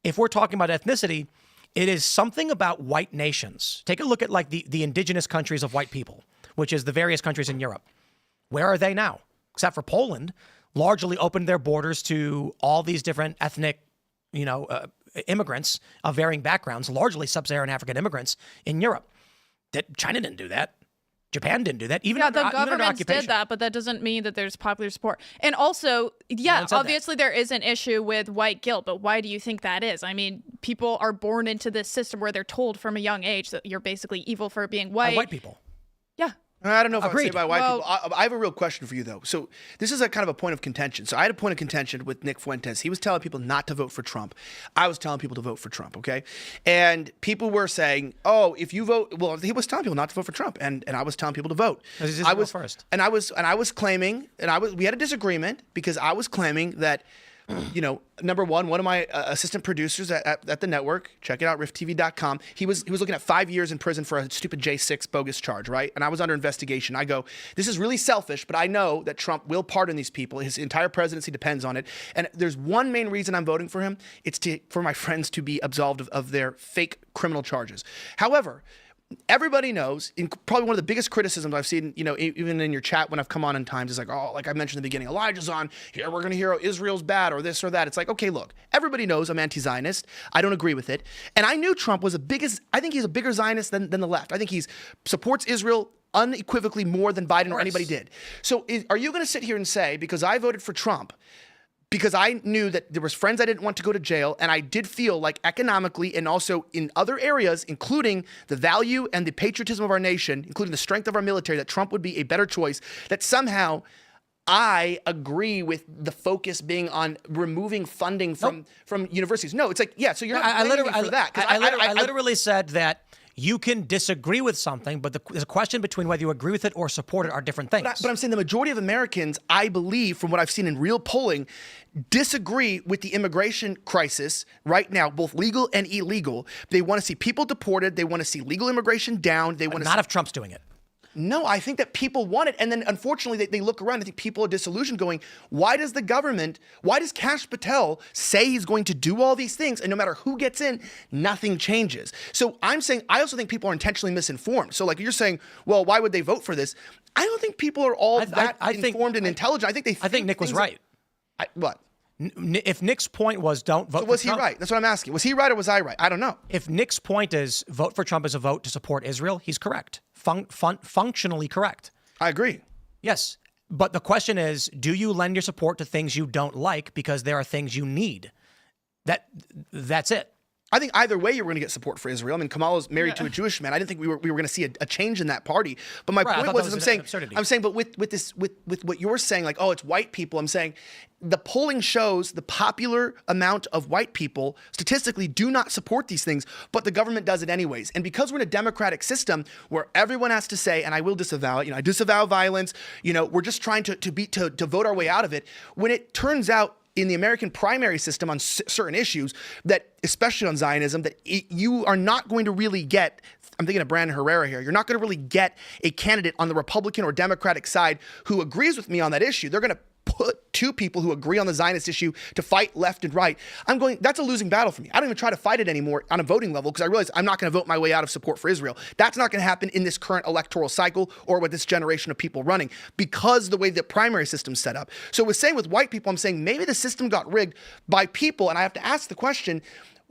If we're talking about ethnicity, it is something about white nations. Take a look at like the indigenous countries of white people, which is the various countries in Europe. Where are they now? Except for Poland, largely opened their borders to all these different ethnic, immigrants of varying backgrounds, largely sub-Saharan African immigrants in Europe. China didn't do that. Japan didn't do that. Even the governments did that, but that doesn't mean that there's popular support. And also, obviously there is an issue with white guilt, but why do you think that is? I mean, people are born into this system where they're told from a young age that you're basically evil for being white. White people. Yeah. I don't know if I would say by white people. I have a real question for you, though. So this is a kind of a point of contention. So I had a point of contention with Nick Fuentes. He was telling people not to vote for Trump. I was telling people to vote for Trump, okay? And people were saying, oh, if you vote, well, he was telling people not to vote for Trump, and I was telling people to vote. I was first. And I was claiming, we had a disagreement because I was claiming that, number one of my assistant producers at the network, check it out, rifttv.com, he was looking at 5 years in prison for a stupid J6 bogus charge, right? And I was under investigation. I go, this is really selfish, but I know that Trump will pardon these people. His entire presidency depends on it. And there's one main reason I'm voting for him. It's for my friends to be absolved of their fake criminal charges. However, everybody knows, probably one of the biggest criticisms I've seen, even in your chat when I've come on in times, is like, oh, like I mentioned in the beginning, Elijah's on here, we're going to hear Israel's bad or this or that. It's like, okay, look, everybody knows I'm anti-Zionist. I don't agree with it. And I knew Trump was I think he's a bigger Zionist than the left. I think he supports Israel unequivocally more than Biden or anybody did. So are you going to sit here and say, because I voted for Trump, because I knew that there was friends I didn't want to go to jail, and I did feel like economically and also in other areas, including the value and the patriotism of our nation, including the strength of our military, that Trump would be a better choice, that somehow I agree with the focus being on removing funding from universities. No, it's like, yeah, so you're not blaming me for that. I literally said that you can disagree with something, but there's a question between whether you agree with it or support it are different things. But I'm saying the majority of Americans, I believe, from what I've seen in real polling, disagree with the immigration crisis right now, both legal and illegal. They want to see people deported. They want to see legal immigration down. They want to not if Trump's doing it. No, I think that people want it. And then unfortunately, they look around. I think people are disillusioned going, why does Kash Patel say he's going to do all these things? And no matter who gets in, nothing changes. So I'm saying, I also think people are intentionally misinformed. So like you're saying, well, why would they vote for this? I don't think people are all informed and intelligent. I think Nick was right. What? If Nick's point was don't vote for Trump. Was he right? That's what I'm asking. Was he right or was I right? I don't know. If Nick's point is vote for Trump as a vote to support Israel, he's correct. Functionally correct. I agree. Yes. But the question is, do you lend your support to things you don't like because there are things you need? That's it. I think either way you're going to get support for Israel. I mean, Kamala's married to a Jewish man. I didn't think we were going to see a change in that party. But my point was, I'm saying, but with what you're saying, like, oh, it's white people. I'm saying the polling shows the popular amount of white people statistically do not support these things, but the government does it anyways. And because we're in a democratic system where everyone has to say, and I will disavow it, I disavow violence. We're just trying to vote our way out of it. When it turns out in the American primary system on certain issues, that especially on Zionism, that you are not going to really get, I'm thinking of Brandon Herrera here, you're not going to really get a candidate on the Republican or Democratic side who agrees with me on that issue. They're going to put two people who agree on the Zionist issue to fight left and right. That's a losing battle for me. I don't even try to fight it anymore on a voting level because I realize I'm not going to vote my way out of support for Israel. That's not going to happen in this current electoral cycle or with this generation of people running because the way the primary system's set up. So with white people, I'm saying maybe the system got rigged by people, and I have to ask the question,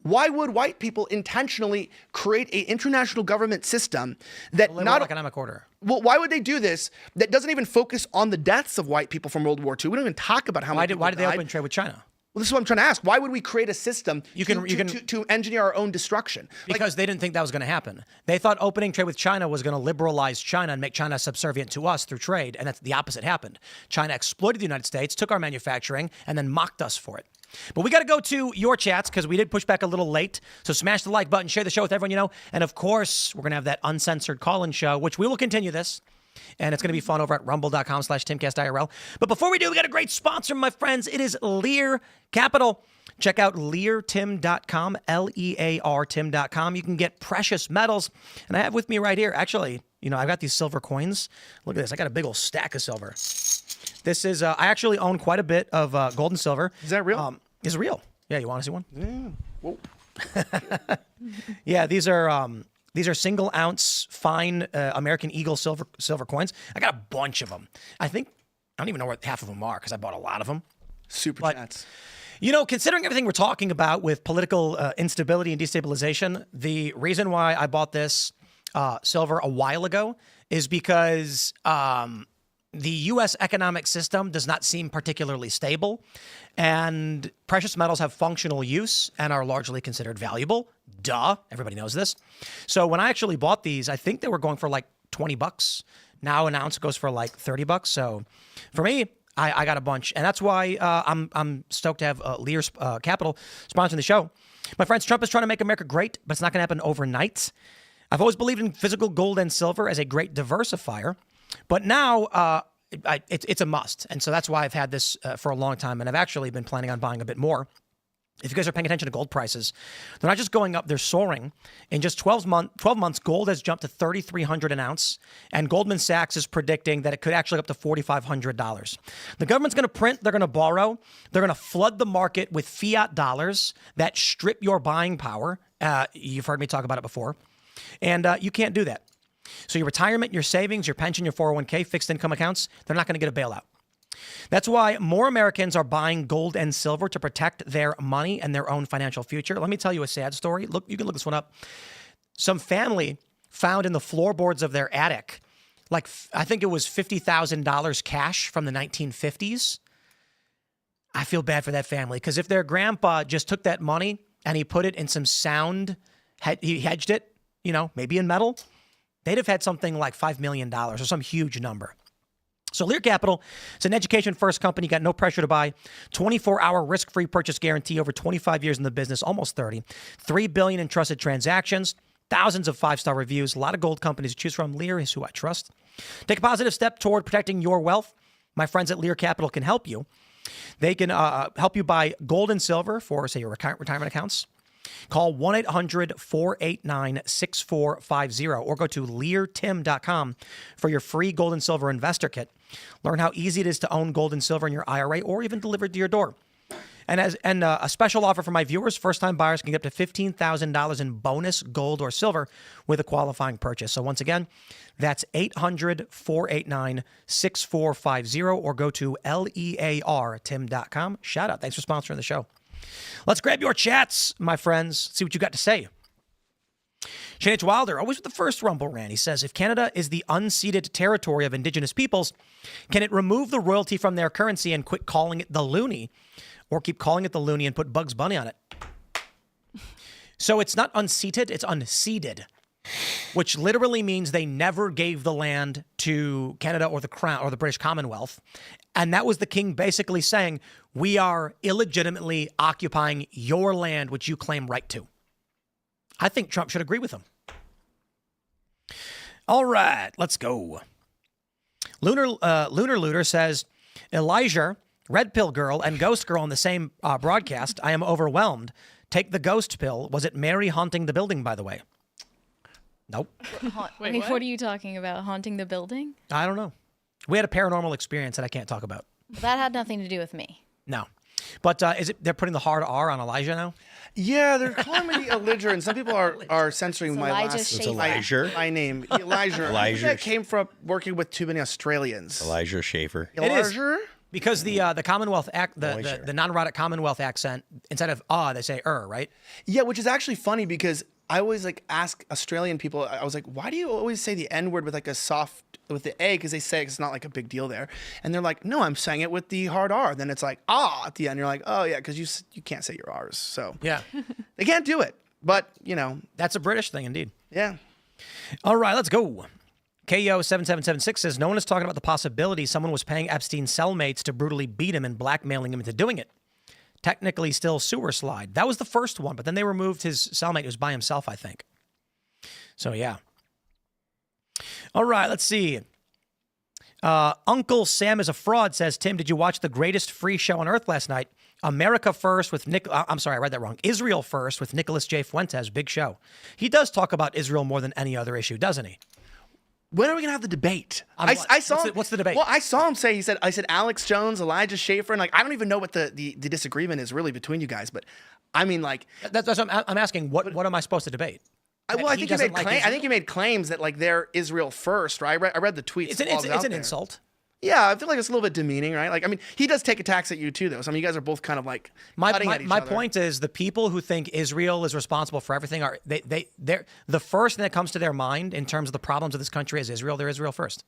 Why would white people intentionally create an international government system that not economic order? Well, why would they do this that doesn't even focus on the deaths of white people from World War II? We don't even talk about how many Why did they open trade with China? Well, this is what I'm trying to ask. Why would we create a system to engineer our own destruction? Because they didn't think that was going to happen. They thought opening trade with China was going to liberalize China and make China subservient to us through trade, and that's the opposite happened. China exploited the United States, took our manufacturing, and then mocked us for it. But we got to go to your chats because we did push back a little late. So smash the like button, share the show with everyone you know. And of course, we're going to have that uncensored call-in show, which we will continue this. And it's going to be fun over at rumble.com/Timcast IRL. But before we do, we got a great sponsor, my friends. It is Lear Capital. Check out leartim.com, Leartim.com. You can get precious metals. And I have with me right here, actually, I've got these silver coins. Look at this. I got a big old stack of silver. This is, I actually own quite a bit of gold and silver. Is that real? It's real. Yeah, you want to see one? Yeah. Whoa. Yeah, these are single ounce fine American Eagle silver coins. I got a bunch of them. I don't even know where half of them are because I bought a lot of them. Super chats. Considering everything we're talking about with political instability and destabilization, the reason why I bought this silver a while ago is because the U.S. economic system does not seem particularly stable, and precious metals have functional use and are largely considered valuable. Duh. Everybody knows this. So when I actually bought these, I think they were going for like $20. Now an ounce goes for like $30. So for me, I got a bunch, and that's why I'm stoked to have Lear Capital sponsoring the show. My friends, Trump is trying to make America great, but it's not going to happen overnight. I've always believed in physical gold and silver as a great diversifier. But now it's a must. And so that's why I've had this for a long time. And I've actually been planning on buying a bit more. If you guys are paying attention to gold prices, they're not just going up, they're soaring. In just 12 months, gold has jumped to $3,300 an ounce. And Goldman Sachs is predicting that it could actually go up to $4,500. The government's going to print, they're going to borrow, they're going to flood the market with fiat dollars that strip your buying power. You've heard me talk about it before. And you can't do that. So your retirement, your savings, your pension, your 401k, fixed income accounts, they're not going to get a bailout. That's why more Americans are buying gold and silver to protect their money and their own financial future. Let me tell you a sad story. Look, you can look this one up. Some family found in the floorboards of their attic, I think it was $50,000 cash from the 1950s. I feel bad for that family because if their grandpa just took that money and he put it in some sound, he hedged it, maybe in metal, they'd have had something like $5 million or some huge number. So Lear Capital, it's an education-first company. Got no pressure to buy. 24-hour risk-free purchase guarantee. Over 25 years in the business, almost 30. $3 billion in trusted transactions. Thousands of 5-star reviews. A lot of gold companies to choose from. Lear is who I trust. Take a positive step toward protecting your wealth. My friends at Lear Capital can help you. They can help you buy gold and silver for, say, your retirement accounts. Call 1-800-489-6450 or go to leartim.com for your free gold and silver investor kit. Learn how easy it is to own gold and silver in your IRA or even delivered to your door. And a special offer for my viewers, first-time buyers can get up to $15,000 in bonus gold or silver with a qualifying purchase. So once again, that's 800-489-6450 or go to leartim.com. Shout out. Thanks for sponsoring the show. Let's grab your chats, my friends. See what you got to say. Shane H. Wilder, always with the first Rumble rant. He says, if Canada is the unceded territory of Indigenous peoples, can it remove the royalty from their currency and quit calling it the loonie? Or keep calling it the loonie and put Bugs Bunny on it? So it's not unceded, it's unceded, which literally means they never gave the land to Canada or the Crown or the British Commonwealth. And that was the king basically saying, we are illegitimately occupying your land, which you claim right to. I think Trump should agree with him. All right, let's go. Lunar Looter says, Elijah, Red Pill Girl, and Ghost Girl on the same broadcast. I am overwhelmed. Take the ghost pill. Was it Mary haunting the building, by the way? Nope. Wait, what are you talking about? Haunting the building? I don't know. We had a paranormal experience that I can't talk about. That had nothing to do with me. No. But is it? They're putting the hard R on Elijah now? Yeah, they're calling me Elijah, and some people are censoring my name. Elijah. Elijah. That came from working with too many Australians. Elijah Schaffer. It is. Because the Commonwealth Act, the non-erotic Commonwealth accent, instead of they say right? Yeah, which is actually funny because I always like ask Australian people, I was like, why do you always say the N-word with like a soft, with the A? Because they say it's not like a big deal there. And they're like, no, I'm saying it with the hard R. Then it's like, at the end. You're like, oh yeah, because you can't say your R's. So yeah, they can't do it. But, that's a British thing indeed. Yeah. All right, let's go. KO7776 says, no one is talking about the possibility someone was paying Epstein's cellmates to brutally beat him and blackmailing him into doing it. Technically still sewer slide. That was the first one, but then they removed his cellmate. It was by himself, I think. So, yeah. All right, let's see. Uncle Sam is a fraud says, Tim, did you watch the greatest free show on earth last night? America First with I'm sorry, I read that wrong. Israel First with Nicholas J. Fuentes. Big show. He does talk about Israel more than any other issue, doesn't he? When are we gonna have the debate? I saw. What's the debate? Well, I saw him say. I said Alex Jones, Elijah Schaffer, and like I don't even know what the disagreement is really between you guys. But I mean, like that's what I'm asking. What am I supposed to debate? I think you made I think you made claims that like they're Israel first, right? I read the tweets. It's an insult. Yeah, I feel like it's a little bit demeaning, right? Like, I mean, he does take attacks at you too, though. So I mean, you guys are both kind of like cutting at each other. My point is, the people who think Israel is responsible for everything they're the first thing that comes to their mind in terms of the problems of this country is Israel. They're Israel first.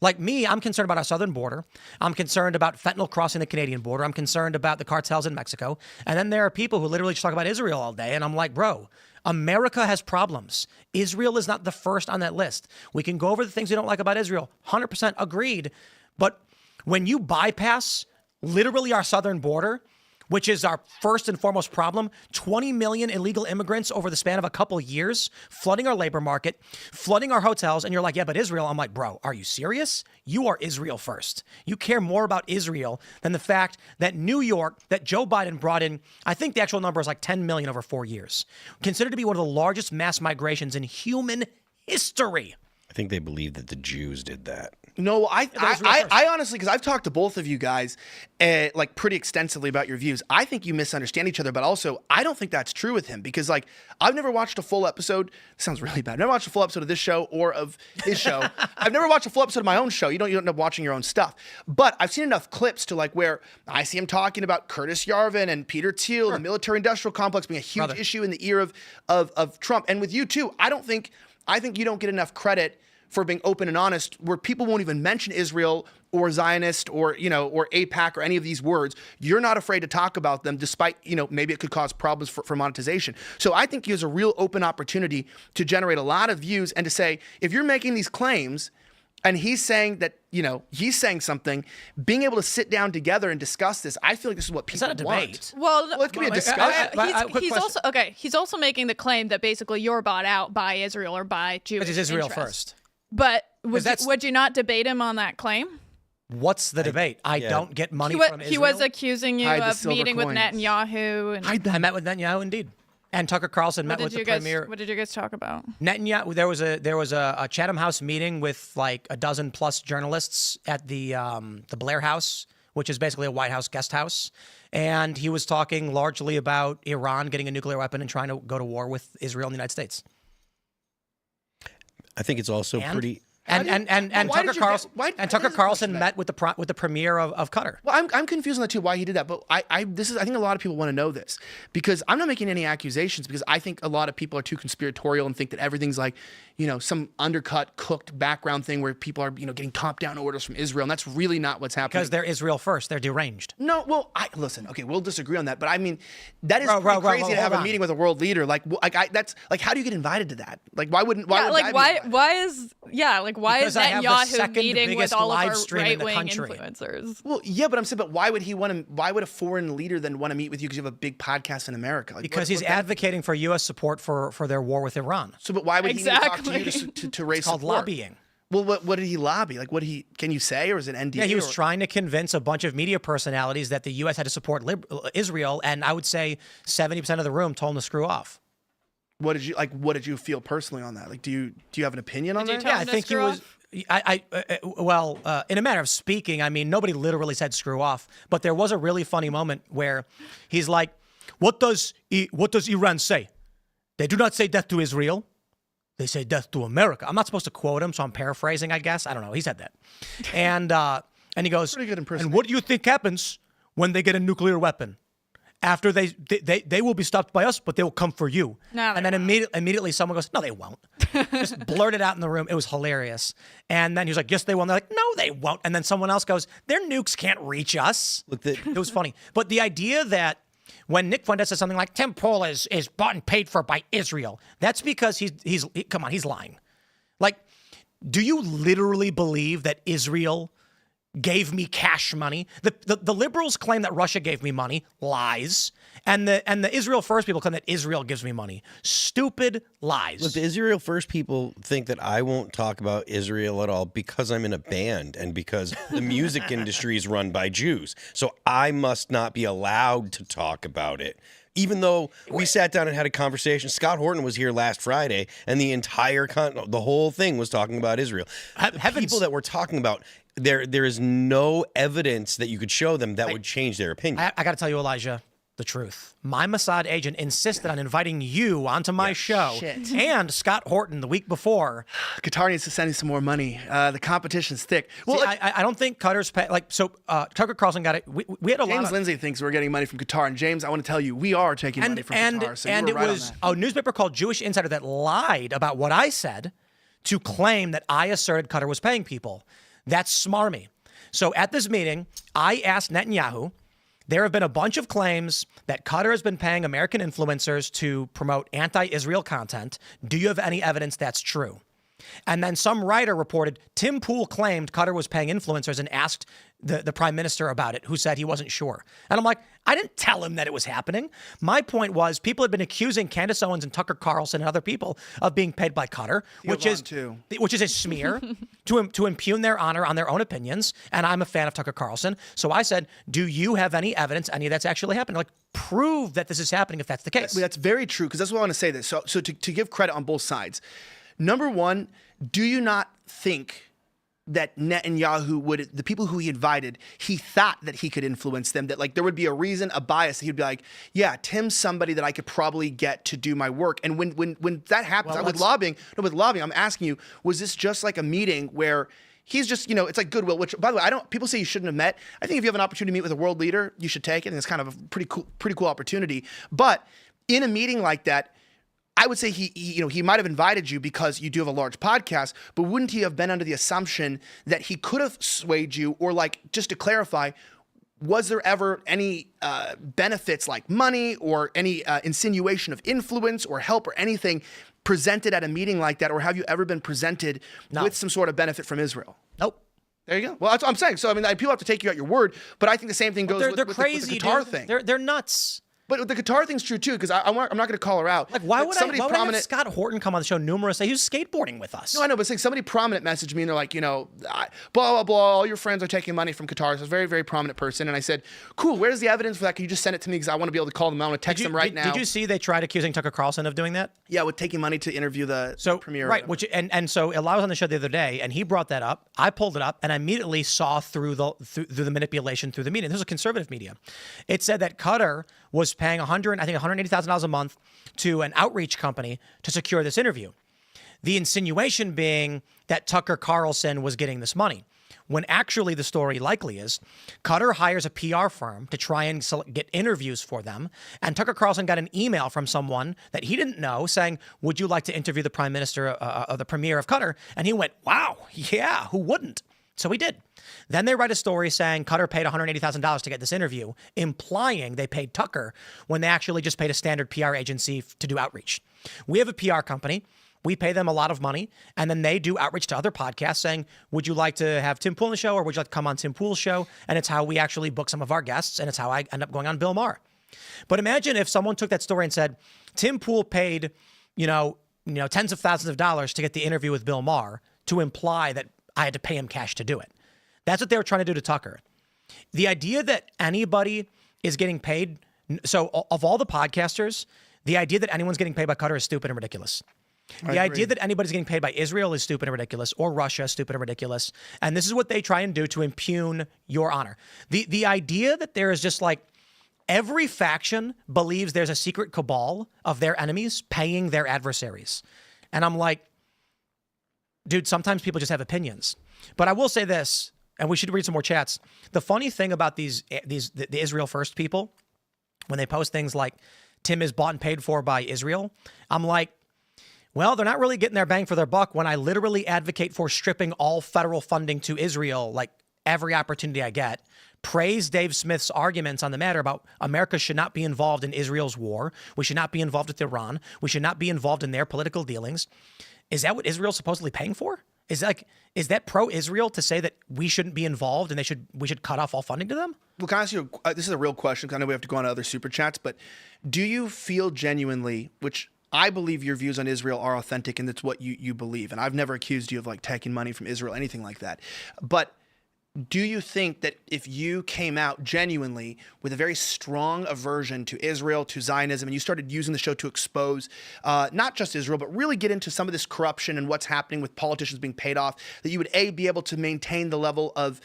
Like me, I'm concerned about our southern border. I'm concerned about fentanyl crossing the Canadian border. I'm concerned about the cartels in Mexico. And then there are people who literally just talk about Israel all day. And I'm like, bro, America has problems. Israel is not the first on that list. We can go over the things we don't like about Israel. 100% agreed. But when you bypass literally our southern border, which is our first and foremost problem, 20 million illegal immigrants over the span of a couple years, flooding our labor market, flooding our hotels, and you're like, yeah, but Israel. I'm like, bro, are you serious? You are Israel first. You care more about Israel than the fact that New York, that Joe Biden brought in, I think the actual number is like 10 million over 4 years, considered to be one of the largest mass migrations in human history. I think they believe that the Jews did that. No, I honestly, because I've talked to both of you guys like pretty extensively about your views. I think you misunderstand each other, but also I don't think that's true with him because like I've never watched a full episode. This sounds really bad. I've never watched a full episode of this show or of his show. I've never watched a full episode of my own show. You don't end up watching your own stuff. But I've seen enough clips to like where I see him talking about Curtis Yarvin and Peter Thiel, the military-industrial complex being a huge issue in the ear of Trump. And with you too, I think you don't get enough credit for being open and honest, where people won't even mention Israel or Zionist or, or AIPAC or any of these words. You're not afraid to talk about them despite, maybe it could cause problems for monetization. So I think he has a real open opportunity to generate a lot of views and to say, if you're making these claims and he's saying that, he's saying something, being able to sit down together and discuss this, I feel like this is what people want. It's not a debate. Well, it could be a discussion. He's also making the claim that basically you're bought out by Israel or by Jewish Because it's Israel interests. first. But would you not debate him on that claim? What's the debate? I don't get money from Israel. He was accusing you of meeting with Netanyahu. And I met with Netanyahu, indeed. And Tucker Carlson met with the premier. What did you guys talk about? Netanyahu. There was a Chatham House meeting with like a dozen plus journalists at the Blair House, which is basically a White House guest house. And he was talking largely about Iran getting a nuclear weapon and trying to go to war with Israel and the United States. I think it's also pretty. And Tucker Carlson met with the premier of Qatar. Well, I'm confused on that too, why he did that. But I think a lot of people want to know this because I'm not making any accusations because I think a lot of people are too conspiratorial and think that everything's like, some undercut, cooked background thing where people are, getting top-down orders from Israel. And that's really not what's happening. Because they're Israel first. They're deranged. No, well, listen, okay, we'll disagree on that. But I mean, that is crazy to have a meeting with a world leader. That's like, how do you get invited to that? Like, why is Netanyahu meeting with all of our right-wing influencers? Well, yeah, but I'm saying, why would a foreign leader then want to meet with you because you have a big podcast in America? Like, because he's advocating for U.S. support for their war with Iran. So, but why would he need to talk to you to raise it's called support? Lobbying. Well, what did he lobby? Like, can you say, or is it NDA? Yeah, he was trying to convince a bunch of media personalities that the U.S. had to support Israel, and I would say 70% of the room told him to screw off. What did you feel personally on that? Like, do you have an opinion on that? Yeah, I think he was. In a matter of speaking, I mean, nobody literally said screw off, but there was a really funny moment where he's like, what does Iran say? They do not say death to Israel. They say death to America. I'm not supposed to quote him, so I'm paraphrasing, I guess. I don't know. He said that. And And he goes, Pretty good impersonation. and what do you think happens when they get a nuclear weapon? After they will be stopped by us, but they will come for you. No, and then immediately someone goes, no, they won't. Just blurted out in the room. It was hilarious. And then he was like, yes, they will. And they're like, no, they won't. And then someone else goes, their nukes can't reach us. It was funny. But the idea that when Nick Fuentes says something like Tim Pool is bought and paid for by Israel, that's because he's lying. Like, do you literally believe that Israel gave me cash money? The liberals claim that Russia gave me money. Lies. And the Israel First people claim that Israel gives me money. Stupid lies. Look, the Israel First people think that I won't talk about Israel at all because I'm in a band and because the music industry is run by Jews. So I must not be allowed to talk about it. Even though we sat down and had a conversation, Scott Horton was here last Friday, and the whole thing was talking about Israel. People that we're talking about, there is no evidence that you could show them that would change their opinion. I got to tell you, Elijah, the truth. My Mossad agent insisted on inviting you onto my show. Shit. And Scott Horton the week before. Qatar needs to send you some more money. The competition's thick. Well, see, I don't think Qatar's pay, Tucker Carlson got it. We had a lot James Lindsay thinks we're getting money from Qatar. And James, I want to tell you, we are taking money from Qatar. So and you were right it was on that. a newspaper called Jewish Insider that lied about what I said to claim that I asserted Qatar was paying people. That's smarmy. So at this meeting, I asked Netanyahu, there have been a bunch of claims that Qatar has been paying American influencers to promote anti-Israel content. Do you have any evidence that's true? And then some writer reported Tim Pool claimed Qatar was paying influencers and asked the prime minister about it, who said he wasn't sure. And I'm like, I didn't tell him that it was happening. My point was people had been accusing Candace Owens and Tucker Carlson and other people of being paid by Qatar, which is a smear to impugn their honor on their own opinions. And I'm a fan of Tucker Carlson. So I said, do you have any evidence any of that's actually happening? Like, prove that this is happening if that's the case. That's very true, because that's what I want to say this. So to give credit on both sides. Number one, do you not think that Netanyahu the people who he invited, he thought that he could influence them, that like there would be a reason, a bias, that he'd be like, yeah, Tim's somebody that I could probably get to do my work. And when that happens, with lobbying, I'm asking you, was this just like a meeting where he's just, it's like goodwill, which, by the way, people say you shouldn't have met. I think if you have an opportunity to meet with a world leader, you should take it. And it's kind of a pretty cool opportunity. But in a meeting like that, I would say he might have invited you because you do have a large podcast, but wouldn't he have been under the assumption that he could have swayed you, or like, just to clarify, was there ever any benefits like money or any insinuation of influence or help or anything presented at a meeting like that? Or have you ever been presented with some sort of benefit from Israel? Nope. There you go. Well, that's what I'm saying. So, I mean, people have to take you at your word, but I think the same thing goes with the Qatar thing. They're nuts. But the Qatar thing's true too, because I'm not going to call her out. Like, why would I have Scott Horton come on the show numerous days? He was skateboarding with us. No, I know, but somebody prominent messaged me and they're like, blah, blah, blah, all your friends are taking money from Qatar. So it's a very, very prominent person. And I said, cool, where's the evidence for that? Can you just send it to me? Because I want to be able to call them. I want to text them right now. Did you see they tried accusing Tucker Carlson of doing that? Yeah, with taking money to interview the premier. Right, so Eli was on the show the other day, and he brought that up. I pulled it up, and I immediately saw through the manipulation through the media. This was a conservative media. It said that Qatar was paying $180,000 a month to an outreach company to secure this interview. The insinuation being that Tucker Carlson was getting this money, when actually the story likely is Qatar hires a PR firm to try and get interviews for them, and Tucker Carlson got an email from someone that he didn't know saying, would you like to interview the prime minister of the premier of Qatar? And he went, wow, yeah, who wouldn't? So he did. Then they write a story saying Qatar paid $180,000 to get this interview, implying they paid Tucker when they actually just paid a standard PR agency to do outreach. We have a PR company. We pay them a lot of money, and then they do outreach to other podcasts saying, would you like to have Tim Pool on the show, or would you like to come on Tim Pool's show? And it's how we actually book some of our guests, and it's how I end up going on Bill Maher. But imagine if someone took that story and said, Tim Pool paid, tens of thousands of dollars to get the interview with Bill Maher, to imply that I had to pay him cash to do it. That's what they were trying to do to Tucker. The idea that anybody is getting paid, so of all the podcasters, the idea that anyone's getting paid by Qatar is stupid and ridiculous. The idea that anybody's getting paid by Israel is stupid and ridiculous, or Russia, stupid and ridiculous. And this is what they try and do to impugn your honor. The idea that there is just like every faction believes there's a secret cabal of their enemies paying their adversaries. And I'm like, dude, sometimes people just have opinions. But I will say this. and we should read some more chats. The funny thing about the Israel First people, when they post things like Tim is bought and paid for by Israel, I'm like, well, they're not really getting their bang for their buck when I literally advocate for stripping all federal funding to Israel, like every opportunity I get. Praise Dave Smith's arguments on the matter about America should not be involved in Israel's war. We should not be involved with Iran. We should not be involved in their political dealings. Is that what Israel's supposedly paying for? Is that pro-Israel to say that we shouldn't be involved and we should cut off all funding to them? Well, can I ask you, this is a real question because I know we have to go on to other super chats, but do you feel genuinely, which I believe your views on Israel are authentic and that's what you believe, and I've never accused you of like taking money from Israel, anything like that, but do you think that if you came out genuinely with a very strong aversion to Israel, to Zionism, and you started using the show to expose not just Israel, but really get into some of this corruption and what's happening with politicians being paid off, that you would, A, be able to maintain the level of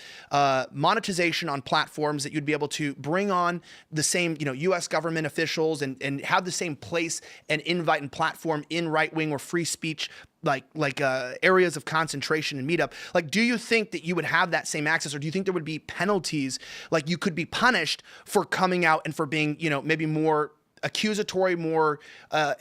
monetization on platforms, that you'd be able to bring on the same, U.S. government officials and have the same place and invite and platform in right-wing or free speech like areas of concentration and meetup? Like, do you think that you would have that same access, or do you think there would be penalties, like you could be punished for coming out and for being, maybe more accusatory, more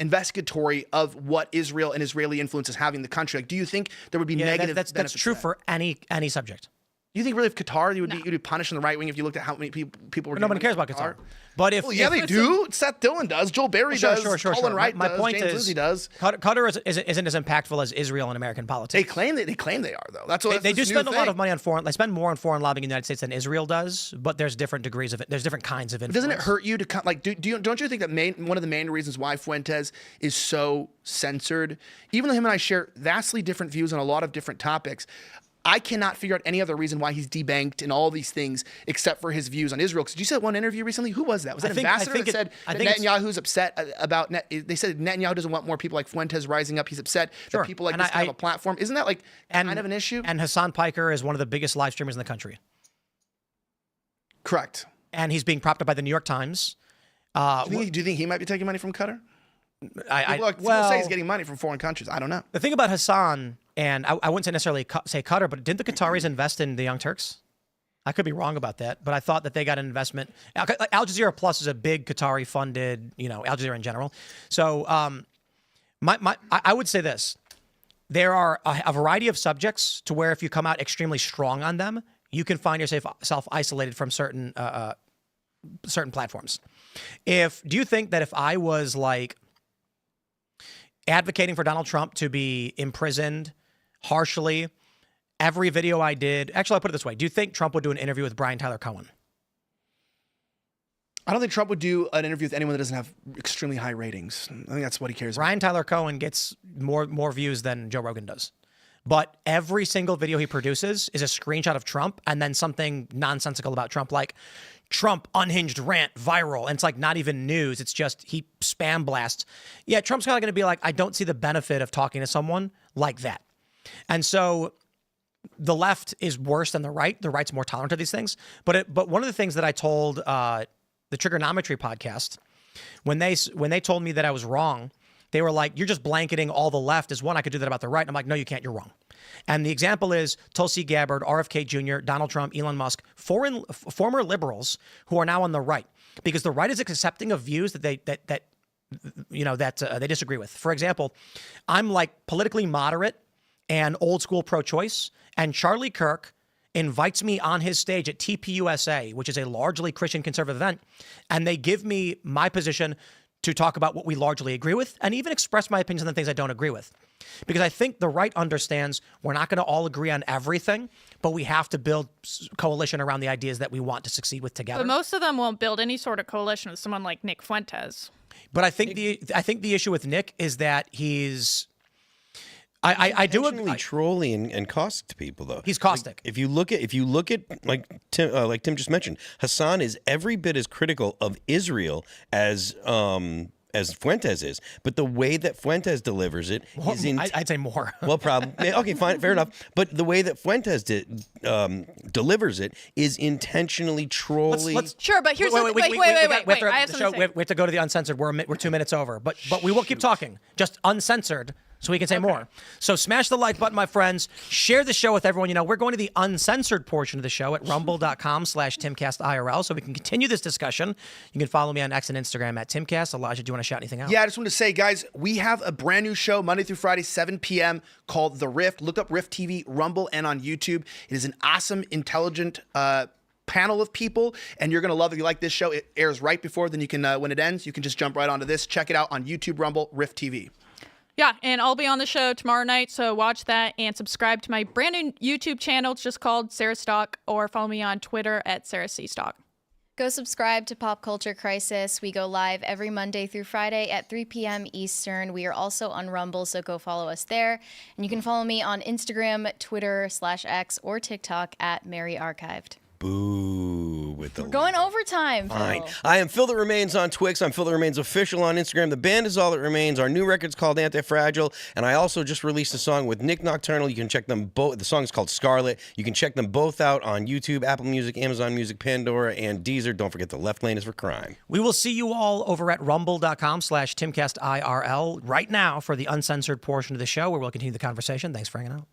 investigatory of what Israel and Israeli influence is having in the country? Like, do you think there would be negative benefits? That's true for any subject. Do you think really if Qatar, you'd be punished on the right wing if you looked at how many people were? Nobody cares about Qatar. But if they do. Seth Dillon does. Joel Berry does. Colin Wright my does. point James is, Lindsay does. Qatar isn't as impactful as Israel in American politics. They claim they are though. That's what they do spend a lot of money on foreign. They spend more on foreign lobbying in the United States than Israel does. But there's different degrees of it. There's different kinds of influence. Doesn't it hurt you to don't you think that one of the main reasons why Fuentes is so censored, even though him and I share vastly different views on a lot of different topics, I cannot figure out any other reason why he's debanked and all these things except for his views on Israel. Because you said one interview recently. Who was that? Was that Ambassador that said that Netanyahu's upset about? They said Netanyahu doesn't want more people like Fuentes rising up. He's upset that people like this have a platform. Isn't that kind of an issue? And Hassan Piker is one of the biggest live streamers in the country. Correct. And he's being propped up by the New York Times. Do you think he might be taking money from Qatar? People say he's getting money from foreign countries. I don't know. The thing about Hassan, and I wouldn't necessarily say Qatar, but didn't the Qataris invest in the Young Turks? I could be wrong about that, but I thought that they got an investment. Al Jazeera Plus is a big Qatari-funded, Al Jazeera in general. So I would say this. There are a variety of subjects to where if you come out extremely strong on them, you can find yourself isolated from certain platforms. Do you think that if I was advocating for Donald Trump to be imprisoned harshly, every video I did, actually I'll put it this way, do you think Trump would do an interview with Brian Tyler Cohen? I don't think Trump would do an interview with anyone that doesn't have extremely high ratings. I think that's what he cares about. Brian Tyler Cohen gets more views than Joe Rogan does. But every single video he produces is a screenshot of Trump and then something nonsensical about Trump, like Trump unhinged rant viral. And it's not even news. It's just he spam blasts. Yeah, Trump's kind of going to be like, I don't see the benefit of talking to someone like that. And so the left is worse than the right. The right's more tolerant of these things. But one of the things that I told the Trigonometry podcast, when they told me that I was wrong, they were like, you're just blanketing all the left as one. I could do that about the right. And I'm like, no, you can't. You're wrong. And the example is Tulsi Gabbard, RFK Jr., Donald Trump, Elon Musk, former liberals who are now on the right, because the right is accepting of views that they disagree with. For example, I'm politically moderate and old school pro-choice, and Charlie Kirk invites me on his stage at TPUSA, which is a largely Christian conservative event, and they give me my position to talk about what we largely agree with and even express my opinions on the things I don't agree with. Because I think the right understands we're not going to all agree on everything, but we have to build coalition around the ideas that we want to succeed with together. But most of them won't build any sort of coalition with someone like Nick Fuentes. But I think the issue with Nick is that he's I do agree. Trolling and caustic to people, though. He's caustic. If you look at like Tim just mentioned, Hassan is every bit as critical of Israel as Fuentes is, but the way that Fuentes delivers it is I'd say more. Well, probably. Okay, fine, fair enough. But the way that Fuentes delivers it is intentionally trolling. Sure, but here's wait. We have to go to the uncensored. We're 2 minutes over, but we will keep talking. Just uncensored. so we can say more. So smash the like button, my friends. Share the show with everyone. You know, we're going to the uncensored portion of the show at rumble.com/Timcast IRL, so we can continue this discussion. You can follow me on X and Instagram at Timcast. Elijah, do you want to shout anything out? Yeah, I just want to say, guys, we have a brand new show Monday through Friday, 7 p.m. called The Rift. Look up Rift TV, Rumble, and on YouTube. It is an awesome, intelligent panel of people, and you're going to love it. If you like this show, it airs right before, then you can, when it ends, you can just jump right onto this. Check it out on YouTube, Rumble, Rift TV. Yeah, and I'll be on the show tomorrow night, so watch that and subscribe to my brand new YouTube channel. It's just called Sarah Stock, or follow me on Twitter at Sarah C. Stock. Go subscribe to Pop Culture Crisis. We go live every Monday through Friday at 3 p.m. Eastern. We are also on Rumble, so go follow us there. And you can follow me on Instagram, Twitter/X, or TikTok at Mary Archived. Boo with the. We're going overtime. Fine. I am Phil That Remains on Twix. I'm Phil That Remains Official on Instagram. The band is All That Remains. Our new record's called Anti-Fragile. And I also just released a song with Nick Nocturnal. You can check them both. The song is called Scarlet. You can check them both out on YouTube, Apple Music, Amazon Music, Pandora, and Deezer. Don't forget The Left Lane is for Crime. We will see you all over at rumble.com/Timcast IRL right now for the uncensored portion of the show where we'll continue the conversation. Thanks for hanging out.